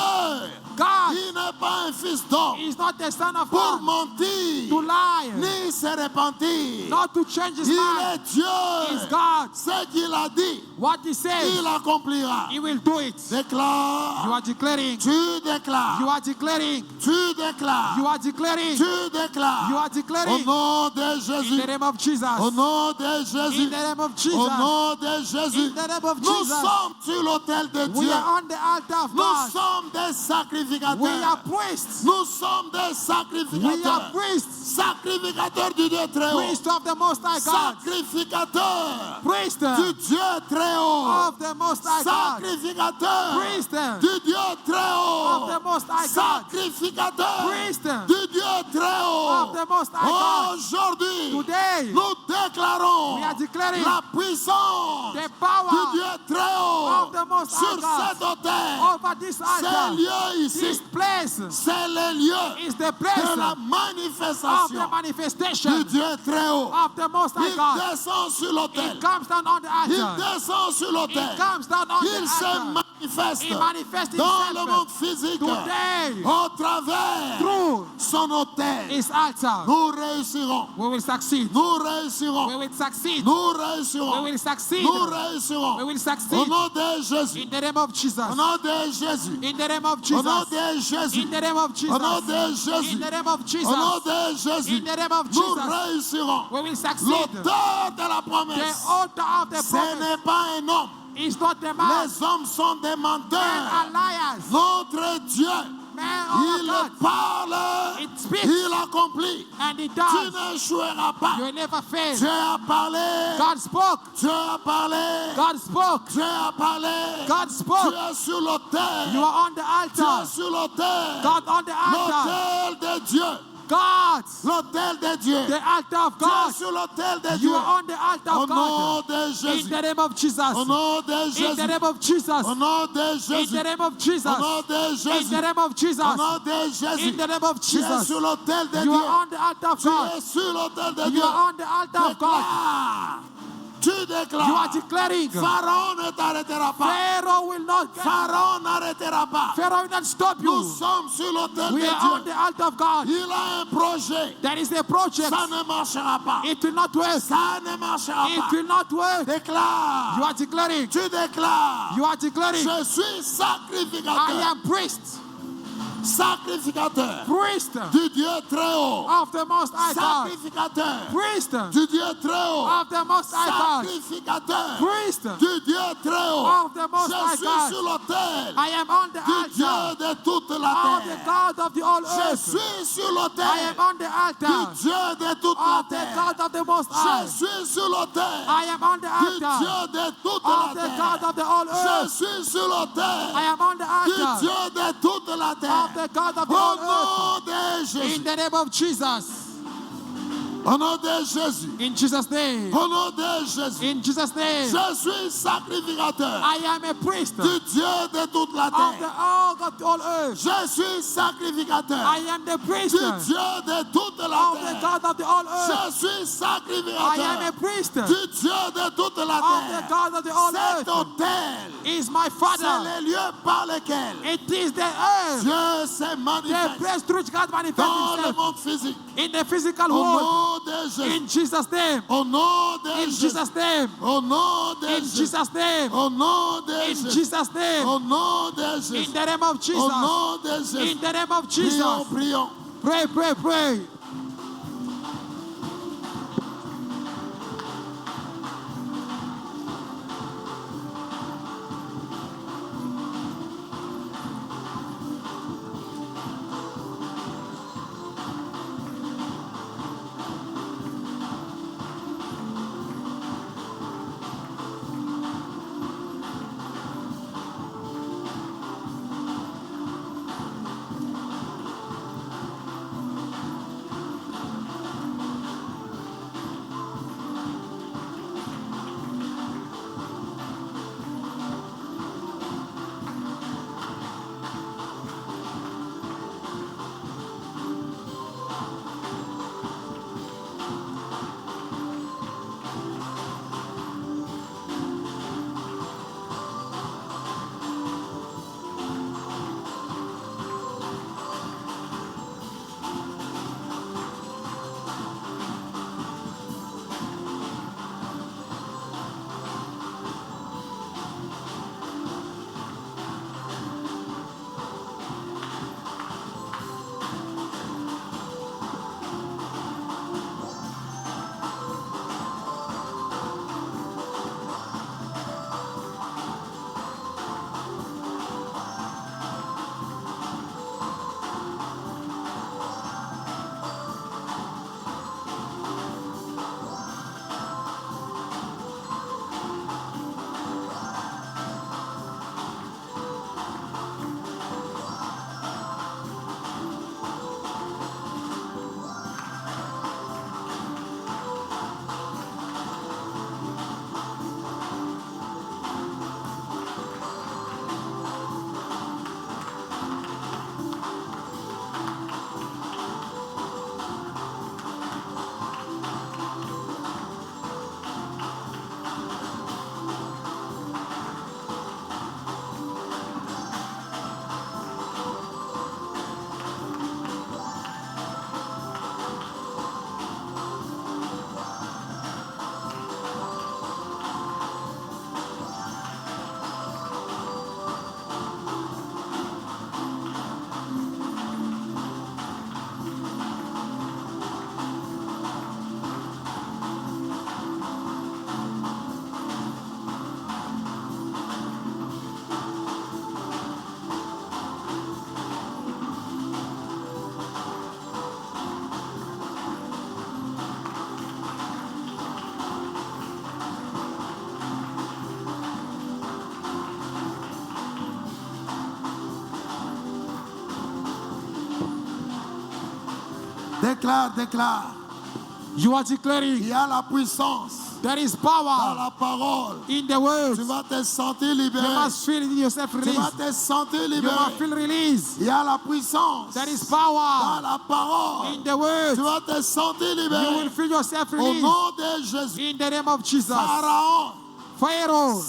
God il n'est pas un fils d'homme is not the son of pour God mentir, to lie, ni se repentir. not to change his Il mind. est Dieu. Is God. Ce qu'il a dit, What he says, il accomplira. he will do it. Déclare. You are declaring. Tu déclares. You are declaring. Tu déclares. You are declaring. Tu déclares. You are Au declaring. nom de In Jésus. the name of Jesus. Au nom de In Jésus. the name of Au Jesus. nom de Jésus. In the name of Nous Jesus. sommes sur l'autel de We Dieu. are on the altar of Nous God. sommes des We are sacrificateurs. priests. Nous sommes des We are sacrificateurs. priests. Sacrificateurs du Dieu très haut. Priests of the Most High God. Sacrificateurs Priest du Dieu très haut. of the Most High God. Sacrificateur Priest du Dieu très haut. of the Most High God. Sacrificateur Priest du Dieu très haut. of the Most High God. Aujourd'hui, Today, nous déclarons we are declaring la puissance the du power Dieu très haut of the Most High sur God cet autel. over this Ces altar. lieux This ici, place c'est le lieu is the de place la of the manifestation du manifestation Dieu très haut. of the Most High Il God. descend sur l'autel. It comes down on the Il altar. descend sur It l'autel. comes down on Il the se altar. manifeste He manifests dans le himself monde physique today au travers through son autel. his altar. Nous réussirons. We will succeed. Nous We réussirons. will succeed. Nous We réussirons. will succeed. Nous We réussirons. will Au succeed. nom de Jésus. In the name of Jesus. Au nom de Jésus. In the name of Au nom Jesus. de Jésus. In the name of Au nom Jesus. de Jésus. In the name of Au nom Jesus. de Jésus. In the name of Nous Jesus. réussirons. We will succeed. L'auteur de la The promesse. author of the Ce promise n'est pas un homme. is not the man. Les hommes sont des Men menteurs. are liars. Notre Dieu, Men are il God. parle, It speaks. il accomplit. And it Tu does. n'échoueras pas. You will never fail. Dieu a parlé. God spoke. Dieu a parlé. God spoke. Dieu a parlé. God Tu spoke. es sur l'autel. You are on the Tu es altar. sur l'autel. God on the altar. L'autel de Dieu. God, L'autel de Dieu. the altar of Tu es God. sur l'autel de You Dieu. are on the altar Au of nom God. de In Jésus. the name of Jesus. Au nom de In the Jésus. name of Jesus. Au nom de In Jésus. the name of Jesus. Au nom de In Jésus. the name of Jesus. Au nom de In Jésus. the name of Tu es Jesus. sur l'autel de You Dieu. are on the altar of Tu God. es sur l'autel de You Dieu. are on the altar of God. Déclare. Tu You are déclares. declaring Pharaon ne t'arrêtera pas. Pharaoh will not get Pharaon n'arrêtera pas. Pharaoh will not stop Nous you. sommes sur l'autel We de are on Dieu. the altar of God. Il a un projet. There is a project. Ça ne marchera pas. It will not work. Ça ne marchera It pas. will not work. Déclare. You are declaring. Tu déclares. You are declaring. Je suis I sacrificateur. am priest. Sacrificateur Priest du Dieu très haut. of the Most High God. Sacrificateur Priest du Dieu très haut. of the Most High God. Sacrificateur Priest du Dieu très haut. of the Most High Je suis God. sur l'autel I am on the du Dieu altar de toute la of the terre. God of the all Je earth. suis sur I am l'autel on the du altar Dieu de toute la of the terre. God of the Most High. Je suis sur l'autel I am on the du altar Dieu de toute of la the God terre. of the all Je earth. suis sur l'autel I am on the du altar Dieu de toute la of terre. the God of the Au all earth. nom de In Jésus. the name of Jesus. Au nom de Jésus. In Jesus' name. Au nom de Jésus. In Jesus' name. Je suis sacrificateur I am a priest du Dieu de toute la of the terre. all of the all earth. Je suis sacrificateur I am the priest du of Dieu de toute la the terre. God of the all Je earth. suis I am a sacrificateur priest du of Dieu de toute la the terre. God of the all Cet earth. autel, Is my c'est Father. les lieux par lesquels It is the earth. Dieu s'est The manifesté place through which God manifests dans le himself monde physique. in the physical Au world. nom de Jésus. In Jesus' name. Au nom de In Jésus. Jesus' name. Au nom de In Jésus. Jesus' name. Au nom de In Jésus. Jesus' name. Au nom de In Jésus. the name of Au Jesus. nom de Jésus. In the name of Prions, Jesus. prions. Pray, pray, pray. Déclare, déclare. You are Il declaring y a la puissance there is dans power la parole. in the words. Tu vas te sentir You libéré. must feel yourself Tu vas released. te sentir You libéré. must feel released. Il y a la puissance There is dans power la parole. in the words. Tu vas te sentir You libéré. will feel yourself Au released nom de Jésus. in the name of Jesus. Pharaon, Pharaoh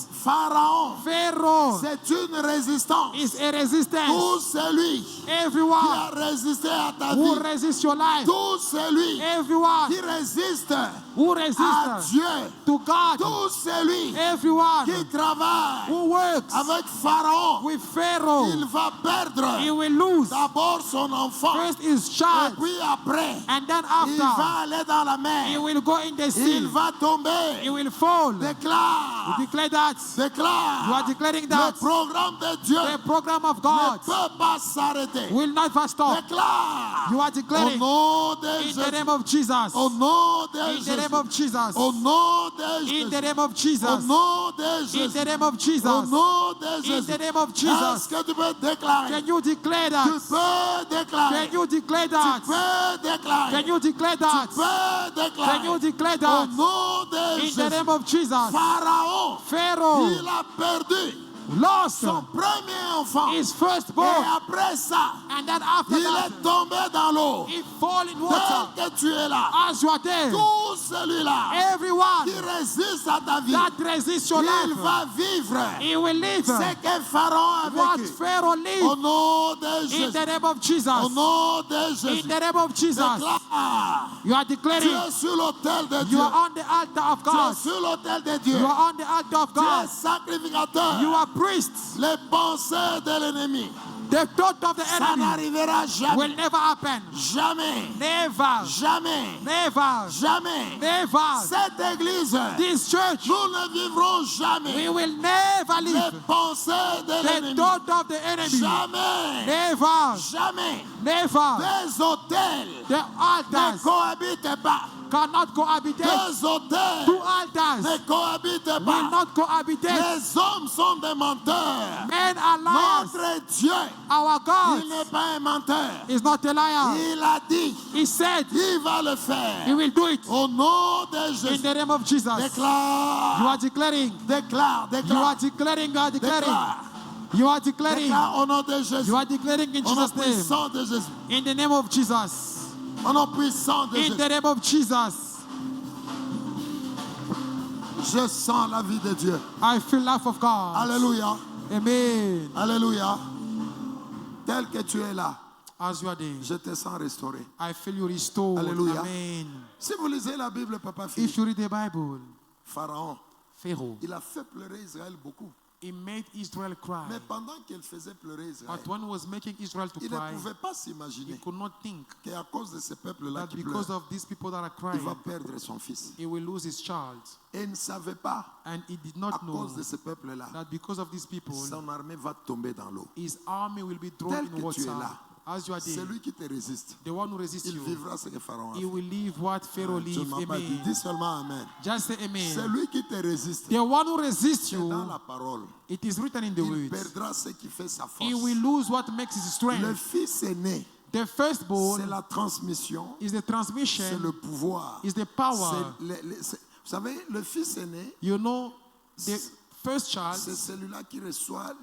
Pharaon, c'est une résistance. is a Tout resistance. celui qui Everyone a résisté à ta who vie, resists your life, tout celui everyone qui résiste who à resists Dieu, to God, tout celui everyone qui travaille who works avec Pharaon, with il Pharaoh, va perdre he will lose d'abord son enfant. first his Et child, puis après, and then il va after aller dans la he mer. will go in the Il sea, va he tomber. will fall. You Déclare, declare that. déclare. You are declaring Le that programme de Dieu the program of ne God peut pas s'arrêter. will never stop. Déclare. You are Au declaring nom de in the Jésus. name of Jesus. Au nom de In the name Jésus. of Jesus. Au nom de In Jésus. the name of Au Jesus. nom de In Jésus. the name of Au Jesus. nom de In Jésus. the name of Est-ce Jesus. que tu peux déclarer? Can you declare Tu that? peux déclarer. Can you declare Tu that? peux déclarer. Can you declare that? Tu peux déclarer. Can you declare Au that? nom de In the Jésus. name of Jesus. Pharaon, Pharaoh il a perdu lost son premier enfant. his Et firstborn. après ça, And then after il that, est tombé dans l'eau. he fall in water. Tel que tu es là, As you are there, tout celui-là everyone qui résiste à ta vie, that resists your il life, va vivre he will live ce que Pharaon a what vécu. Pharaoh Au lived. nom de In Jésus. the name of Au Jesus. nom de In Jésus. the name of Jesus. Déclare. You are Tu declaring es sur l'autel de you Dieu. are on the altar of Tu es God. sur l'autel de Dieu. You are on the altar of Tu es God. sacrificateur. You are priests. Les pensées de l'ennemi, The thought of the ça enemy n'arrivera jamais. will never happen. Jamais. Never. Jamais. Never. Jamais. Never. Cette église, This church, nous ne vivrons we jamais will never les live pensées de the l'ennemi. thought of the enemy. Jamais. Never. Jamais. Never. Les hôtels The ne altars cohabitent pas. cannot cohabitate. Les hôtels Two altars ne cohabitent will pas. not cohabitate. Les hommes sont des menteurs. Men are liars. Notre Dieu, Our God il n'est pas un menteur. is not a liar. Il a dit, He said il va le he faire. will do it. Au nom de In Jésus. the name of Jesus. You Déclare, are declaring. déclare, You are déclare, declaring. You are declaring. déclare, You are declaring. déclare au nom de Jésus. You are declaring in Au nom Jesus' name. puissant de Jésus. In the name of Jesus. Au nom puissant de In Jésus. the name of Jesus. Je sens la vie de Dieu. I feel life of God. Alléluia. Amen. Alléluia. Tel que tu es là, As you are there, je te sens restauré. I feel you restored. Alléluia. Amen. Si vous lisez la Bible, papa, fille, If you read the Bible, Pharaon, Pharaoh, il a fait pleurer Israël beaucoup. he made Israel cry. Mais pendant qu'il faisait pleurer Israël, But when he was making Israel to il ne cry, pouvait pas he s'imaginer could not think qu'à cause de ce peuple-là that qui because pleure, of these people that are il va crying, perdre son fils. he will lose his child. Et il ne savait pas, And he did à not know cause de ce peuple-là, that because of these people, son armée va tomber dans l'eau. his army will be thrown Tel in que tu water. es là, As you are there, celui qui te résiste, the one who resists il you, vivra ce que Pharaon a he fait. will live what Pharaoh Tu ne lived. m'as pas dit, Amen. dis seulement Amen. Just say amen. Celui qui te résiste, The one who resists c'est dans you, la parole. it is written in the Il words. perdra ce qui fait sa He force. will lose what makes his Le strength. fils aîné, The c'est firstborn la transmission, is the c'est transmission, le pouvoir. is the power. Vous savez, le fils aîné, You know, the first child c'est celui-là qui reçoit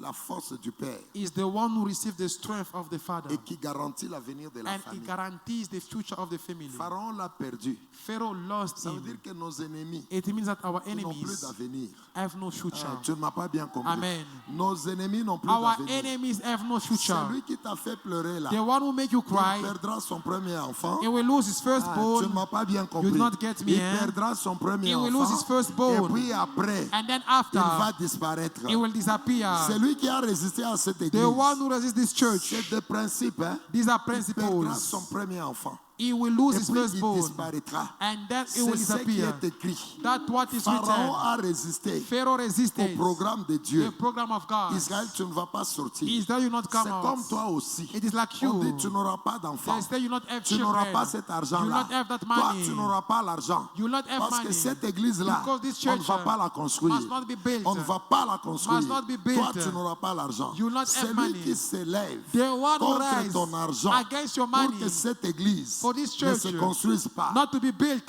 la force du Père is the one who receives the strength of the father, et qui garantit l'avenir de la and he famille. guarantees the future of the family. Pharaon l'a perdu. Pharaoh lost Ça veut him. dire que nos ennemis It means that our ils n'ont plus enemies d'avenir. have no future. Tu ne m'as pas bien compris. Amen. Nos ennemis n'ont plus Our d'avenir. enemies have no future. Celui qui t'a fait pleurer là, The one who make you il cry, perdra son premier enfant. he will lose his Tu ne firstborn, m'as pas bien compris. You did not get me, Il hein? perdra son premier He will lose his enfant. firstborn. Et puis après, and then il va after, disparaître. he will disappear. Celui qui a résisté à cette église, The one who resists this church, c'est des principes. Hein? these are Il perdra principles. son premier enfant. he will lose Et his puis il firstborn. disparaîtra. And then it C'est will ce qui disappear. est écrit. That's what is Pharaon written. a résisté Pharaoh au resisted programme de the Dieu. program of God. Israël, tu ne vas pas sortir. Israel will not C'est come comme out. toi aussi. It is like On dit, you. tu n'auras pas d'enfant. They say you not have Tu n'auras children. pas cet You will argent-là. not have that Toi, money. tu n'auras pas l'argent. You will not have Parce que money. cette église-là, Because this on ne church va pas la construire. must not be built. On ne va pas la construire. Must not be built. Toi, tu n'auras pas l'argent. You will not have Celui money. qui s'élève The one who contre rise ton argent against your pour money que cette église for this ne church se construise pas. not to be built.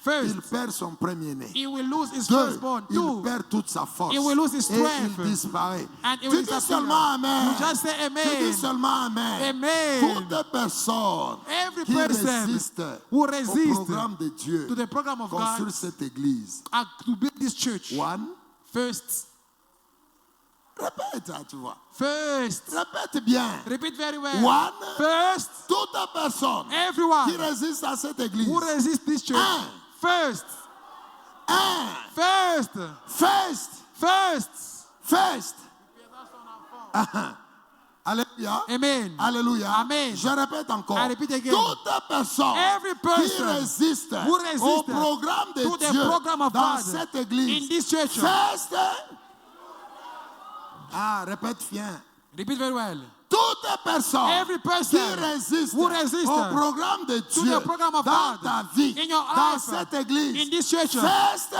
First, Il perd son premier-né. he will lose his 2, firstborn. il 2, perd toute sa force. he will lose his Et strength. il disparaît. And it Tu will dis disappear. seulement Amen. You just say Tu dis amen. seulement Amen. Amen. Toute personne Every qui person résiste who au resist programme de Dieu to the program of God construire cette église. and to build this church. One, First, répète, tu vois. first, Répète bien. repeat very well. One, First, toute personne qui everyone résiste à cette église. who resists this church. Un. First, Un, first, first, first. first. Alléluia. Amen. Alléluia. Amen. Je répète encore. I repeat again. Toute personne Every qui person résiste who au resist programme de to the Dieu program of dans God cette in église. this church. First. Ah, répète bien. Repeat very well. Toute personne Every person qui résiste who resist au programme de to Dieu the program of dans God ta vie, in your dans life, cette église. in this church. First.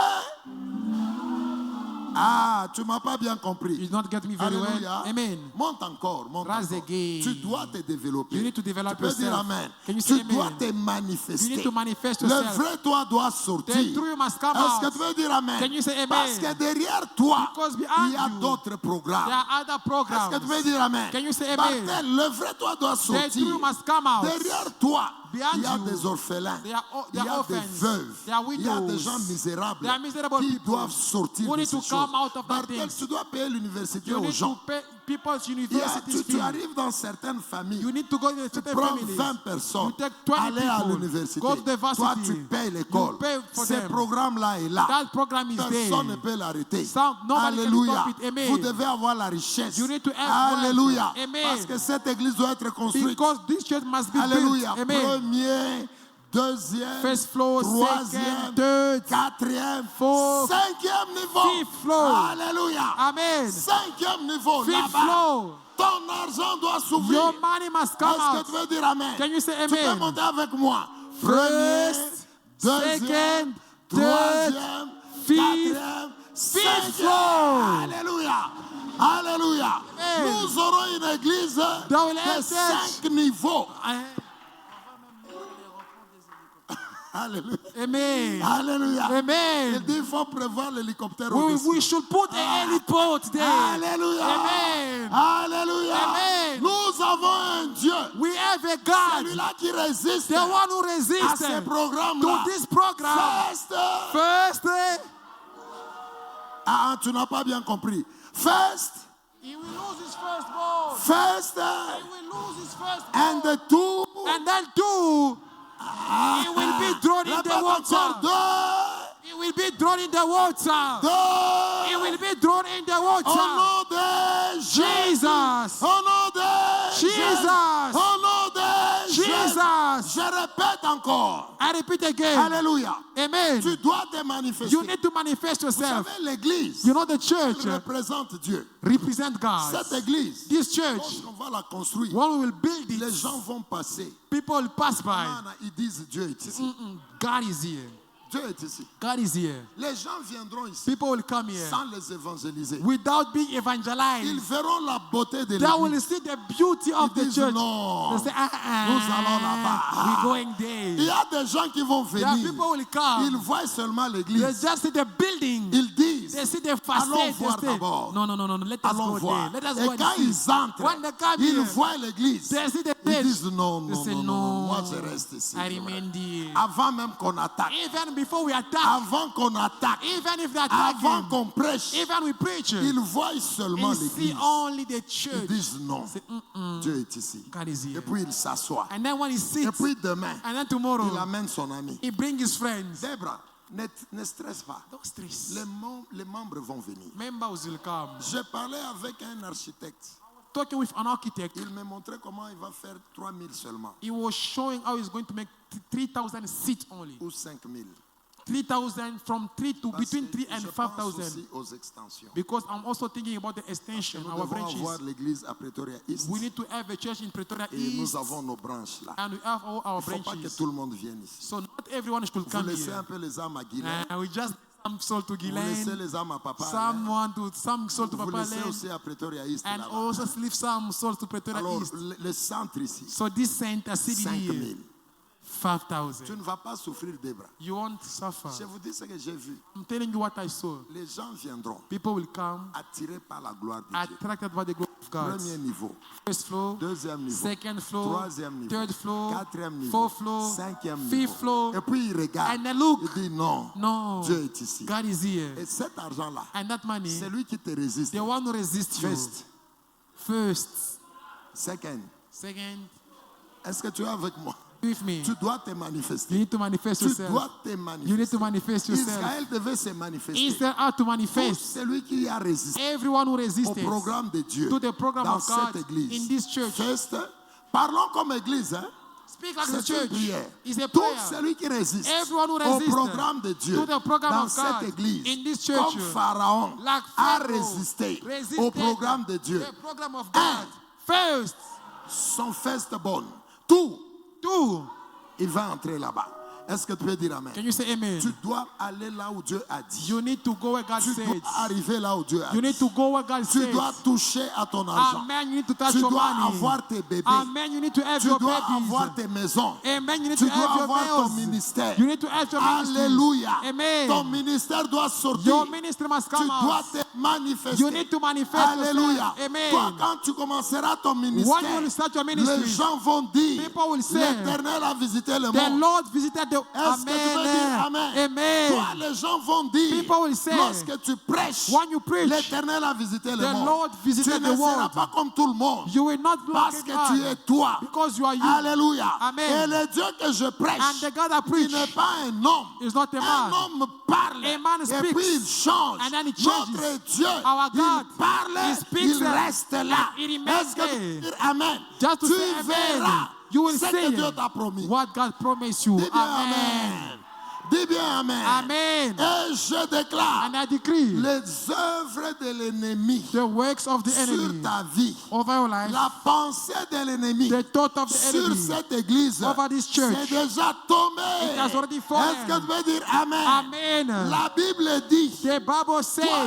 Ah, tu m'as pas bien compris. You did not get me very Alléluia. well. Amen. Monte encore, monte Rise encore. again. Tu dois te développer. You need to develop tu peux dire yourself. Amen. Can you say Tu dois amen? te manifester. You need to manifest Le yourself. vrai toi doit sortir. The truth must come Est-ce que out. tu veux dire Amen? Can you say amen? Parce que derrière toi, Because behind il y a you, d'autres programmes. There are other Est-ce programs. que tu veux dire Amen? Can you say amen? Martin, le vrai toi doit The sortir. truth must come out. Derrière toi, Behind il y a you, des orphelins. there are Il y a des orphans. veuves. There are Il y a des widows. gens misérables There are miserable qui people doivent sortir who de need ces to choses. come out of that Martin, things. tu dois payer l'université You aux need gens. to pay people's Il y a- university tu fee. arrives dans certaines familles. You need to go to Tu certain prends families. 20 personnes, You take 20 aller à people, l'université. go to the Toi, varsity. tu payes l'école. You pay for Ce them. programme-là est là. That program is Personne ne there. peut l'arrêter. Nobody can Alléluia. stop it. Amen. Vous devez avoir la richesse. You need to have Alléluia. wealth. Amen. Parce que cette église doit être construite. Because this church must be Alléluia. built. Amen. Premier, deuxième, First floor, troisième, second, third, quatrième, fourth, cinquième niveau. fifth floor. Alléluia. Amen. Cinquième niveau. Fifth Là-bas. floor. Ton argent doit s'ouvrir. Your money must come Est-ce que out. tu veux dire Amen? Can you say Tu peux amen? monter avec moi. Premier, First, deuxième, second, third, troisième, fifth, quatrième, fifth cinquième. floor. Alléluia. Alléluia. Amen. Nous aurons une église That will de have 5 niveaux. Alléluia. Amen. Alléluia. Il Amen. dit il faut prévoir l'hélicoptère au-dessus. We should put a heliport there. Alléluia. Amen. Alléluia. Amen. Nous avons un Dieu. We have a God, Celui-là qui résiste the one who à resists ces to programmes-là. this program. First. First, Ah, tu n'as pas bien compris. First. he will lose his firstborn. First. He will lose his firstborn. And the two. And then two, he will be thrown in the Répète encore. water. Deux. He will be thrown in the water. Deux. He will be thrown in the Au water. nom de Jésus. Jesus. Au nom de Jesus. Jésus. Au nom de Jésus. Jesus. Je répète encore. I repeat again. Alléluia. Amen. Tu dois te manifester. You need to manifest Vous yourself. savez, l'église You know the church représente Dieu. represent God. Cette église, This church, lorsqu'on va la construire, when we will build les it, gens vont passer. people will pass by. Ils disent Dieu est ici. God is here. Dieu est ici. God is here. Les gens viendront ici People will come here sans les évangéliser. without being Ils evangelized. verront la beauté de They will l'église. see the beauty of Ils the disent church. non. They say, Nous allons là-bas. we're going Il y there. a des gens qui vont There are venir. people will Ils come. voient seulement They l'église. just see the building. Ils disent, They see the allons facade. voir They say, d'abord. no. Let us Allons go voir. there. Let us Et go and quand see. ils entrent, When they come ils here, voient l'église. they see the Ils church. disent non, They non, say, non, non, no, moi je reste ici. I remain there. Avant même qu'on attaque. Even before we attack, Avant qu'on attaque. even if they attack Avant him, qu'on prêche. even we preach, Ils voient seulement he see l'église. only the Ils church. disent non. Say, Dieu est ici. God is Et here. puis il s'assoit. And then when he Et sits, puis demain, and then il tomorrow, amène son ami. he brings his friends. Debra, ne stresse pas. Don't stress. Les membres vont venir. Members will come. J'ai parlé avec un architecte. Talking with an architect, Il me montrait comment il va faire 3000 seulement. he was showing how he's going to make 3,000 seats only. ou 5 000. 3,000 from 3 to Parce between que 3 and je pense 5,000. aussi aux extensions. Because I'm also thinking about the extension, Nous our devons avoir branches. l'église à Pretoria East We need to have a church in Pretoria et East, nous avons nos branches là. and we have all our Il ne faut pas que branches. tout le monde vienne ici. So not everyone should Vous come laissez here. un peu les âmes à Guilain. And we just some soul to Vous laissez Guylaine, les âmes à Papa. some soul to Vous Papa laissez Lane, aussi à Pretoria East and là-bas. also leave some souls to Pretoria Alors, East. le centre ici, So this center 5 CBD 000. here, Tu 5,000. ne vas pas souffrir des bras. You won't suffer. Je vous dis ce que j'ai vu. I'm telling you what I saw. Les gens viendront People will come attirés par la gloire de Dieu. attracted by the glory of God. Premier niveau, First floor, deuxième niveau, second floor, troisième niveau, third floor, quatrième niveau, fourth floor, cinquième fifth niveau. floor. Et puis il regarde, And then look. il dit non, No, Dieu est ici. God is here. Et cet argent-là, And that money, c'est lui qui te résiste. the one who resists you. First, First. second, Second, est-ce que tu es avec moi? with me. Tu dois te You manifester. need to manifest Tu yourself. dois te You need manifester. to manifest yourself. Israël devait se manifester. Israel had to Pour manifest. celui qui a résisté Everyone who au resisted programme de Dieu to the program dans of God cette église. in this church. First, parlons comme église. Hein? Speak like the C'est une church. prière. It's a Tout prayer. celui qui résiste Everyone who au resisted programme de Dieu to the program dans of God cette église, in this church, comme Pharaon like a Pharaoh résisté resisted au programme de Dieu, the program of God. First, son firstborn, tout, two. il va entrer là-bas. Est-ce que tu peux dire Amen? Can you say amen? Tu dois aller là où Dieu a dit. You need to go where God Tu dois said. arriver là où Dieu a You dit. need to go where God Tu said. dois toucher à ton argent. Amen. You need to touch Tu your dois money. avoir tes bébés. Amen. You need to have Tu your dois babies. avoir tes maisons. Amen. You need Tu to have dois your avoir ton males. ministère. You need to have your ministry. Alléluia. Amen. Ton ministère doit sortir. Your ministry must Tu come dois out. te manifester. You need to manifest Alléluia. yourself. Amen. Toi, quand tu commenceras ton When ministère, you start your ministry, les gens vont dire, people will say, l'Éternel a visité le the monde. Lord visited the Est-ce que tu veux dire Amen? Amen. Toi, les gens vont dire, People will say, lorsque tu prêches, when you preach, l'Éternel a visité le the monde. Lord visited Tu ne the seras world. pas comme tout le monde. You will not be Parce like que God, tu es toi. because you are you. Alléluia. Amen. Et le Dieu que je prêche, And the God I il preach n'est pas un homme. is not a Un man. homme parle. A man et speaks. puis il change. And then he changes. Notre Dieu, Our God, il parle, he speaks il reste là. and he remains Est-ce que tu there. peux dire Amen? Just to Tu say amen. verras You will ce say que Dieu t'a promis. what God promised you. Dis bien Amen. Amen. Dis bien Amen. Amen. Et je déclare And I decree les œuvres de l'ennemi the works of the sur enemy ta vie. over your life, La pensée de l'ennemi the thought of the sur enemy cette église, over this church, c'est déjà tombé. it has already fallen. Est-ce que tu veux dire Amen? Amen. La Bible dit, The Bible toi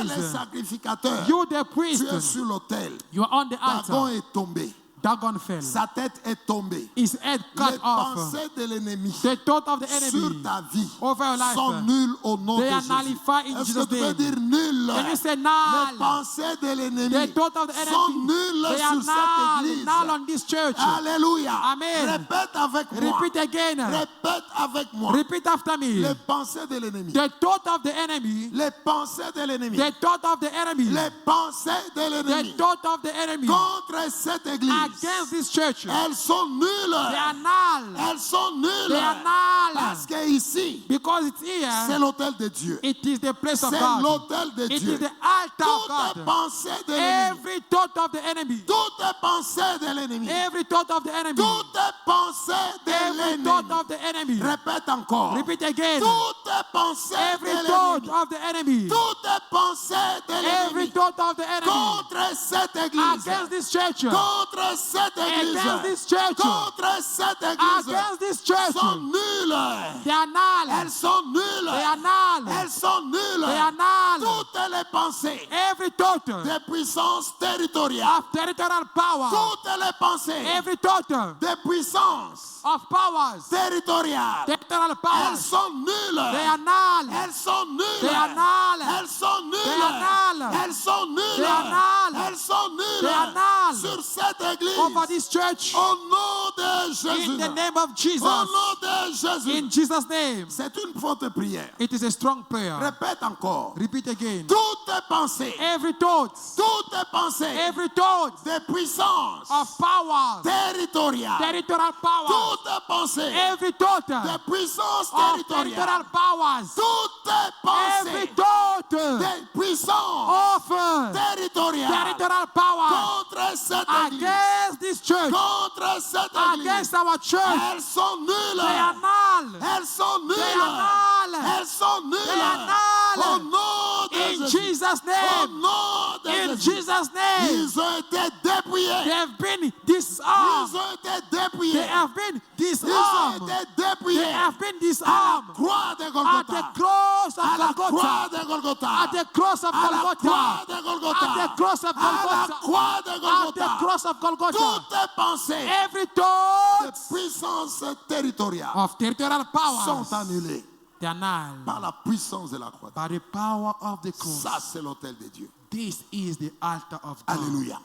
les says, sacrificateurs, you the tu es priest, sur l'autel. you are on the Dagon altar. est tombé. Dagon fell. Sa tête est tombée. His head Les cut off. pensées de l'ennemi The thought of the sur enemy ta vie over your life, sont nulles au nom they de are Jésus. nullified in Est-ce que Jesus' tu peux name. dire nul? Can you say Les null? pensées de l'ennemi The thought of the sont enemy, nulles they are sur cette null, église. null on this church. Alléluia. Amen. Répète avec moi. Repeat again. Répète avec moi. Repeat after me. Les pensées de l'ennemi. The thought of the enemy, Les pensées de l'ennemi. the thought of the enemy, Les pensées de the l'ennemi thought of the enemy contre cette église. against this church, Elles sont nulles. they are null. Elles sont nulles. They are null. Parce que ici, Because it's c'est here, l'autel de Dieu. it is the place of C'est God. l'autel de It Dieu. is the altar of Toutes God. pensées de l'ennemi. Every thought of the enemy, Toutes pensées de l'ennemi. every thought of the enemy, Toutes pensées de every thought l'ennemi. of the enemy. Répète encore. Repeat again. Toutes pensées Every de thought l'ennemi. of the enemy, Toutes pensées de every l'ennemi. thought of the enemy Contre cette église. against this church, Contre cette église. against this church, Contre cette église. against this church, Sont nulles. they are null. Elles sont nulles. They are null. Elles sont nulles. They are null. Toutes les pensées Every thought des puissances territoriales. of territorial power, Toutes les pensées every thought des puissances of powers, territoriales. territorial Elles powers, sont nulles. they are null. Elles sont nulles. They are null. Elles sont nulles. They are null. Elles sont nulles. They are null. Elles sont nulles. They are null. Sur cette église. Over this church, Au nom de Jésus. in the name of Au Jesus, nom de Jésus. in Jesus' name. C'est une forte prière. It is a strong prayer. Répète encore. Repeat again. Toutes pensées. Every thought, Toutes pensées every thought des puissances of powers, territoriales. territorial powers, Toutes pensées every thought des puissances of territoriales. territorial powers, Toutes every pensées thought des puissances territoriales territorial power contre cette église, against this church, contre cette église, against our church. elles sont nulles. They are null. Elles sont nulles. They are null. Elles sont nulles. They are null. Au nom de In Jésus. Jesus' Au name. nom de In Jésus. Jesus' name. Ils ont été dépouillés. They have been Ils disarmed. ont été They dépouillés. have been Ils ont disarmed. été They dépouillés. have been À la disarmed. croix de At Golgotha. the cross À la of croix Golgotha. de Golgotha. At the cross of À la croix Golgotha. de Golgotha. At the cross of À la Golgotha. croix de At the Golgotha. cross of Golgotha. Toutes pensées Every de thought puissance territoriale of territorial sont powers, annulées they are null par la puissance de la croix. by the power of the cross. Ça, c'est l'autel de Dieu. This is the altar of God. Alléluia.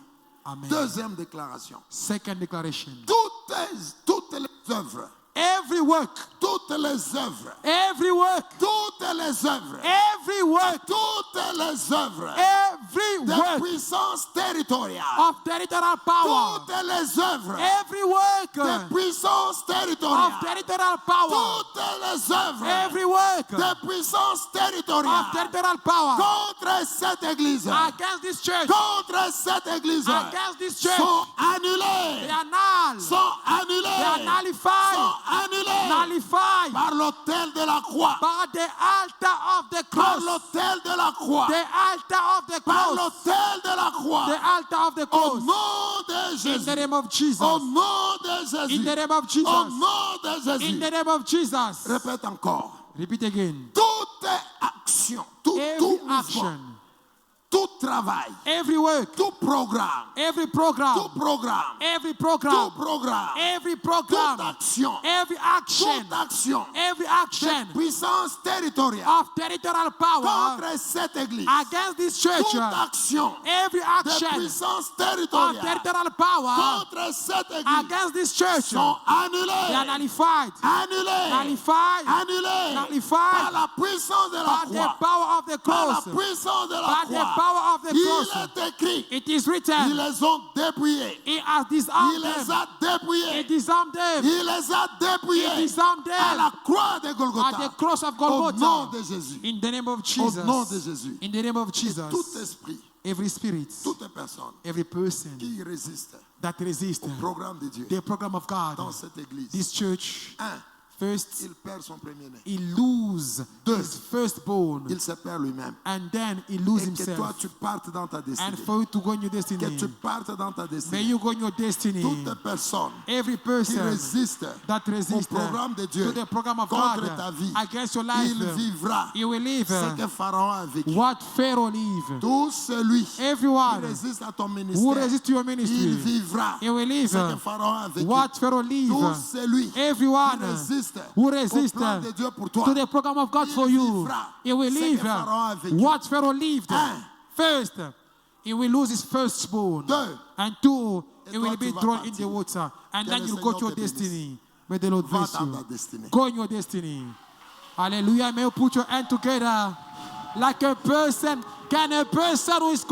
Amen. Deuxième déclaration. Second declaration. Toutes les œuvres, Every work, toutes les œuvres, every work, toutes les œuvres, every work, toutes les œuvres every de work puissance territoriale, of territorial power, toutes les œuvres every work de puissance of territoriale, territorial power, toutes les œuvres every work de puissance of territoriale territorial power contre cette église, against this church, contre cette église, against this church, sont they annulées, are null, sont they are annulées, nullified, sont annulées nullified par l'autel de la croix, by the altar of the par cross, l'autel de la croix, the altar of the par cross, l'autel de la croix, the altar of the au cross, nom de in the Jésus, name of Jesus, au nom de in Jésus, the name of au Jesus, nom de in Jésus. the name of Jesus. Répète encore. Repeat again. Toute action, tout Every mouvement, action, tout travail, every work, tout programme, every tout program, programme, every tout program, programme, every toute program, action, every action, toute action every de action puissance territoriale of territorial power contre cette église, against this church, toute action every de action puissance of territoriale territorial power contre cette église against this church, sont they are annulées, nullified, annulées, nullified, annulées par nullified la puissance de la by the croix, power of the par la cross, puissance de la by the croix. power of the Il cross. est écrit, It is ils written, les ont dépouillés, He has il disarmed les them, a He dépouillés, disarmed them, il les a He dépouillés disarmed à them la croix de at the Golgotha, cross of au nom Golgotha. de Jésus, In the name of au Jesus. nom de Jésus. In the name of Tout Jesus. esprit, Every spirit, toute personne every person qui résiste that resists au programme de Dieu the program of God, dans cette église, this church, un, first, il perd son premier-né, he lose his firstborn, il se perd lui-même, and then he lose et que toi himself. tu partes dans ta And destinée, for you to go in your que destiny, tu partes dans ta may destinée. you go in your destiny. Toute personne Every qui person résiste that au resists programme de Dieu to the program of contre God ta vie, against your life, il vivra he will live ce que Pharaon a vécu. what Pharaoh live. Tout celui qui Everyone résiste à ton who ministère, resists to your il ministry, vivra he will live ce que Pharaon a vécu. what Pharaoh live. Tout celui Everyone qui résiste who au resists plan de Dieu pour toi, to the program of God il for you, vivra he will ce live que Pharaon a vécu. what Pharaoh lived. Un. First, he will lose his firstborn. Deux. And two, Et he toi, will be tu vas thrown in partir. the water. And Que then le you go to Seigneur your te bénisse. destiny. May the Lord Va bless dans ta you. destinée. Go in your destiny. Hallelujah. May you put your hand together like a person. Can a person who is